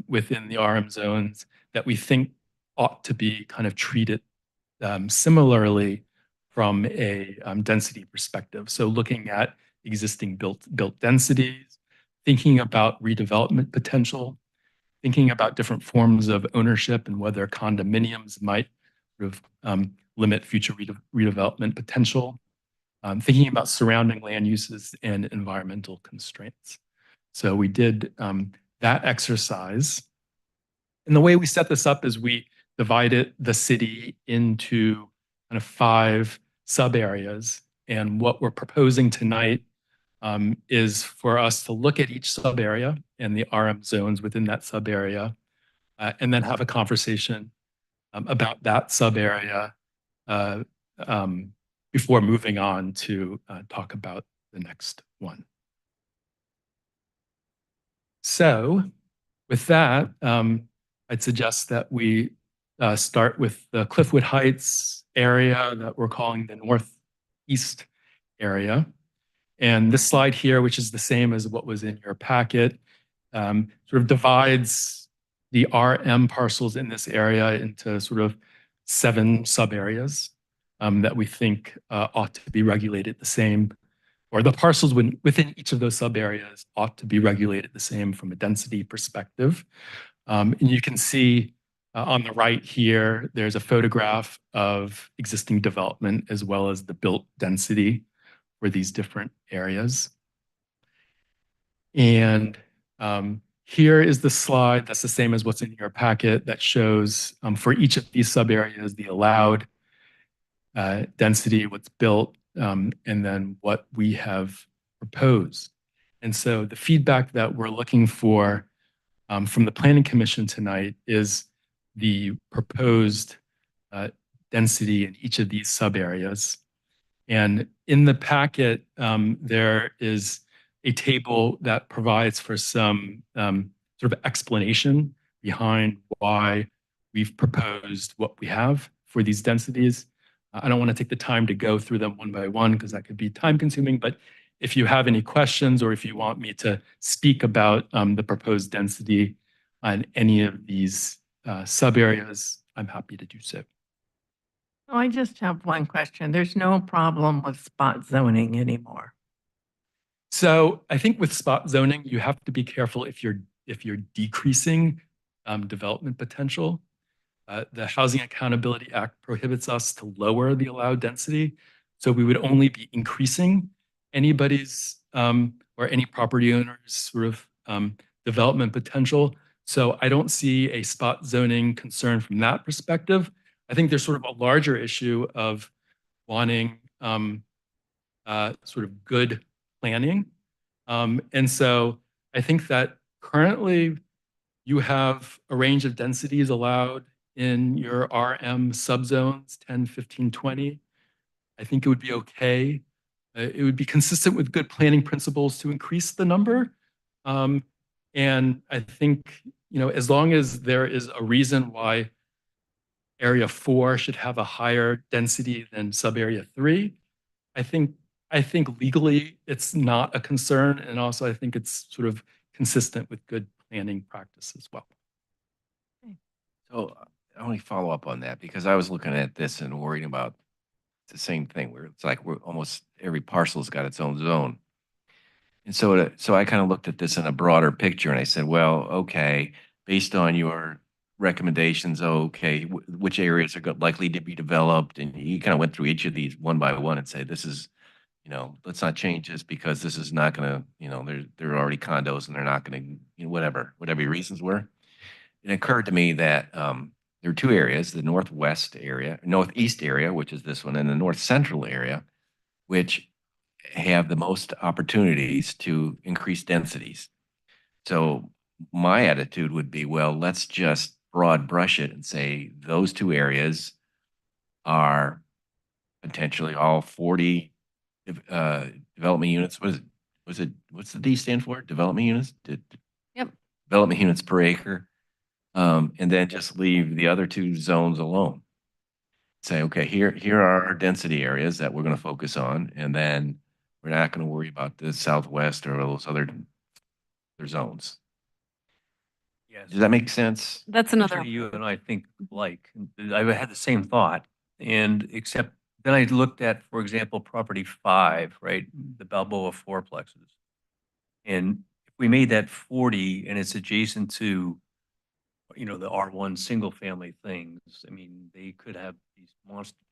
within the RM zones that we think ought to be kind of treated similarly from a density perspective. So looking at existing built densities, thinking about redevelopment potential, thinking about different forms of ownership and whether condominiums might sort of limit future redevelopment potential, thinking about surrounding land uses and environmental constraints. So we did that exercise. And the way we set this up is we divided the city into kind of 5 sub-areas. And what we're proposing tonight is for us to look at each sub-area and the RM zones within that sub-area, and then have a conversation about that sub-area before moving on to talk about the next one. So with that, I'd suggest that we start with the Cliffwood Heights area that we're calling the northeast area. And this slide here, which is the same as what was in your packet, sort of divides the RM parcels in this area into sort of 7 sub-areas that we think ought to be regulated the same, or the parcels within each of those sub-areas ought to be regulated the same from a density perspective. And you can see on the right here, there's a photograph of existing development as well as the built density for these different areas. And here is the slide that's the same as what's in your packet that shows for each of these sub-areas, the allowed density, what's built, and then what we have proposed. And so the feedback that we're looking for from the Planning Commission tonight is the proposed density in each of these sub-areas. And in the packet, there is a table that provides for some sort of explanation behind why we've proposed what we have for these densities. I don't want to take the time to go through them one by one because that could be time consuming, but if you have any questions or if you want me to speak about the proposed density on any of these sub-areas, I'm happy to do so. Oh, I just have one question. There's no problem with spot zoning anymore. So I think with spot zoning, you have to be careful if you're decreasing development potential. The Housing Accountability Act prohibits us to lower the allowed density. So we would only be increasing anybody's or any property owner's sort of development potential. So I don't see a spot zoning concern from that perspective. I think there's sort of a larger issue of wanting sort of good planning. And so I think that currently you have a range of densities allowed in your RM subzones, 10, 15, 20. I think it would be okay. It would be consistent with good planning principles to increase the number. And I think, you know, as long as there is a reason why area 4 should have a higher density than sub-area 3, I think I think legally it's not a concern. And also I think it's sort of consistent with good planning practice as well. So I only follow up on that because I was looking at this and worrying about the same thing where it's like we're almost every parcel's got its own zone. And so I kind of looked at this in a broader picture and I said, well, okay, based on your recommendations, okay, which areas are likely to be developed? And you kind of went through each of these one by one and say, this is, let's not change this because this is not going to, there are already condos and they're not going to, whatever your reasons were. It occurred to me that there are two areas, the northeast area, which is this one, and the north central area, which have the most opportunities to increase densities. So my attitude would be, well, let's just broad brush it and say those two areas are potentially all 40 development units. What's the D stand for? Development units? Yep. Development units per acre. And then just leave the other two zones alone. Say, okay, here are our density areas that we're going to focus on, and then we're not going to worry about the southwest or those other zones. Yes. Does that make sense? That's another. Usually you and I think like, I had the same thought, and except then I looked at, for example, property 5, right, the Balboa fourplexes. And if we made that 40 and it's adjacent to, the R1 single family things, I mean, they could have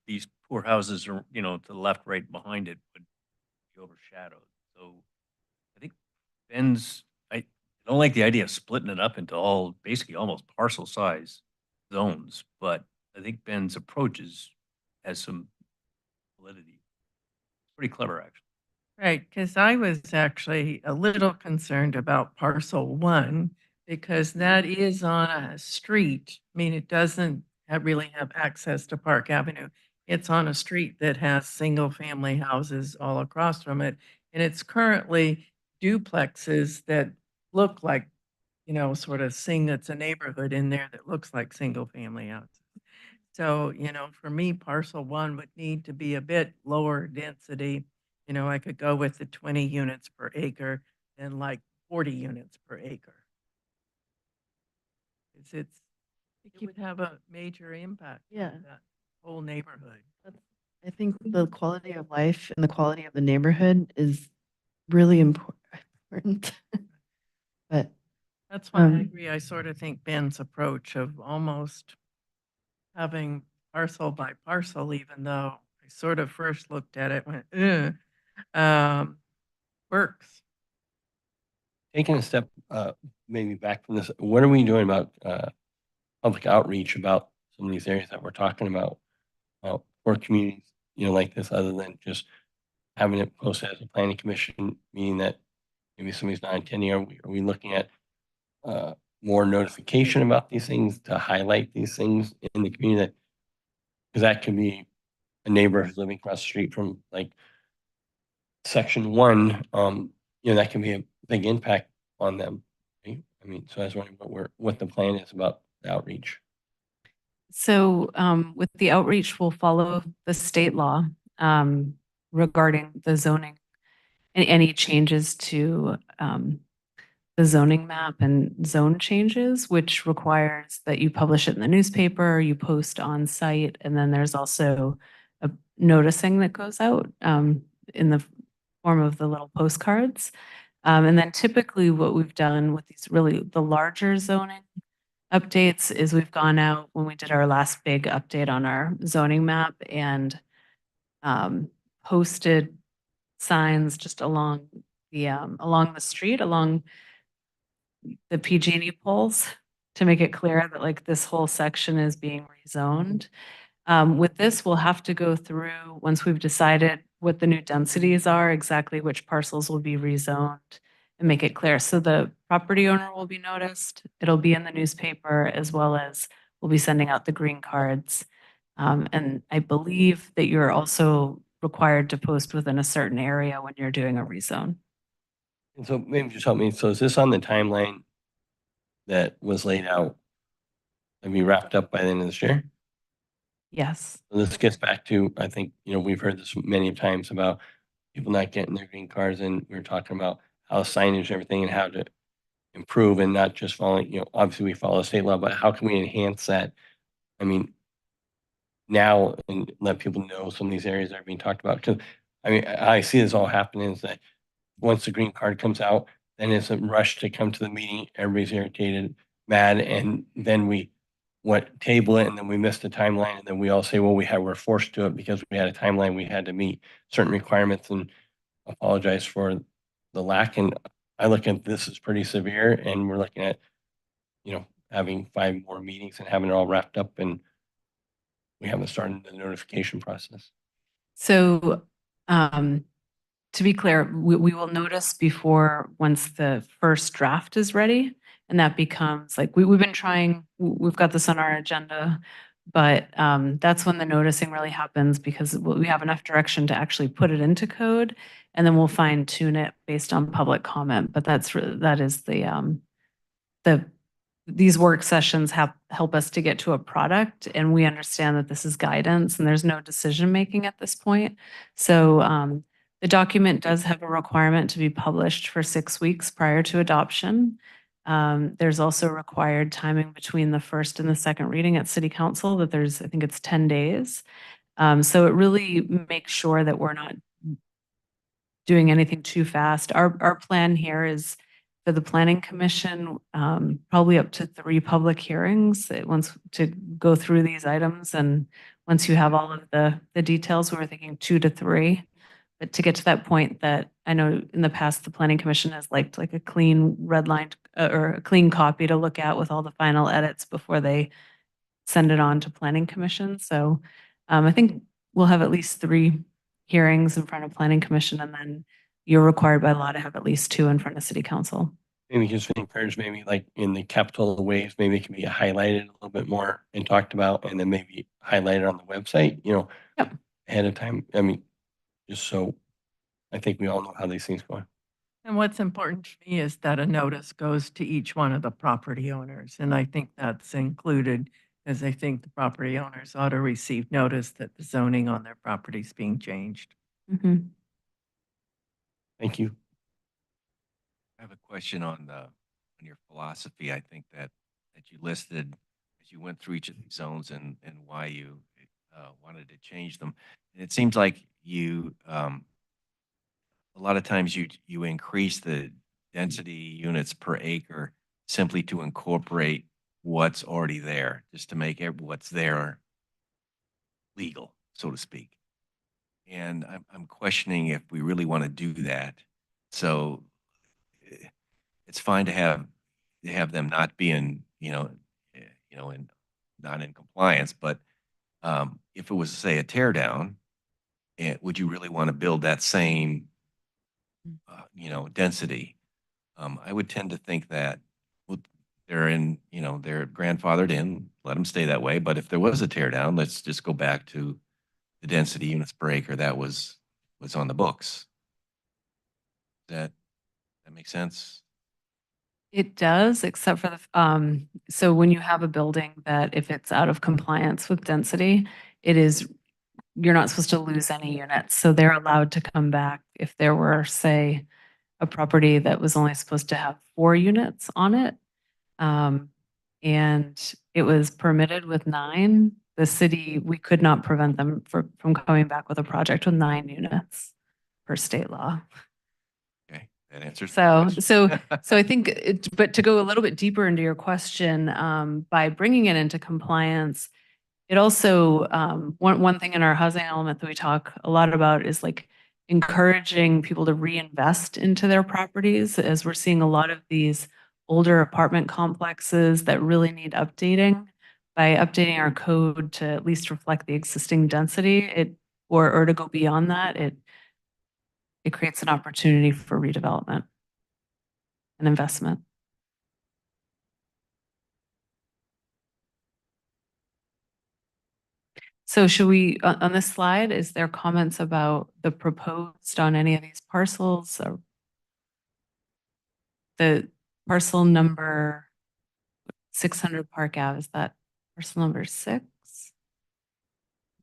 these poor houses are, to the left, right behind it would be overshadowed. So I think I don't like the idea of splitting it up into basically almost parcel size zones, but I think Ben's approach has some validity. Pretty clever, actually. Right, because I was actually a little concerned about parcel 1 because that is on a street. I mean, it doesn't really have access to Park Avenue. It's on a street that has single-family houses all across from it. And it's currently duplexes that look like, sort of it's a neighborhood in there that looks like single-family houses. So, for me, parcel 1 would need to be a bit lower density. I could go with the 20 units per acre than like 40 units per acre. It would have a major impact Yeah. on that whole neighborhood. I think the quality of life and the quality of the neighborhood is really important. But That's why I agree. I sort of think Ben's approach of almost having parcel by parcel, even though I sort of first looked at it, went, works. Taking a step maybe back from this, what are we doing about public outreach about some of these areas that we're talking about for communities, like this, other than just having it posted as a planning commission meeting that maybe somebody's not attending? Are we looking at more notification about these things to highlight these things in the community? Because that could be a neighbor who's living across the street from like section 1, that can be a big impact on them. Right? I mean, so I was wondering what the plan is about the outreach. So with the outreach, we'll follow the state law regarding the zoning and any changes to the zoning map and zone changes, which requires that you publish it in the newspaper, you post on site, and then there's also a noticing that goes out in the form of the little postcards. And then typically what we've done with these the larger zoning updates is we've gone out when we did our last big update on our zoning map and posted signs just along the street, along the PG&E poles to make it clear that like this whole section is being rezoned. With this, we'll have to go through, once we've decided what the new densities are, exactly which parcels will be rezoned and make it clear. So the property owner will be noticed. It'll be in the newspaper, as well as we'll be sending out the green cards. And I believe that you're also required to post within a certain area when you're doing a rezone. And so maybe just help me. So is this on the timeline that was laid out and be wrapped up by the end of this year? Yes. So this gets back to, I think, we've heard this many times about people not getting their green cards, and we were talking about how signage and everything and how to improve and not just following, obviously we follow state law, but how can we enhance that? I mean, now and let people know some of these areas that are being talked about. Cause I mean, I see this all happening is that once the green card comes out, then it's a rush to come to the meeting. Everybody's irritated, mad, and then we table it, and then we miss the timeline, and then we all say, well, we're forced to it because we had a timeline, we had to meet certain requirements, and apologize for the lack. And I look at this as pretty severe, and we're looking at, having 5 more meetings and having it all wrapped up, and we haven't started the notification process. So, to be clear, we will notice before, once the first draft is ready, and that becomes like, we've been trying, we've got this on our agenda, but that's when the noticing really happens, because we have enough direction to actually put it into code, and then we'll fine tune it based on public comment. But that is these work sessions help us to get to a product, and we understand that this is guidance and there's no decision making at this point. So the document does have a requirement to be published for 6 weeks prior to adoption. There's also required timing between the first and the second reading at City Council that I think it's 10 days. So it really makes sure that we're not doing anything too fast. Our plan here is for the Planning Commission, probably up to 3 public hearings to go through these items. And once you have all of the details, we were thinking 2 to 3. But to get to that point, that I know in the past, the Planning Commission has liked like a clean redlined or a clean copy to look at with all the final edits before they send it on to Planning Commission. So I think we'll have at least 3 hearings in front of Planning Commission, and then you're required by law to have at least 2 in front of City Council. Maybe just encourage, maybe like in the capital waves, maybe it can be highlighted a little bit more and talked about, and then maybe highlighted on the website, Yep. ahead of time. I mean, just so I think we all know how these things go. And what's important to me is that a notice goes to each one of the property owners. And I think that's included, as I think the property owners ought to receive notice that the zoning on their property is being changed. Mhm. Thank you. I have a question on your philosophy. I think that you listed as you went through each of these zones and why you wanted to change them. And it seems like you a lot of times you increase the density units per acre simply to incorporate what's already there, just to make what's there legal, so to speak. And I'm questioning if we really want to do that. So it's fine to have them not be in, in not in compliance, but if it was, say, a tear down, would you really want to build that same, density? I would tend to think that they're in, they're grandfathered in, let them stay that way. But if there was a tear down, let's just go back to the density units per acre that was on the books. That makes sense? It does, except for so when you have a building that if it's out of compliance with density, you're not supposed to lose any units. So they're allowed to come back if there were, say, a property that was only supposed to have 4 units on it. And it was permitted with 9. The city, we could not prevent them from coming back with a project with 9 units per state law. Okay, that answers. So I think, but to go a little bit deeper into your question, by bringing it into compliance, it also, one thing in our housing element that we talk a lot about is like encouraging people to reinvest into their properties, as we're seeing a lot of these older apartment complexes that really need updating. By updating our code to at least reflect the existing density, or to go beyond that, it creates an opportunity for redevelopment and investment. So should we, on this slide, is there comments about the proposed on any of these parcels? Or the parcel number 600 Park Ave, is that parcel number 6?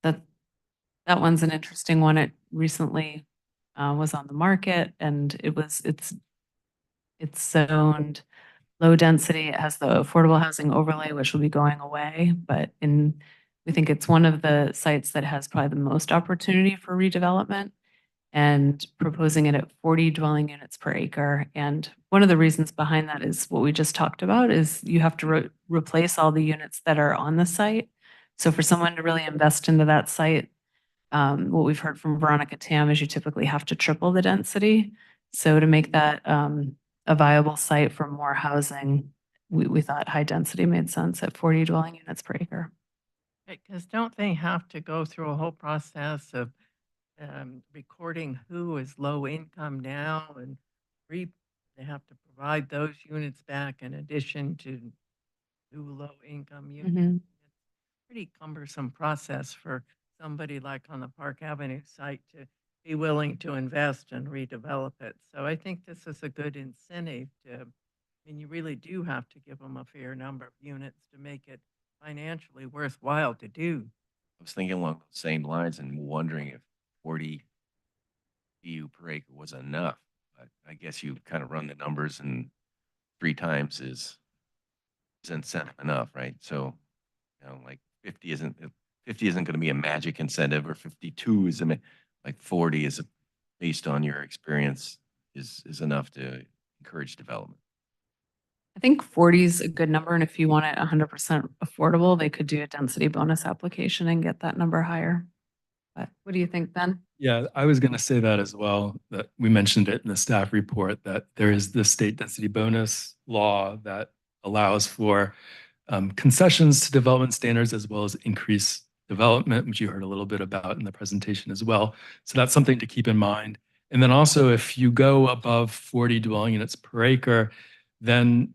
That one's an interesting one. It recently was on the market, and it's zoned low density. It has the affordable housing overlay, which will be going away, but we think it's one of the sites that has probably the most opportunity for redevelopment, and proposing it at 40 dwelling units per acre. And one of the reasons behind that is what we just talked about, is you have to replace all the units that are on the site. So for someone to really invest into that site, what we've heard from Veronica Tam is you typically have to triple the density. So to make that a viable site for more housing, we thought high density made sense at 40 dwelling units per acre. Because don't they have to go through a whole process of recording who is low income now, and they have to provide those units back in addition to new low income units? Mhm. It's pretty cumbersome process for somebody like on the Park Avenue site to be willing to invest and redevelop it. So I think this is a good incentive you really do have to give them a fair number of units to make it financially worthwhile to do. I was thinking along the same lines and wondering if 40 EU per acre was enough. But I guess you kind of run the numbers, and 3 times is incentive enough, right? So, like 50 isn't going to be a magic incentive, or 52 is like 40 is based on your experience is enough to encourage development. I think 40 is a good number, and if you want it 100% affordable, they could do a density bonus application and get that number higher. But what do you think, Ben? Yeah, I was going to say that as well, that we mentioned it in the staff report, that there is the state density bonus law that allows for concessions to development standards, as well as increased development, which you heard a little bit about in the presentation as well. So that's something to keep in mind. And then also, if you go above 40 dwelling units per acre, then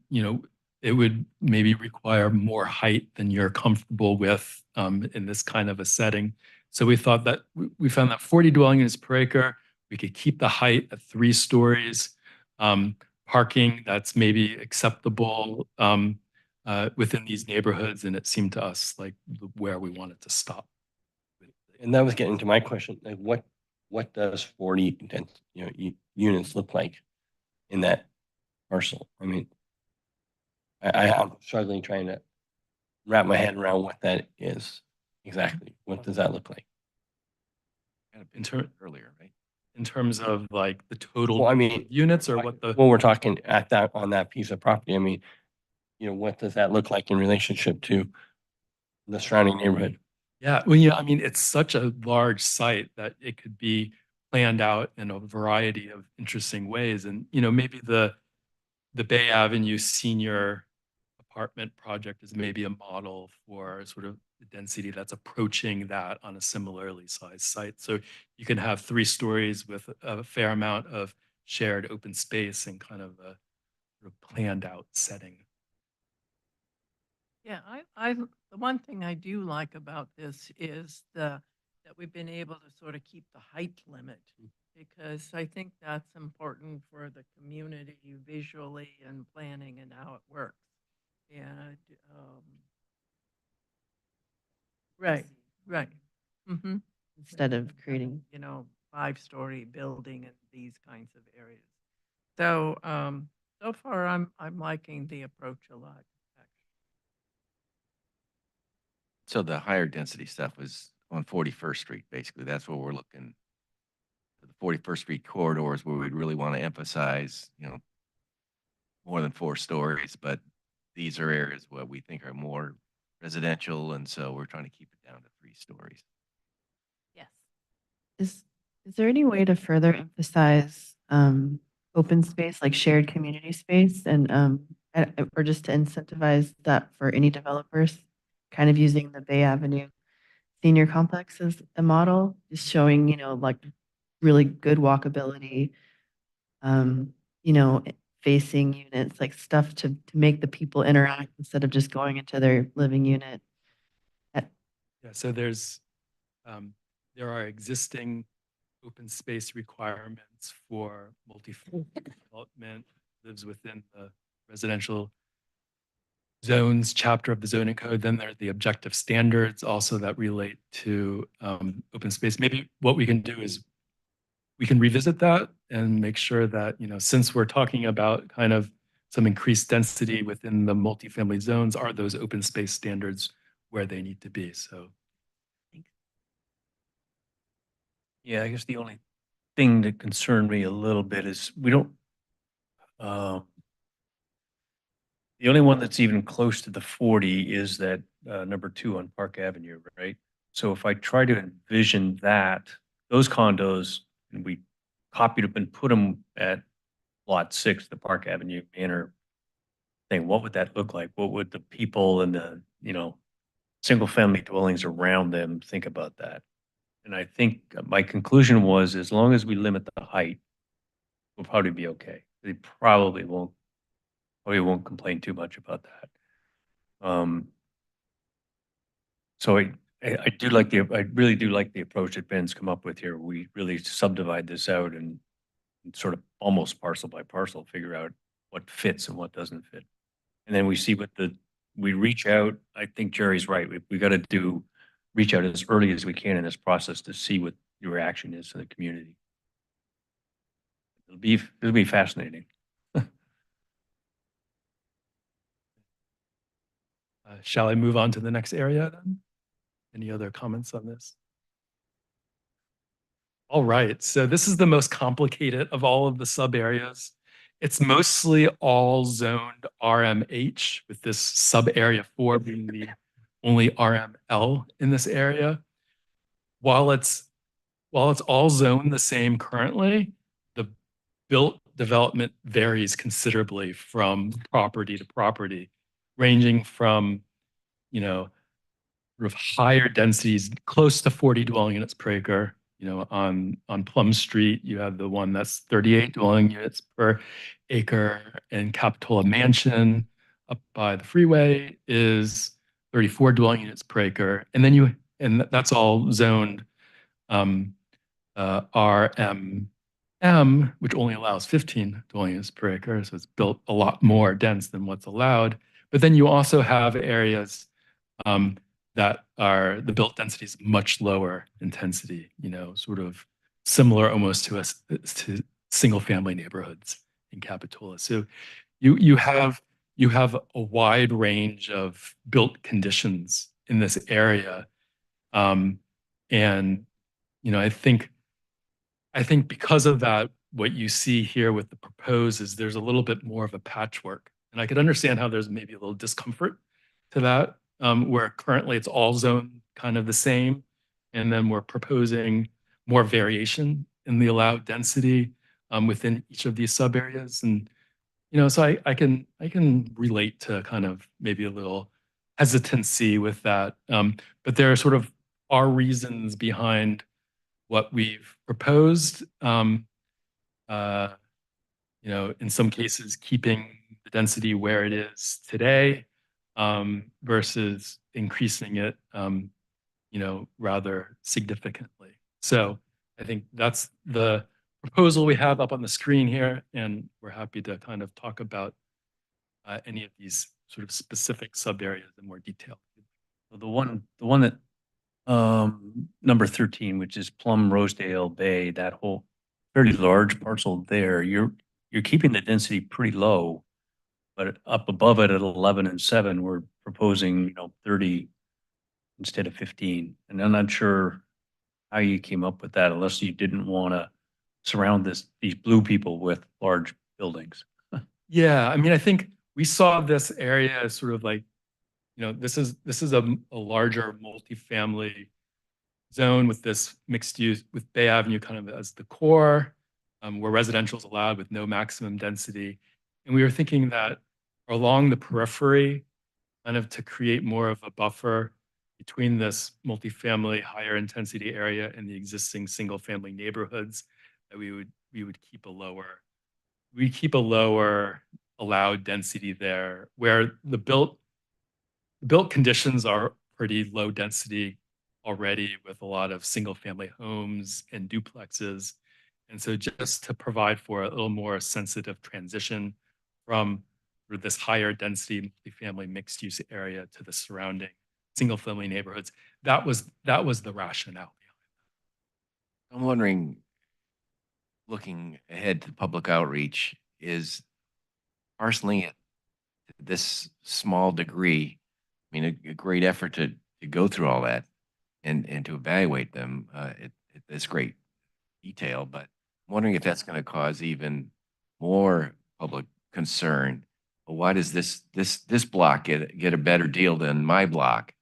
it would maybe require more height than you're comfortable with in this kind of a setting. So we thought that we found that 40 dwelling units per acre, we could keep the height at 3 stories. Parking, that's maybe acceptable within these neighborhoods, and it seemed to us like where we wanted to stop. And that was getting to my question, like what does 40 units look like in that parcel? I mean, I'm struggling trying to wrap my head around what that is exactly. What does that look like? Earlier, right? In terms of like the total Well, I mean, units, or what the when we're talking on that piece of property, I mean, what does that look like in relationship to the surrounding neighborhood? Yeah, well, I mean, it's such a large site that it could be planned out in a variety of interesting ways. And, maybe the Bay Avenue senior apartment project is maybe a model for sort of the density that's approaching that on a similarly sized site. So you can have 3 stories with a fair amount of shared open space and kind of a sort of planned out setting. Yeah, the one thing I do like about this is that we've been able to sort of keep the height limit, because I think that's important for the community visually and planning and how it works. And right. Mm-hmm. Instead of creating 5-story building in these kinds of areas. So so far I'm liking the approach a lot. So the higher density stuff was on 41st Street, basically. That's where we're looking. The 41st Street corridors where we'd really want to emphasize, more than 4 stories, but these are areas what we think are more residential, and so we're trying to keep it down to 3 stories. Yes. Is there any way to further emphasize open space, like shared community space, and or just to incentivize that for any developers, kind of using the Bay Avenue senior complex as a model, just showing, like really good walkability, facing units, like stuff to make the people interact instead of just going into their living unit. Yeah, so there are existing open space requirements for multi-family development, lives within the residential zones chapter of the zoning code. Then there are the objective standards also that relate to open space. Maybe what we can do is we can revisit that and make sure that, since we're talking about kind of some increased density within the multifamily zones, are those open space standards where they need to be? So Yeah, I guess the only thing that concerned me a little bit is we don't, the only one that's even close to the 40 is that number 2 on Park Avenue, right? So if I try to envision that, those condos, and we copied up and put them at lot 6, the Park Avenue Manor thing, what would that look like? What would the people and the, single family dwellings around them think about that? And I think my conclusion was, as long as we limit the height, we'll probably be okay. They probably won't complain too much about that. So I really do like the approach that Ben's come up with here. We really subdivide this out and sort of almost parcel by parcel, figure out what fits and what doesn't fit. And then we see we reach out. I think Jerry's right. We got to reach out as early as we can in this process to see what the reaction is to the community. It'll be fascinating. shall I move on to the next area then? Any other comments on this? All right, so this is the most complicated of all of the sub areas. It's mostly all zoned RMH, with this sub area 4 being the only RML in this area. While it's all zoned the same currently, the built development varies considerably from property to property, ranging from, sort of higher densities, close to 40 dwelling units per acre. On Plum Street, you have the one that's 38 dwelling units per acre, and Capitola Mansion up by the freeway is 34 dwelling units per acre. And then that's all zoned RMM, which only allows 15 dwelling units per acre. So it's built a lot more dense than what's allowed. But then you also have areas that are the built density is much lower intensity, sort of similar almost to single family neighborhoods in Capitola. So you have a wide range of built conditions in this area. And I think because of that, what you see here with the proposed is there's a little bit more of a patchwork. And I could understand how there's maybe a little discomfort to that, where currently it's all zoned kind of the same. And then we're proposing more variation in the allowed density within each of these sub areas. And, so I can relate to kind of maybe a little hesitancy with that. But there are sort of our reasons behind what we've proposed. In some cases, keeping the density where it is today, versus increasing it, rather significantly. So I think that's the proposal we have up on the screen here, and we're happy to kind of talk about any of these sort of specific sub areas in more detail. The one that number 13, which is Plum Rosedale Bay, that whole fairly large parcel there, you're keeping the density pretty low. But up above it at 11 and 7, we're proposing, 30 instead of 15. And I'm not sure how you came up with that, unless you didn't want to surround these blue people with large buildings. Yeah, I mean, I think we saw this area as sort of like, this is a larger multifamily zone with this mixed use, with Bay Avenue kind of as the core, where residential is allowed with no maximum density. And we were thinking that along the periphery, kind of to create more of a buffer between this multifamily higher intensity area and the existing single family neighborhoods, that we would keep a lower allowed density there, where the built conditions are pretty low density already, with a lot of single family homes and duplexes. And so just to provide for a little more sensitive transition from this higher density multifamily mixed use area to the surrounding single family neighborhoods, that was the rationale. I'm wondering, looking ahead to public outreach is parceling it to this small degree. I mean, a great effort to go through all that and to evaluate them. It's great detail, but I'm wondering if that's going to cause even more public concern. Well, why does this block get a better deal than my block?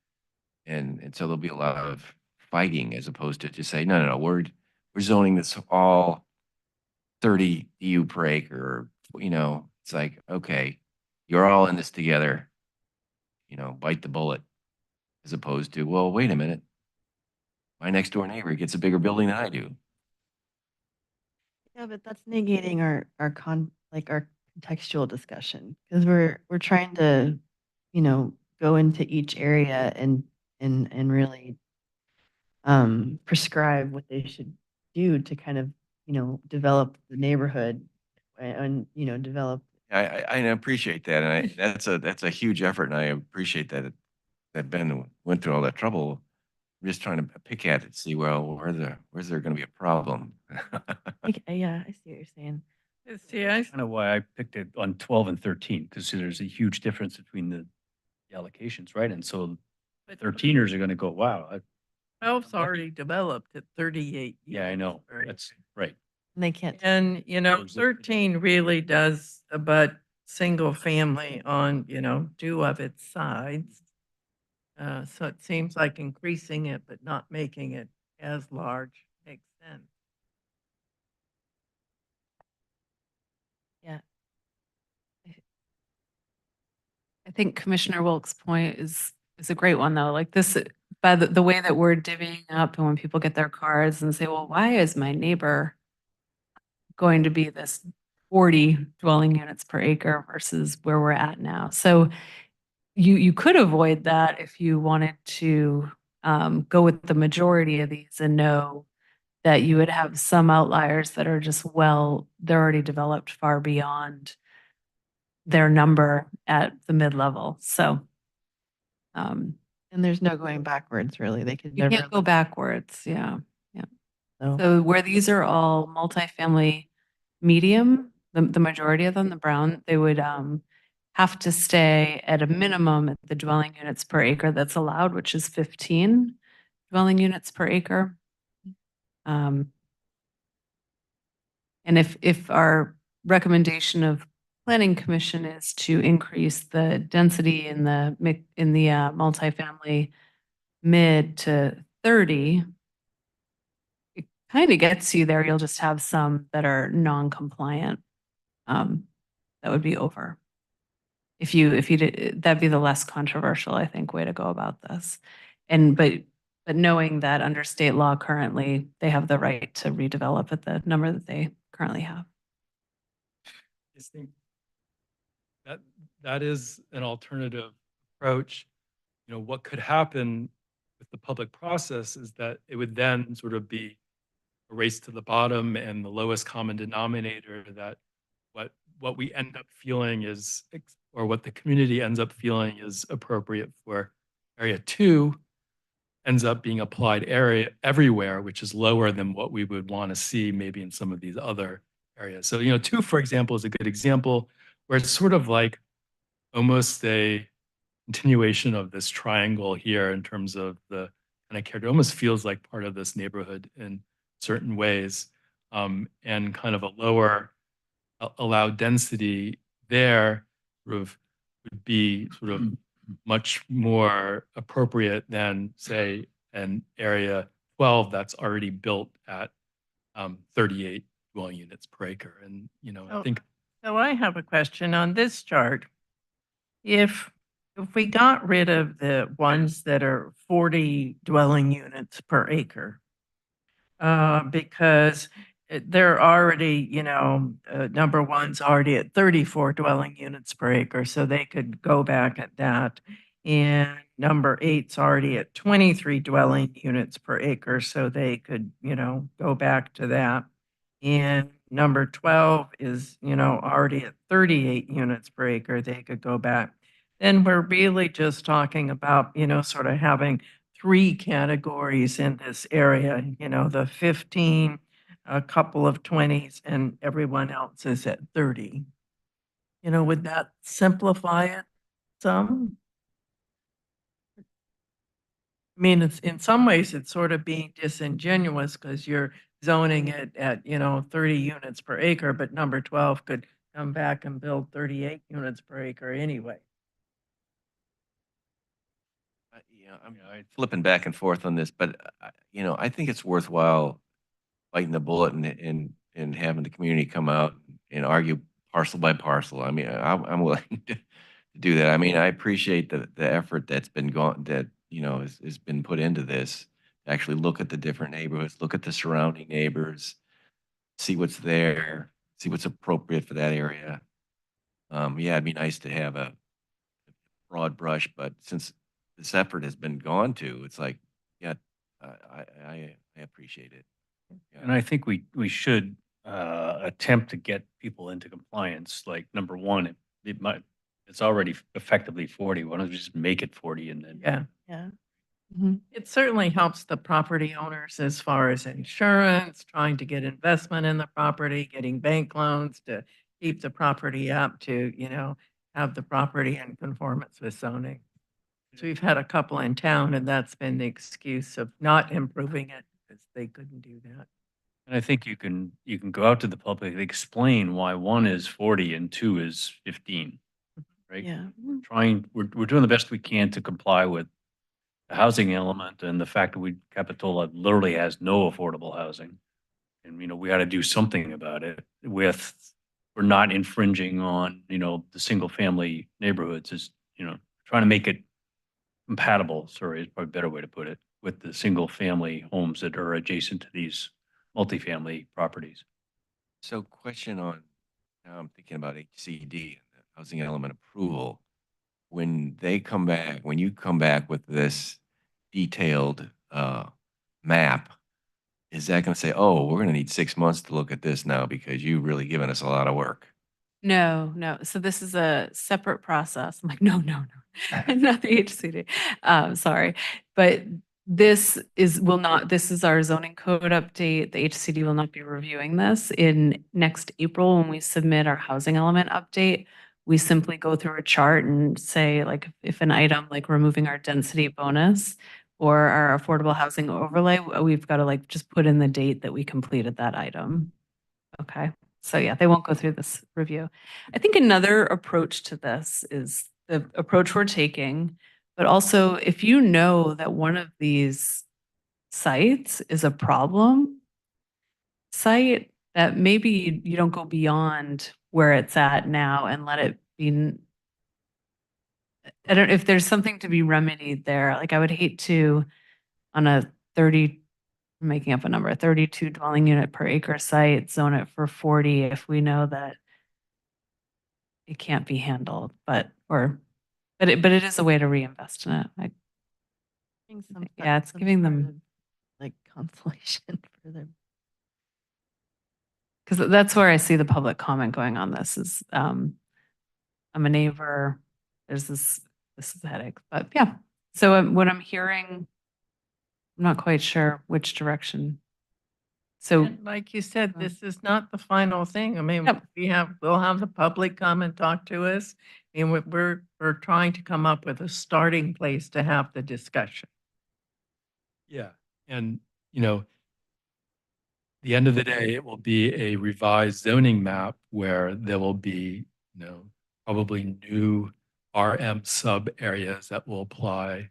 And so there'll be a lot of fighting as opposed to just say, no, we're zoning this all 30 EU per acre. It's like, okay, you're all in this together. Bite the bullet, as opposed to, well, wait a minute, my next door neighbor gets a bigger building than I do. Yeah, but that's negating our contextual discussion, because we're trying to, go into each area and really prescribe what they should do to kind of, develop the neighborhood and, develop. I appreciate that, and that's a huge effort, and I appreciate that Ben went through all that trouble. I'm just trying to pick at it, see, well, where's there going to be a problem? Yeah, I see what you're saying. See, I, Kind of why I picked it on 12 and 13, because there's a huge difference between the allocations, right? And so but 13ers are going to go, wow, 12's already developed at 38. yeah, I know. units per That's right. And they can't. And, Or is it- 13 really does abut single family on, 2 of its sides. So it seems like increasing it, but not making it as large makes sense. Yeah. I think Commissioner Wilk's point is a great one, though. Like this, by the way that we're divvying up, and when people get their cards and say, well, why is my neighbor going to be this 40 dwelling units per acre versus where we're at now? So you could avoid that if you wanted to go with the majority of these and know that you would have some outliers that are just, they're already developed far beyond their number at the mid-level. So And there's no going backwards, really. They could you never. can't go backwards. Yeah. So, So where these are all multifamily medium, the majority of them, the brown, they would have to stay at a minimum at the dwelling units per acre that's allowed, which is 15 dwelling units per acre. And if our recommendation of planning commission is to increase the density in the multifamily mid to 30, it kind of gets you there. You'll just have some that are non-compliant. That would be over. If you did, that'd be the less controversial, I think, way to go about this. But knowing that under state law currently, they have the right to redevelop at the number that they currently have. I think that is an alternative approach. What could happen with the public process is that it would then sort of be a race to the bottom and the lowest common denominator, that what we end up feeling is, or what the community ends up feeling is appropriate for area 2 ends up being applied area everywhere, which is lower than what we would want to see maybe in some of these other areas. So, 2, for example, is a good example where it's sort of like almost a continuation of this triangle here in terms of the kind of character. It almost feels like part of this neighborhood in certain ways, and kind of a lower allowed density there sort of would be sort of much more appropriate than, say, an area 12 that's already built at 38 dwelling units per acre. And, I think. So I have a question on this chart. If we got rid of the ones that are 40 dwelling units per acre, because they're already, number 1's already at 34 dwelling units per acre, so they could go back at that. And number 8's already at 23 dwelling units per acre, so they could, go back to that. And number 12 is, already at 38 units per acre, they could go back. Then we're really just talking about, sort of having 3 categories in this area, the 15 a couple of 20s and everyone else is at 30. You know, would that simplify it some? I mean, it's in some ways, it's sort of being disingenuous because you're zoning it at, 30 units per acre, but number 12 could come back and build 38 units per acre anyway. Yeah, I'm flipping back and forth on this, but I think it's worthwhile biting the bullet and having the community come out and argue parcel by parcel. I mean, I'm willing to do that. I mean, I appreciate the effort that's been has been put into this. To actually look at the different neighborhoods, look at the surrounding neighbors, see what's there, see what's appropriate for that area. Yeah, it'd be nice to have a broad brush, but since this effort has been gone to, it's like, yeah, I appreciate it. Yeah. And I think we should attempt to get people into compliance. Like number one, it's already effectively 40. Why don't we just make it 40 and then Yeah. Yeah. It certainly helps the property owners as far as insurance, trying to get investment in the property, getting bank loans to keep the property up to, have the property in conformance with zoning. So we've had a couple in town and that's been the excuse of not improving it because they couldn't do that. And I think you can go out to the public and explain why one is 40 and two is 15, right? Yeah. We're doing the best we can to comply with the housing element and the fact that Capitola literally has no affordable housing. And, we got to do something about it we're not infringing on, the single family neighborhoods is, trying to make it compatible, sorry, is probably a better way to put it, with the single family homes that are adjacent to these multifamily properties. So question on, now I'm thinking about HCD, the housing element approval. When you come back with this detailed map, is that going to say, oh, we're going to need 6 months to look at this now because you've really given us a lot of work? No, no. So this is a separate process. I'm like, no, not the HCD. Sorry. But this is our zoning code update. The HCD will not be reviewing this in next April when we submit our housing element update. We simply go through a chart and say, like, if an item like removing our density bonus or our affordable housing overlay, we've got to like just put in the date that we completed that item. Okay. So yeah, they won't go through this review. I think another approach to this is the approach we're taking, but also if you know that one of these sites is a problem site, that maybe you don't go beyond where it's at now and let it be. I don't, if there's something to be remedied there, like I would hate to on a 30, I'm making up a number, a 32 dwelling unit per acre site, zone it for 40 if we know that it can't be handled, but it is a way to reinvest in it. Yeah, it's giving them like consolation for them. because that's where I see the public comment going on this is I'm a neighbor. There's this is a headache, but yeah. So what I'm hearing, I'm not quite sure which direction. So And like you said, this is not the final thing. I mean, Yep. we'll have the public come and talk to us. And we're trying to come up with a starting place to have the discussion. Yeah, and the end of the day, it will be a revised zoning map where there will be, probably new RM sub areas that will apply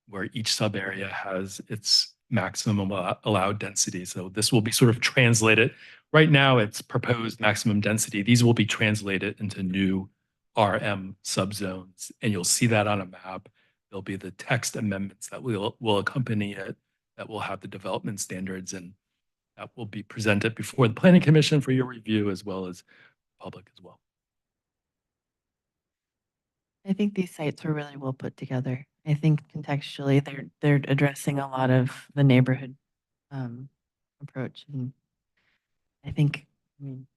where each sub area has its maximum allowed density. So this will be sort of translated. Right now, it's proposed maximum density. These will be translated into new RM subzones, and you'll see that on a map. There'll be the text amendments that will accompany it, that will have the development standards, and that will be presented before the Planning Commission for your review as well as public as well. I think these sites were really well put together. I think contextually they're addressing a lot of the neighborhood approach, and I think, I mean,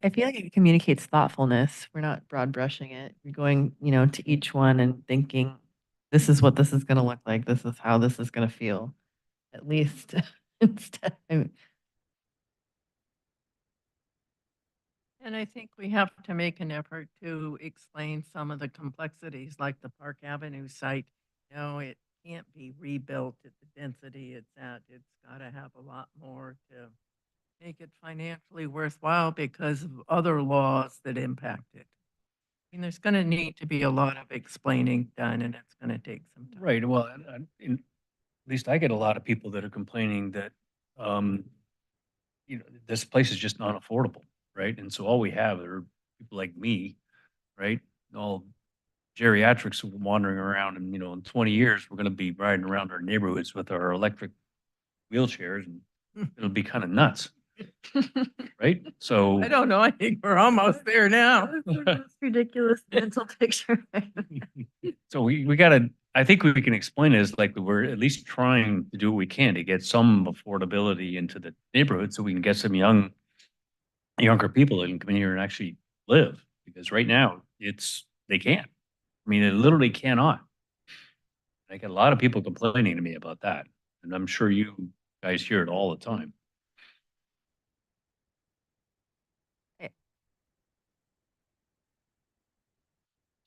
I feel like it communicates thoughtfulness. We're not broad brushing it. You're going, to each one and thinking, this is what this is going to look like. This is how this is going to feel. At least instead. And I think we have to make an effort to explain some of the complexities, like the Park Avenue site. It can't be rebuilt at the density it's at. It's got to have a lot more to make it financially worthwhile because of other laws that impact it. I mean, there's going to need to be a lot of explaining done, and it's going to take some time. Right, well, at least I get a lot of people that are complaining that, this place is just not affordable, right? And so all we have are people like me, right? All geriatrics wandering around and, in 20 years, we're gonna be riding around our neighborhoods with our electric wheelchairs and it'll be kind of nuts, right? So. I don't know. I think we're almost there now. Ridiculous mental picture. So we gotta, I think we can explain it as like we're at least trying to do what we can to get some affordability into the neighborhood so we can get some younger people that can come in here and actually live. Because right now they can't. I mean, they literally cannot. I get a lot of people complaining to me about that. And I'm sure you guys hear it all the time.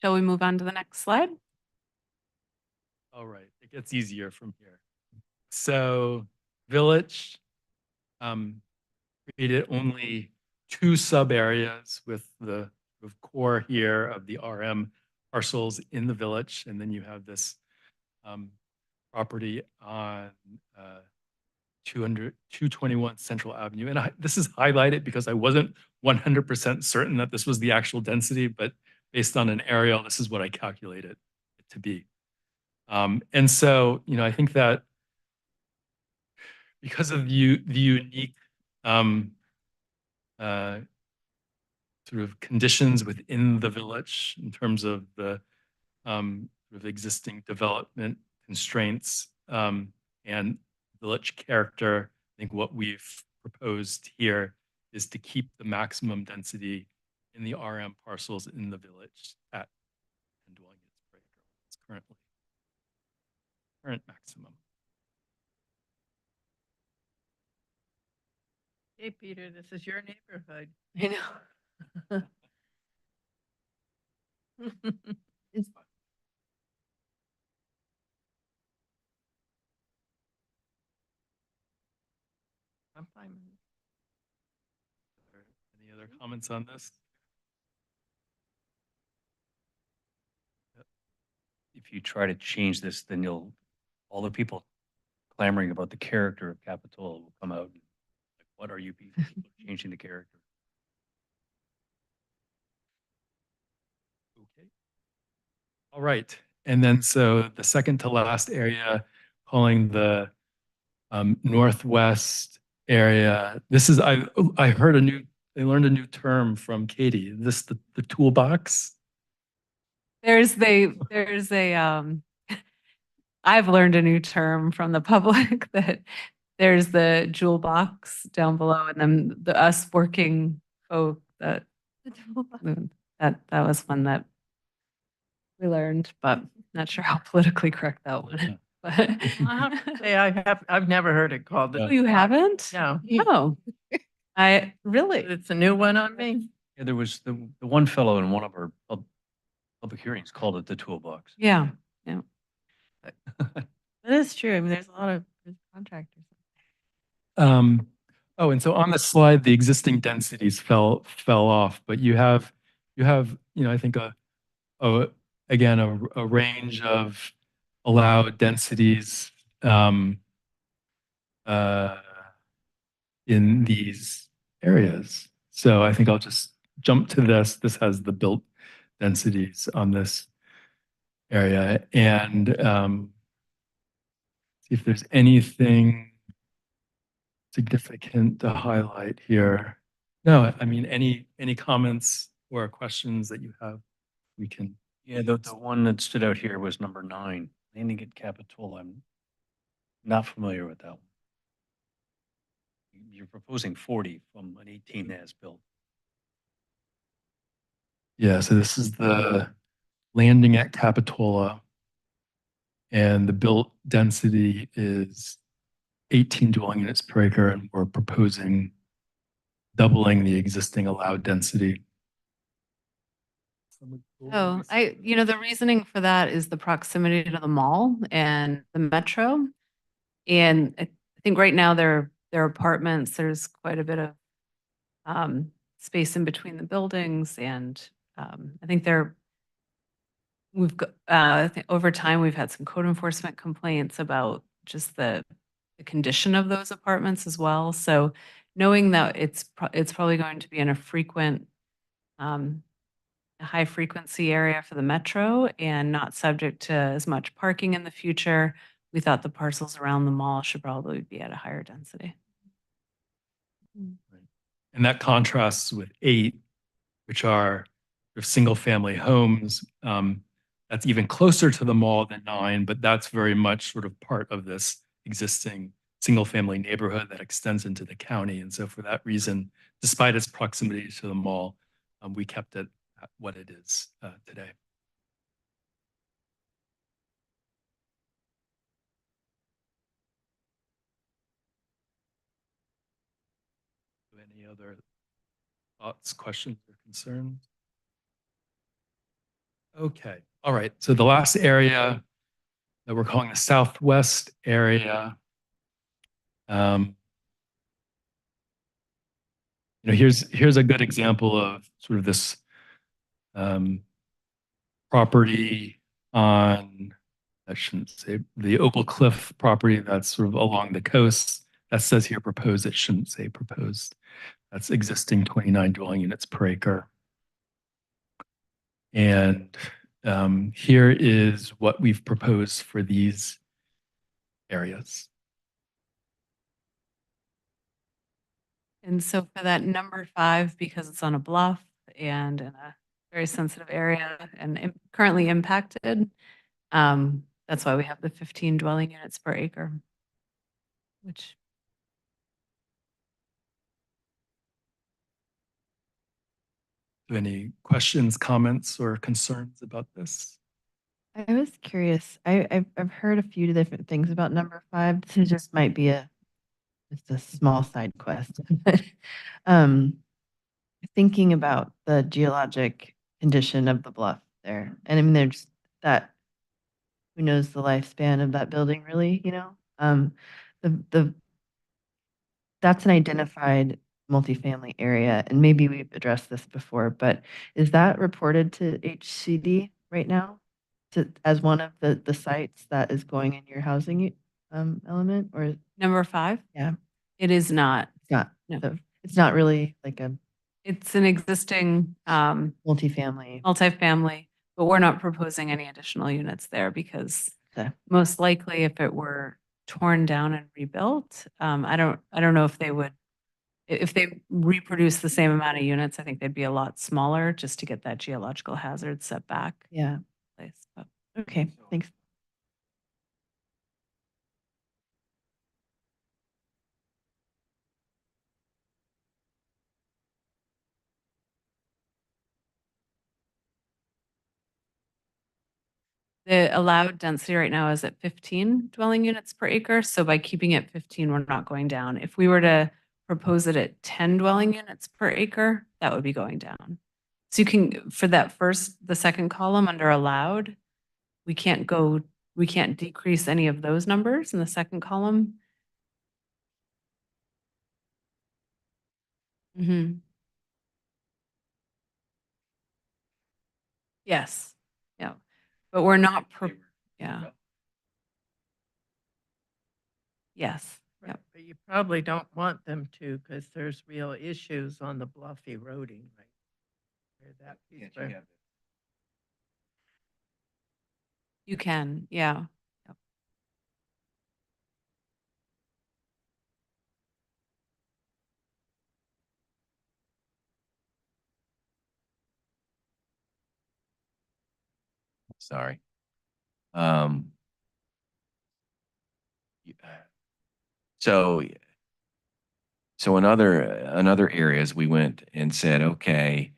Shall we move on to the next slide? All right, it gets easier from here. So Village created only 2 sub areas with the core here of the RM parcels in the Village. And then you have this property on 221 Central Avenue. And this is highlighted because I wasn't 100% certain that this was the actual density, but based on an aerial, this is what I calculated it to be. And so, I think that because of the unique sort of conditions within the Village in terms of the sort of existing development constraints and Village character, I think what we've proposed here is to keep the maximum density in the RM parcels in the Village at 10 dwelling units per acre. It's current maximum. Hey, Peter, this is your neighborhood. I know. It's I'm fine with it. Any other comments on this? If you try to change this, then all the people clamoring about the character of Capitola will come out. Like, what are you people changing the character? Okay. All right. And then so the second to last area, calling the northwest area. This is, I learned a new term from Katie. This the toolbox. There's I've learned a new term from the public that there's the jewel box down below, and then the us working folk that was one that we learned, but not sure how politically correct that one is. But I have to say, I've never heard it called. Oh, you haven't? No. Oh, I really. It's a new one on me. Yeah, there was the one fellow in one of our public hearings called it the toolbox. Yeah, yeah. That is true. I mean, there's a lot of contractors. Oh, and so on the slide, the existing densities fell off, but you have, I think again, a range of allowed densities in these areas. So I think I'll just jump to this. This has the built densities on this area, and see if there's anything significant to highlight here. No, I mean, any comments or questions that you have, we can. Yeah, the one that stood out here was number 9, landing at Capitola. I'm not familiar with that one. You're proposing 40 from an 18 as built. Yeah, so this is the landing at Capitola. And the built density is 18 dwelling units per acre, and we're proposing doubling the existing allowed density. Oh, the reasoning for that is the proximity to the mall and the metro. And I think right now they're apartments. There's quite a bit of space in between the buildings, and I think I think over time we've had some code enforcement complaints about just the condition of those apartments as well. So knowing that it's probably going to be in a high frequency area for the metro and not subject to as much parking in the future, we thought the parcels around the mall should probably be at a higher density. And that contrasts with 8, which are single family homes. That's even closer to the mall than 9, but that's very much sort of part of this existing single family neighborhood that extends into the county. And so for that reason, despite its proximity to the mall, we kept it at what it is today. Any other thoughts, questions, or concerns? Okay, all right. So the last area that we're calling the southwest area. Here's a good example of sort of this property on, I shouldn't say, the Opal Cliff property that's sort of along the coast. That says here proposed, it shouldn't say proposed. That's existing 29 dwelling units per acre. And here is what we've proposed for these areas. And so for that number 5, because it's on a bluff and in a very sensitive area and currently impacted, that's why we have the 15 dwelling units per acre, which. Any questions, comments, or concerns about this? I was curious. I've heard a few different things about number 5. This just might be just a small side quest. But thinking about the geologic condition of the bluff there, and I mean, there's that. Who knows the lifespan of that building, really? That's an identified multifamily area, and maybe we've addressed this before, but is that reported to HCD right now as one of the sites that is going in your housing element, or Number 5? yeah, It is not. it's not. No. So it's not really like a It's an existing multifamily. multifamily, but we're not proposing any additional units there because Okay. most likely if it were torn down and rebuilt, I don't know if they would, if they reproduce the same amount of units, I think they'd be a lot smaller just to get that geological hazard set back Yeah. in place. But Okay. Thanks. the allowed density right now is at 15 dwelling units per acre. So by keeping it 15, we're not going down. If we were to propose it at 10 dwelling units per acre, that would be going down. So you can, for the second column under allowed, we can't decrease any of those numbers in the second column. Yes, yeah, but we're not, yeah. Yes, Right, yep. but you probably don't want them to because there's real issues on the bluff eroding, right? Where that piece where- You can, yeah. Yep. Sorry. So, so in other areas, we went and said, okay,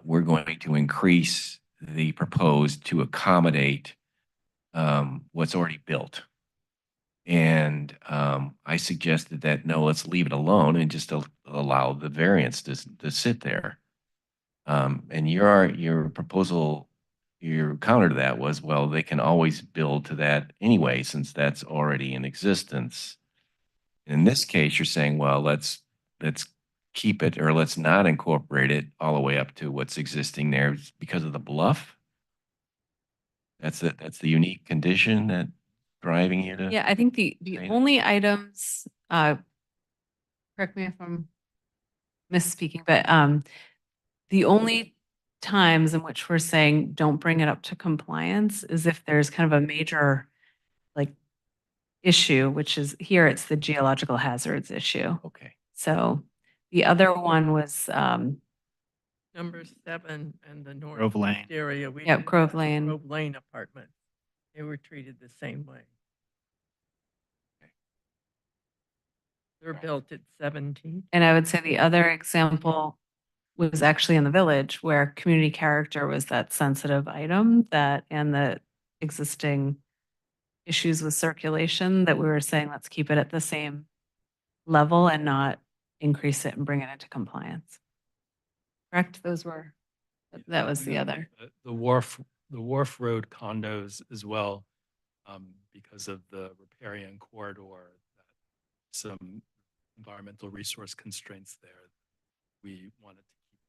we're going to increase the proposed to accommodate what's already built. And I suggested that, no, let's leave it alone and just allow the variance to sit there. And your proposal, your counter to that was, well, they can always build to that anyway, since that's already in existence. In this case, you're saying, well, let's keep it, or let's not incorporate it all the way up to what's existing there because of the bluff. That's the unique condition that driving you to. Yeah, I think the say that? only items, correct me if I'm misspeaking, but the only times in which we're saying don't bring it up to compliance is if there's kind of a major like issue, which is here it's the geological hazards issue. Okay. So the other one was Number 7 and the north Grove Lane. area. We Yep, did Grove the Lane. Grove Lane apartment. They were treated the same way. They're built at 17. And I would say the other example was actually in the village where community character was that sensitive item and the existing issues with circulation that we were saying, let's keep it at the same level and not increase it and bring it into compliance. Correct? That was the other. The Wharf Road condos as well, because of the riparian corridor, some environmental resource constraints there. We wanted to keep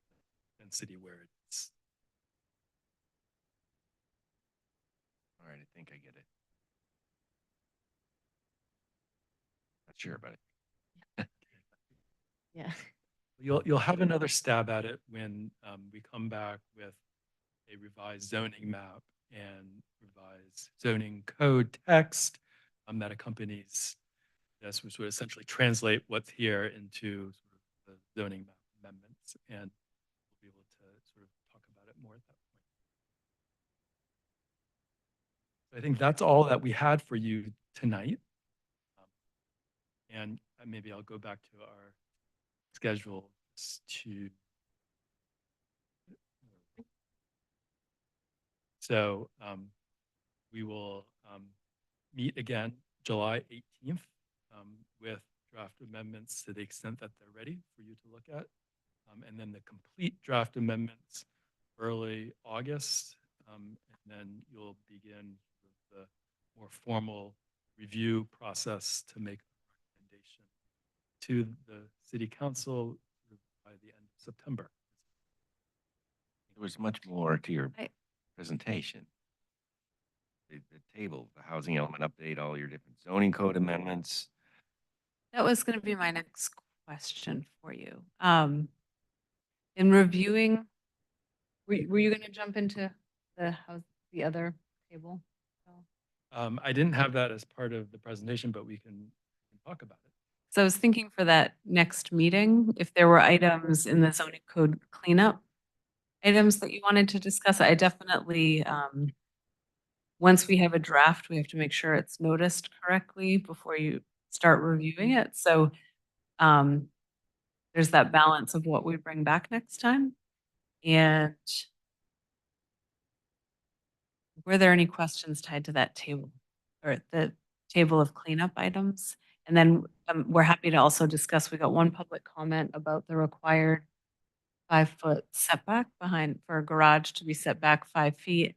the density where it's. All right, I think I get it. Not sure about it. Yeah. You'll have another stab at it when we come back with a revised zoning map and revised zoning code text that accompanies this, which would essentially translate what's here into sort of the zoning map amendments, and we'll be able to sort of talk about it more at that point. So I think that's all that we had for you tonight. And maybe I'll go back to our schedule to. So we will meet again July 18th with draft amendments to the extent that they're ready for you to look at. And then the complete draft amendments early August. And then you'll begin the more formal review process to make a recommendation to the city council by the end of September. There was much more to your presentation. The table, the housing element update, all your different zoning code amendments. That was going to be my next question for you. In reviewing, were you going to jump into the other table? I didn't have that as part of the presentation, but we can talk about it. So I was thinking for that next meeting, if there were items in the zoning code cleanup, items that you wanted to discuss, I definitely, once we have a draft, we have to make sure it's noticed correctly before you start reviewing it. So there's that balance of what we bring back next time. And were there any questions tied to that table or the table of cleanup items? And then we're happy to also discuss, we got one public comment about the required 5-foot setback for a garage to be set back 5 feet.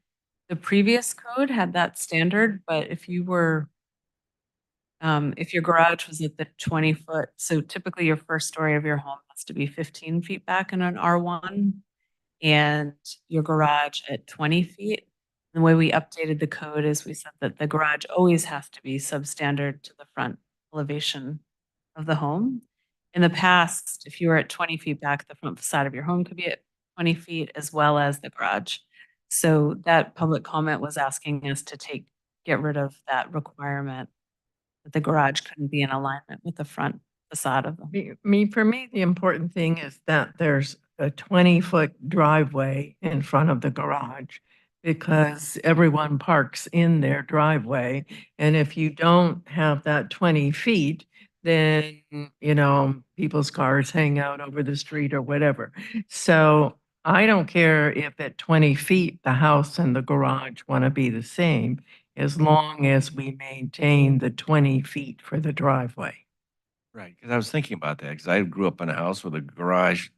The previous code had that standard, but if your garage was at the 20-foot, so typically your first story of your home has to be 15 feet back in an R1 and your garage at 20 feet. The way we updated the code is we said that the garage always has to be substandard to the front elevation of the home. In the past, if you were at 20 feet back, the front facade of your home could be at 20 feet as well as the garage. So that public comment was asking us to get rid of that requirement that the garage couldn't be in alignment with the front facade of the home. For me, the important thing is that there's a 20-foot driveway in front of the garage because everyone parks in their driveway. And if you don't have that 20 feet, then, people's cars hang out over the street or whatever. So I don't care if at 20 feet, the house and the garage want to be the same, as long as we maintain the 20 feet for the driveway. Right, because I was thinking about that, because I grew up in a house with a garage,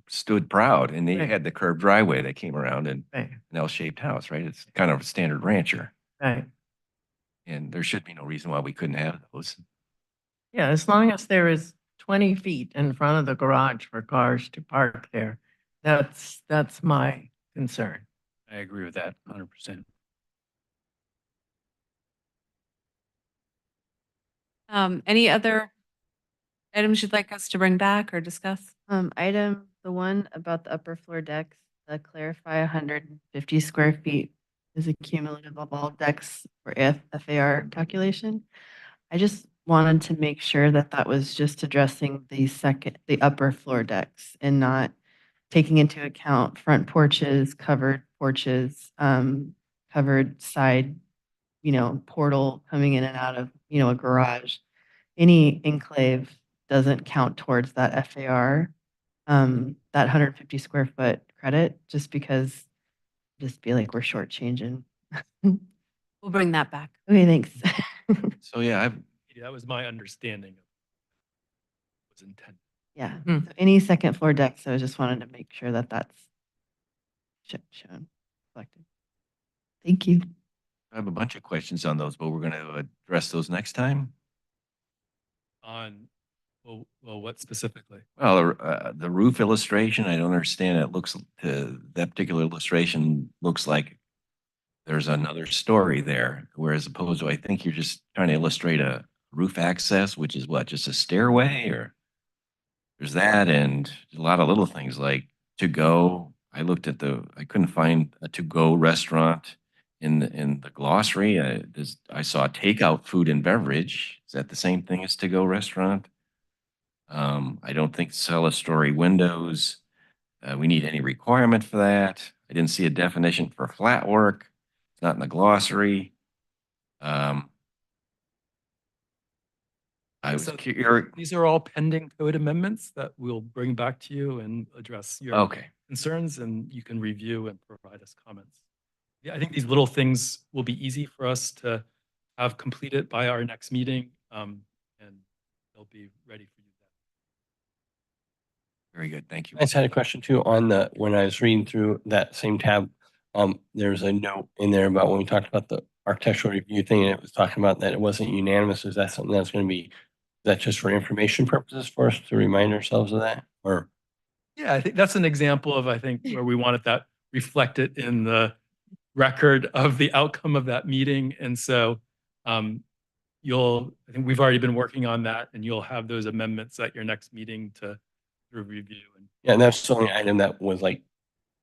stood proud, and they Right. had the curved driveway that came around and Right, an L-shaped house, right? It's kind of a standard rancher, right. and there should be no reason why we couldn't have those. Yeah, as long as there is 20 feet in front of the garage for cars to park there, that's my concern. I agree with that 100%. Any other items you'd like us to bring back or discuss? The one about the upper floor decks, the clarify 150 square feet is a cumulative of all decks for FAR calculation. I just wanted to make sure that that was just addressing the upper floor decks and not taking into account front porches, covered porches, covered side, portal coming in and out of, a garage. Any enclave doesn't count towards that FAR, that 150 square foot credit, just because just be like we're shortchanging. We'll bring that back. Okay, thanks. So, yeah, That was my understanding of what was intended. Yeah, Mhm. so any second floor deck, so I just wanted to make sure that that's shown, reflected. Thank you. I have a bunch of questions on those, but we're going to address those next time. Well, what specifically? Well, the roof illustration, I don't understand. That particular illustration looks like there's another story there, whereas opposed to, I think you're just trying to illustrate a roof access, which is what, just a stairway, or there's that, and a lot of little things like to go. I couldn't find a to go restaurant in the glossary. I saw takeout food and beverage. Is that the same thing as to go restaurant? I don't think cell-story windows, we need any requirement for that. I didn't see a definition for flat work. It's not in the glossary. I was So curious. These are all pending code amendments that we'll bring back to you and address your Okay, concerns, and you can review and provide us comments. Yeah, I think these little things will be easy for us to have completed by our next meeting, and they'll be ready for you then. very good. Thank you. I just had a question too on when I was reading through that same tab, there's a note in there about when we talked about the architectural review thing, and it was talking about that it wasn't unanimous. Is that something that's going to be, is that just for information purposes for us to remind ourselves of that? Or Yeah, I think that's an example of, where we wanted that reflected in the record of the outcome of that meeting. And so I think we've already been working on that, and you'll have those amendments at your next meeting to review. yeah, and that's the only item that was like,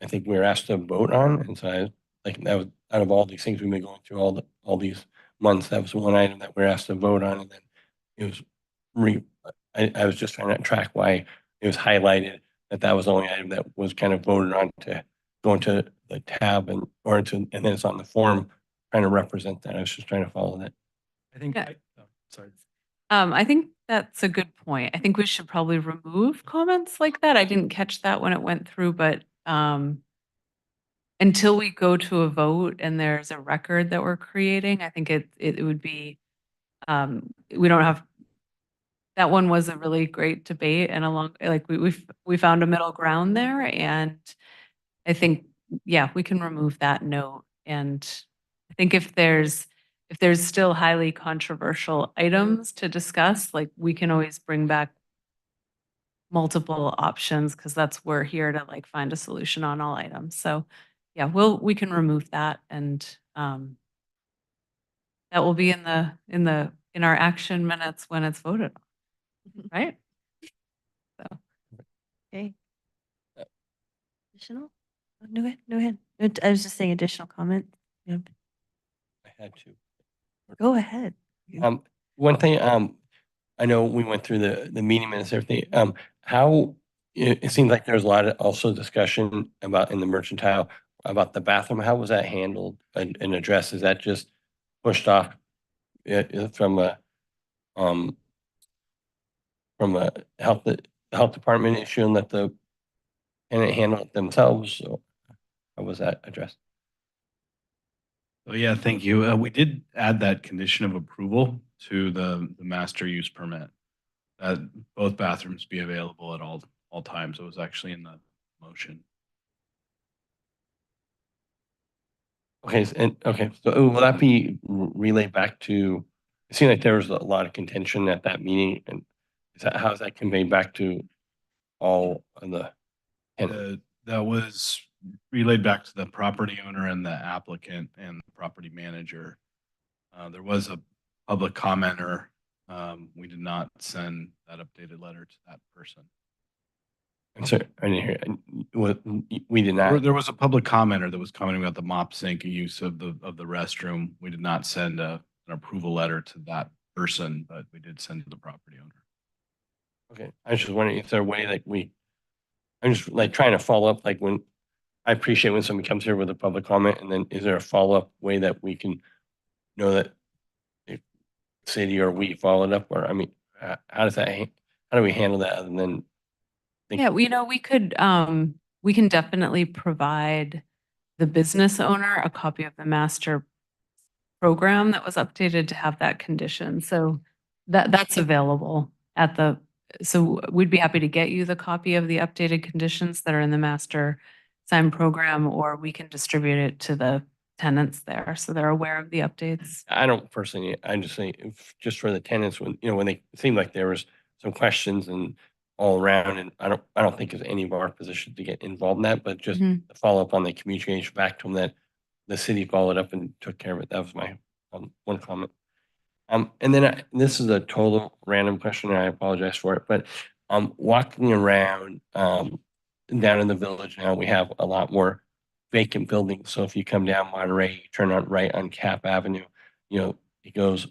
I think we were asked to vote on, and so that was out of all these things we've been going through all these months, that was one item that we were asked to vote on, and then it was I was just trying to track why it was highlighted that was the only item that was kind of voted on to go into the tab and then it's on the form trying to represent that. I was just trying to follow that. I think, Yeah. sorry. I think that's a good point. I think we should probably remove comments like that. I didn't catch that when it went through, but until we go to a vote and there's a record that we're creating, I think it would be, we don't have, that one was a really great debate and we found a middle ground there, and I think, yeah, we can remove that note. And I think if there's still highly controversial items to discuss, like we can always bring back multiple options, because we're here to find a solution on all items. So yeah, we can remove that, and that will be in our action minutes when it's voted on, right? So. Okay. Additional? No, go ahead. I was just saying additional comment. I had to. Go ahead. One thing, I know we went through the meeting minutes, and everything. How it seems like there's a lot of also discussion about in the mercantile about the bathroom. How was that handled and addressed? Is that just pushed off from a health department issue, and let the tenant handle it themselves? Or how was that addressed? Oh, yeah, thank you. We did add that condition of approval to the master use permit. That both bathrooms be available at all times. It was actually in the motion. Okay, so will that be relayed back to, it seemed like there was a lot of contention at that meeting, and how is that conveyed back to all of the tenants? That was relayed back to the property owner and the applicant and the property manager. There was a public commenter. We did not send that updated letter to that person. And so, I didn't hear, we did not. There was a public commenter that was commenting about the mop sink use of the restroom. We did not send an approval letter to that person, but we did send to the property owner. Okay, I was just wondering if there a way like I'm just like trying to follow up, like when, I appreciate when somebody comes here with a public comment, and then is there a follow-up way that we can know that if city or we followed up, or, I mean, how does that, how do we handle that other than? Yeah, we can definitely provide the business owner a copy of the master program that was updated to have that condition. So that's available so we'd be happy to get you the copy of the updated conditions that are in the master sign program, or we can distribute it to the tenants there, so they're aware of the updates. I don't personally, I'm just saying, just for the tenants, when, when they seemed like there was some questions and all around, and I don't think it's any of our position to get involved in that, but just to follow up on the communication back to them that the city followed up and took care of it. That was my one comment. And then this is a total random question, and I apologize for it, but walking around down in the village now, we have a lot more vacant buildings. So if you come down Monterey, you turn on right on Cap Avenue, it goes,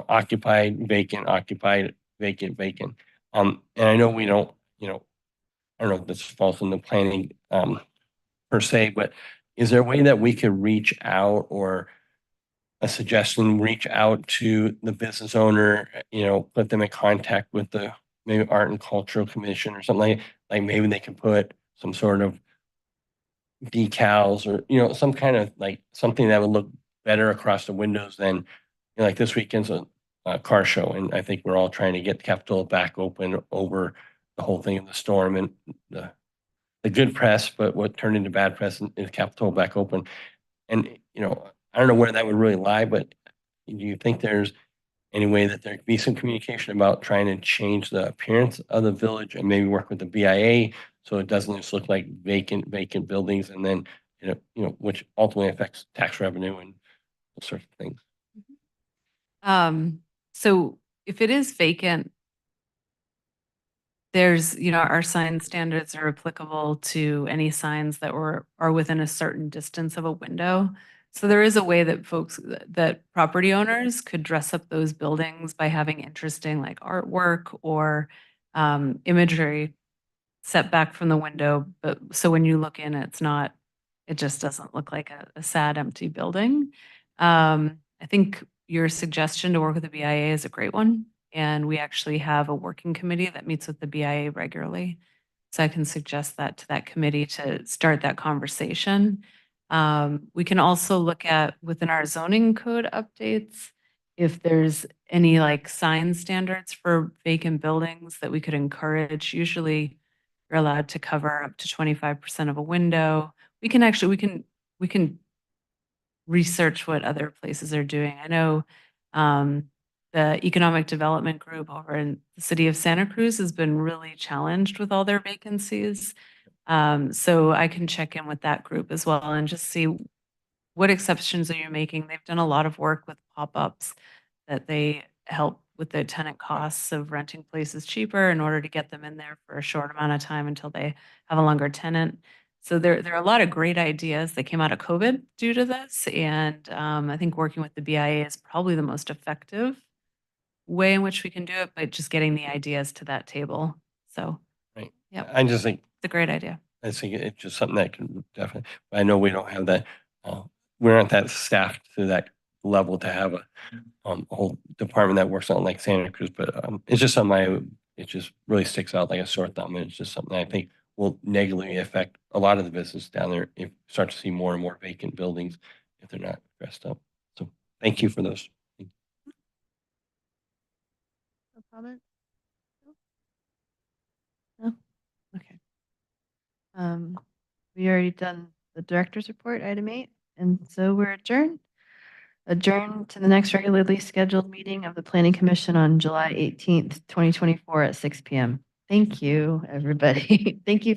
occupied, vacant, occupied, vacant, vacant. And I know we don't, I don't know if this falls in the planning per se, but is there a way that we could reach out, or a suggestion, reach out to the business owner, put them in contact with the maybe Art and Cultural Commission or something like maybe they can put some sort of decals or, some kind of like something that would look better across the windows than, like this weekend's a car show. And I think we're all trying to get Capitola back open over the whole thing of the storm and the good press, but what turned into bad press is Capitola back open. And, I don't know where that would really lie, but do you think there's any way that there could be some communication about trying to change the appearance of the village and maybe work with the BIA so it doesn't just look like vacant buildings, and then, which ultimately affects tax revenue and those sorts of things? So if it is vacant, there's, our sign standards are applicable to any signs that are within a certain distance of a window. So there is a way that property owners could dress up those buildings by having interesting like artwork or imagery set back from the window. But so when you look in, it just doesn't look like a sad, empty building. I think your suggestion to work with the BIA is a great one. And we actually have a working committee that meets with the BIA regularly. So I can suggest that to that committee to start that conversation. We can also look at within our zoning code updates, if there's any like sign standards for vacant buildings that we could encourage. Usually you're allowed to cover up to 25% of a window. We can research what other places are doing. I know the Economic Development Group over in the city of Santa Cruz has been really challenged with all their vacancies. So I can check in with that group as well and just see what exceptions are you making. They've done a lot of work with pop-ups that they help with the tenant costs of renting places cheaper in order to get them in there for a short amount of time until they have a longer tenant. So there are a lot of great ideas that came out of COVID due to this. And I think working with the BIA is probably the most effective way in which we can do it, by just getting the ideas to that table. So, right. Yeah, I just think it's a great idea. I think it's just something that can definitely, but I know we don't have that, we aren't that staffed to that level to have a whole department that works on like Santa Cruz, but it's just something it just really sticks out like a sore thumb. And it's just something I think will negatively affect a lot of the business down there if you start to see more and more vacant buildings if they're not dressed up. So thank you for those. No comment? No? Okay. We already done the director's report, item 8, and so we're adjourned. Adjourned to the next regularly scheduled meeting of the Planning Commission on July 18th, 2024 at 6 p.m. Thank you, everybody. Thank you.